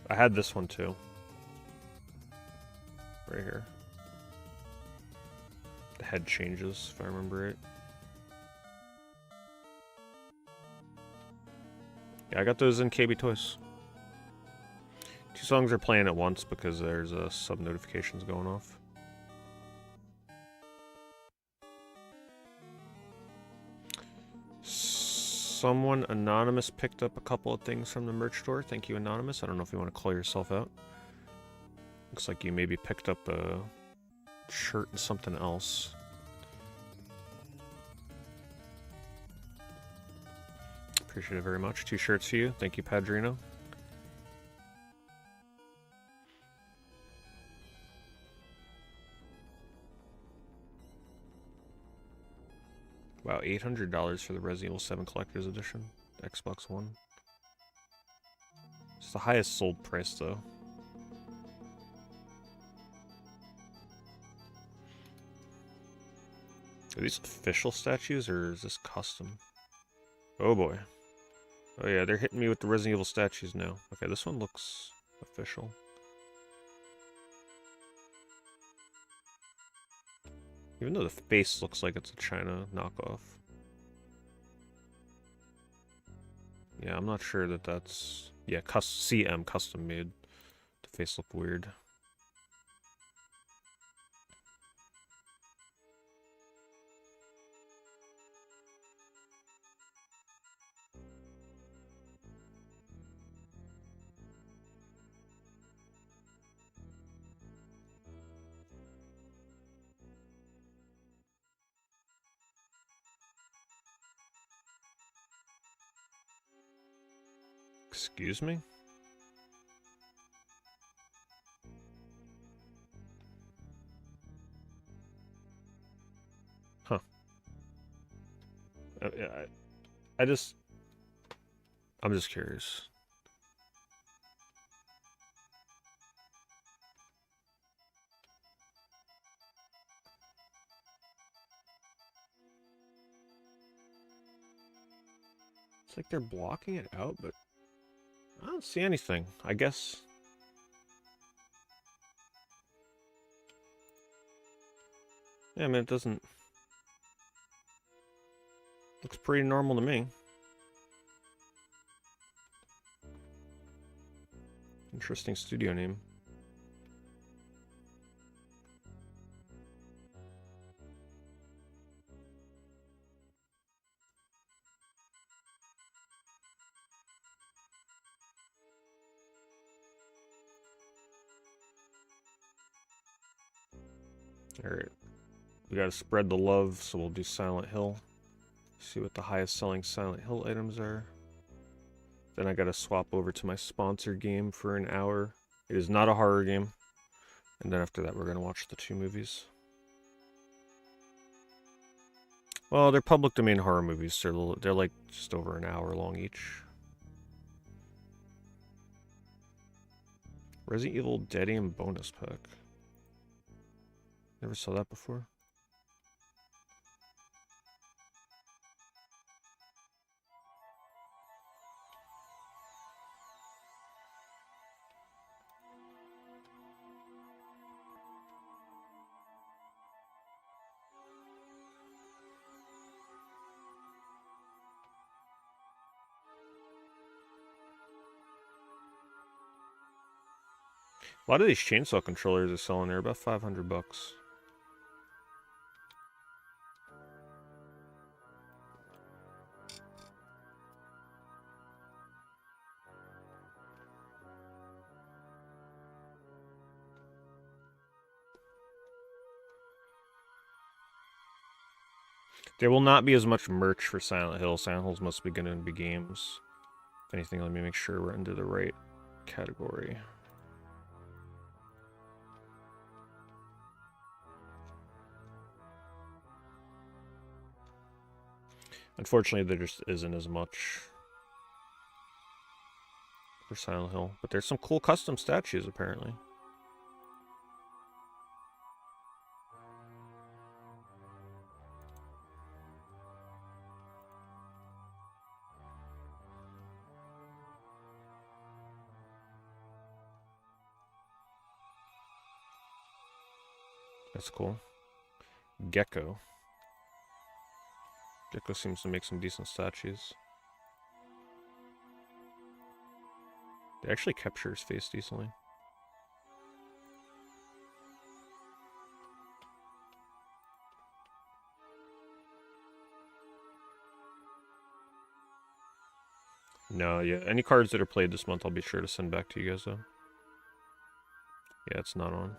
I had this one too. Right here. The head changes, if I remember right. Yeah, I got those in KB Toys. 2 songs are playing at once because there's sub notifications going off. Someone anonymous picked up a couple of things from the merch store. Thank you, anonymous. I don't know if you want to call yourself out. Looks like you maybe picked up a shirt and something else. Appreciate it very much. 2 shirts for you. Thank you, Padrino. Wow, $800 for the Resident Evil 7 Collector's Edition. Xbox One. It's the highest sold price, though. Are these official statues, or is this custom? Oh boy. Oh yeah, they're hitting me with the Resident Evil statues now. Okay, this one looks official. Even though the face looks like it's a China knockoff. Yeah, I'm not sure that that's... Yeah, CM custom made. The face looked weird. Excuse me? Huh. I'm just curious. It's like they're blocking it out, but I don't see anything. I guess. Yeah, I mean, it doesn't... Looks pretty normal to me. Interesting studio name. Alright. We gotta spread the love, so we'll do Silent Hill. See what the highest selling Silent Hill items are. Then I gotta swap over to my sponsored game for an hour. It is not a horror game. And then after that, we're gonna watch the 2 movies. Well, they're public domain horror movies, so they're like just over an hour long each. Resident Evil Dead Aim bonus pack. Never saw that before. A lot of these chainsaw controllers are selling there, about 500 bucks. There will not be as much merch for Silent Hill. Silent Hill's mostly going to be games. If anything, let me make sure we're into the right category. Unfortunately, there just isn't as much for Silent Hill. But there's some cool custom statues, apparently. That's cool. Gecko. Gecko seems to make some decent statues. They actually capture his face decently. No, yeah. Any cards that are played this month, I'll be sure to send back to you guys, though. Yeah, it's not on.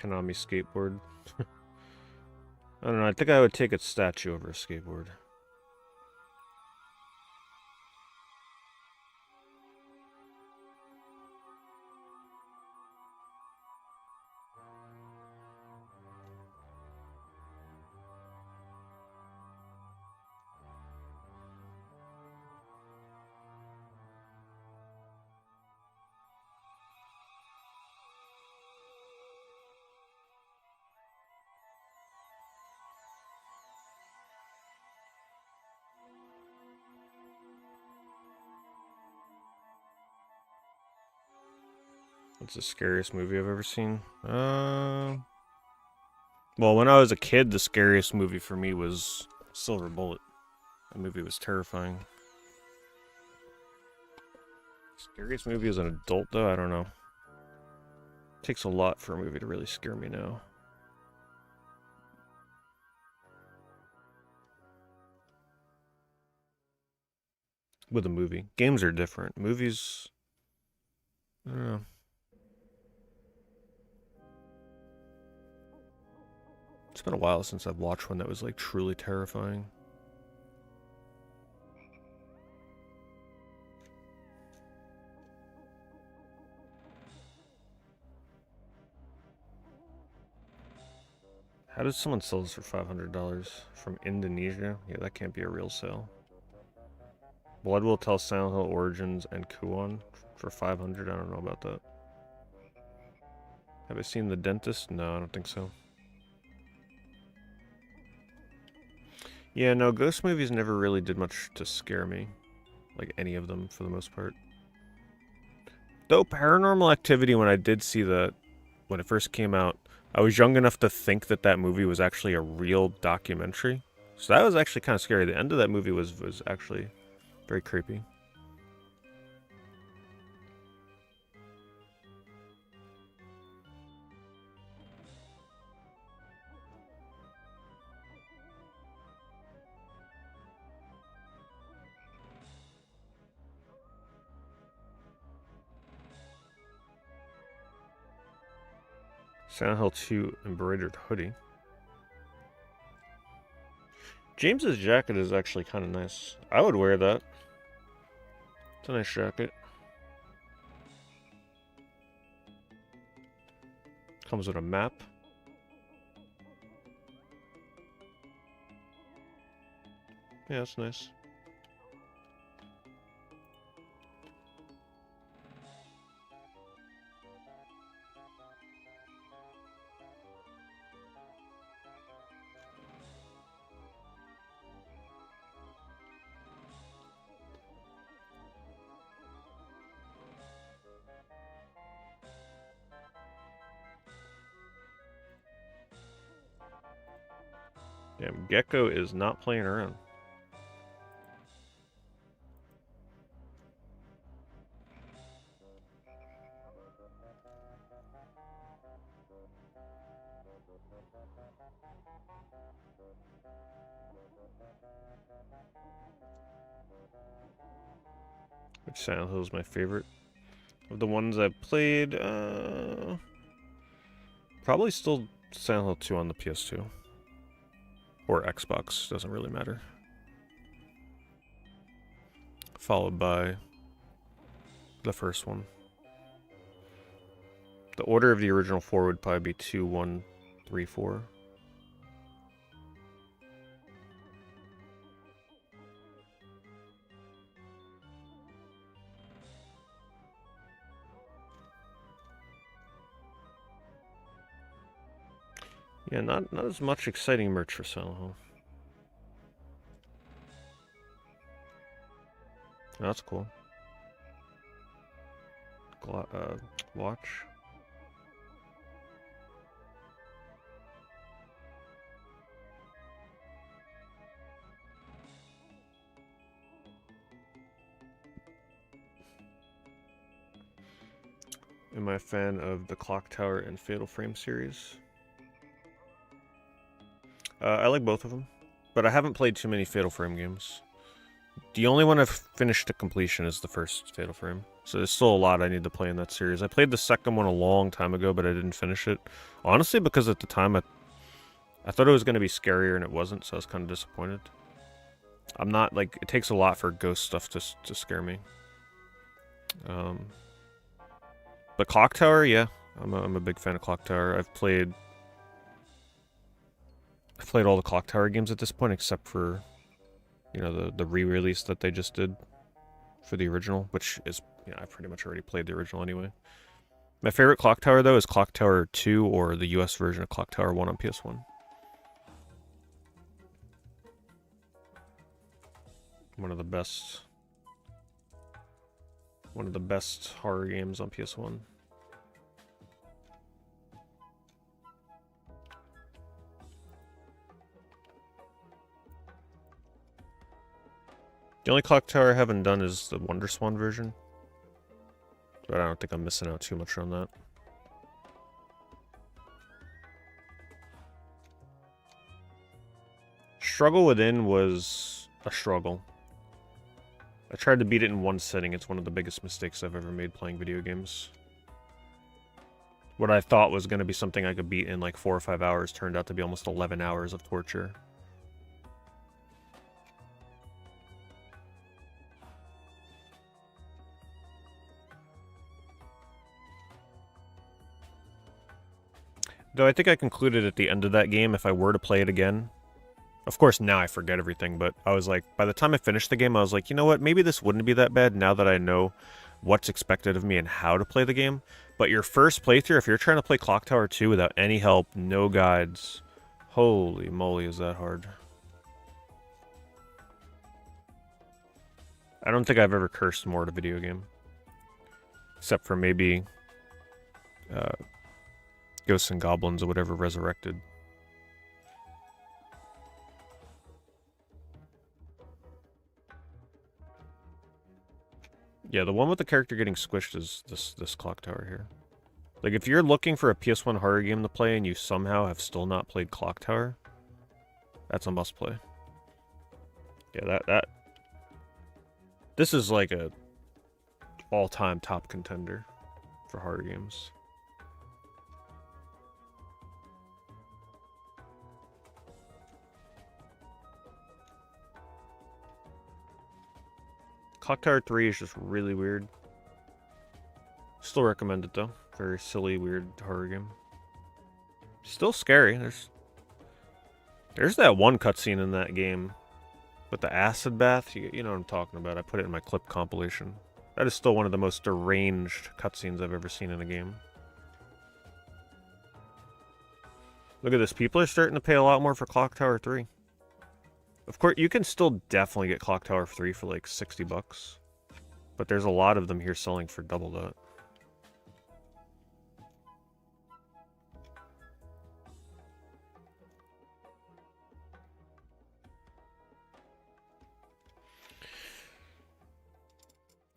Konami skateboard. I don't know, I think I would take a statue over a skateboard. What's the scariest movie I've ever seen? Well, when I was a kid, the scariest movie for me was Silver Bullet. That movie was terrifying. Scariest movie as an adult, though? I don't know. It takes a lot for a movie to really scare me now. With a movie. Games are different. Movies... I don't know. It's been a while since I've watched one that was, like, truly terrifying. How did someone sell this for $500 from Indonesia? Yeah, that can't be a real sale. Blood Will Tell, Silent Hill Origins, and Kuon for 500. I don't know about that. Have I seen The Dentist? No, I don't think so. Yeah, no, ghost movies never really did much to scare me. Like any of them, for the most part. Though Paranormal Activity, when I did see that, when it first came out, I was young enough to think that that movie was actually a real documentary. So that was actually kind of scary. The end of that movie was actually very creepy. Silent Hill 2 embroidered hoodie. James's jacket is actually kind of nice. I would wear that. It's a nice jacket. Comes with a map. Yeah, that's nice. Damn, Gecko is not playing around. Which Silent Hill is my favorite? Of the ones I've played, probably still Silent Hill 2 on the PS2. Or Xbox, doesn't really matter. Followed by the first one. The order of the original four would probably be 2, 1, 3, 4. Yeah, not as much exciting merch for Silent Hill. Oh, that's cool. Watch. Am I a fan of the Clock Tower and Fatal Frame series? I like both of them, but I haven't played too many Fatal Frame games. The only one I've finished to completion is the first Fatal Frame, so there's still a lot I need to play in that series. I played the second one a long time ago, but I didn't finish it. Honestly, because at the time I thought it was going to be scarier and it wasn't, so I was kind of disappointed. I'm not, like, it takes a lot for ghost stuff to scare me. But Clock Tower, yeah, I'm a big fan of Clock Tower. I've played all the Clock Tower games at this point, except for, you know, the re-release that they just did for the original, which is, you know, I pretty much already played the original anyway. My favorite Clock Tower, though, is Clock Tower 2 or the US version of Clock Tower 1 on PS1. One of the best horror games on PS1. The only Clock Tower I haven't done is the Wonder Swan version, but I don't think I'm missing out too much on that. Struggle Within was a struggle. I tried to beat it in one sitting. It's one of the biggest mistakes I've ever made playing video games. What I thought was going to be something I could beat in like 4 or 5 hours turned out to be almost 11 hours of torture. Though I think I concluded at the end of that game, if I were to play it again, of course now I forget everything, but I was like, by the time I finished the game, I was like, you know what, maybe this wouldn't be that bad now that I know what's expected of me and how to play the game. But your first playthrough, if you're trying to play Clock Tower 2 without any help, no guides, holy moly is that hard. I don't think I've ever cursed more at a video game. Except for maybe Ghosts and Goblins or whatever Resurrected. Yeah, the one with the character getting squished is this Clock Tower here. Like, if you're looking for a PS1 horror game to play and you somehow have still not played Clock Tower, that's a must-play. Yeah, this is like a all-time top contender for horror games. Clock Tower 3 is just really weird. Still recommend it though. Very silly, weird horror game. Still scary. There's that one cutscene in that game with the acid bath. You know what I'm talking about. I put it in my clip compilation. That is still one of the most deranged cutscenes I've ever seen in a game. Look at this. People are starting to pay a lot more for Clock Tower 3. Of course, you can still definitely get Clock Tower 3 for like 60 bucks. But there's a lot of them here selling for double that.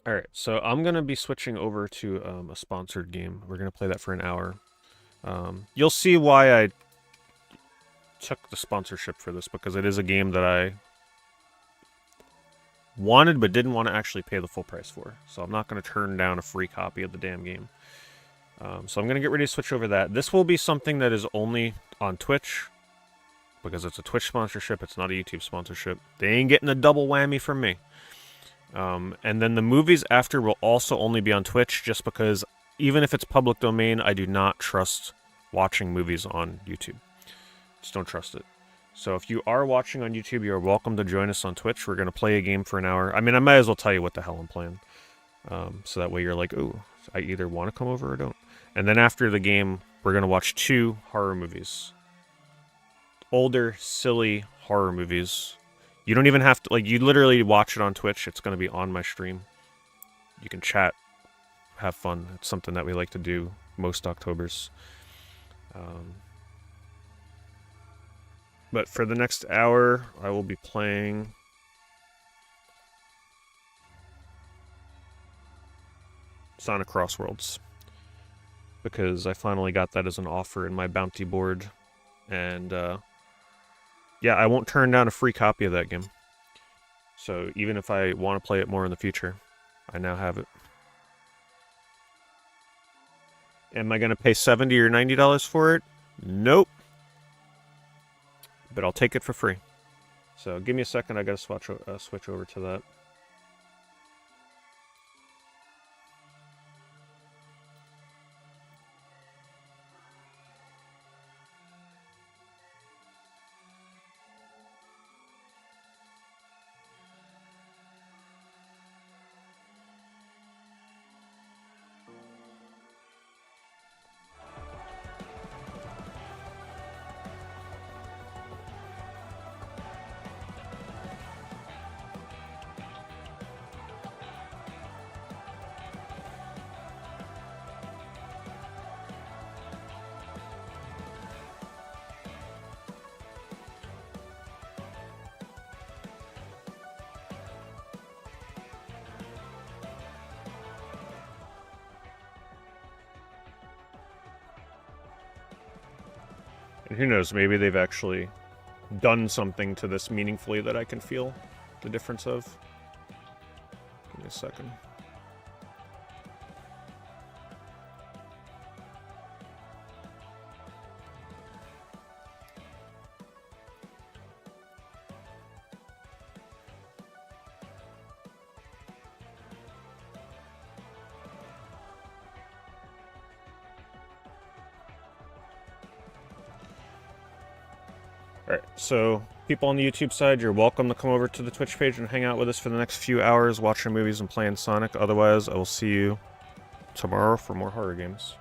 Alright, so I'm going to be switching over to a sponsored game. We're going to play that for an hour. You'll see why I took the sponsorship for this, because it is a game that I wanted but didn't want to actually pay the full price for. So I'm not going to turn down a free copy of the damn game. So I'm going to get ready to switch over that. This will be something that is only on Twitch, because it's a Twitch sponsorship. It's not a YouTube sponsorship. They ain't getting a double whammy from me. And then the movies after will also only be on Twitch, just because even if it's public domain, I do not trust watching movies on YouTube. Just don't trust it. So if you are watching on YouTube, you are welcome to join us on Twitch. We're going to play a game for an hour. I mean, I might as well tell you what the hell I'm playing. So that way you're like, ooh, I either want to come over or don't. And then after the game, we're going to watch 2 horror movies. Older, silly horror movies. You don't even have to, like, you literally watch it on Twitch. It's going to be on my stream. You can chat, have fun. It's something that we like to do most Octobers. But for the next hour, I will be playing Sonic Crossworlds, because I finally got that as an offer in my bounty board, and yeah, I won't turn down a free copy of that game. So even if I want to play it more in the future, I now have it. Am I going to pay $70 or $90 for it? Nope. But I'll take it for free. So give me a second, I got to switch over to that. And who knows, maybe they've actually done something to this meaningfully that I can feel the difference of. Give me a second. Alright, so people on the YouTube side, you're welcome to come over to the Twitch page and hang out with us for the next few hours watching movies and playing Sonic. Otherwise, I will see you tomorrow for more horror games.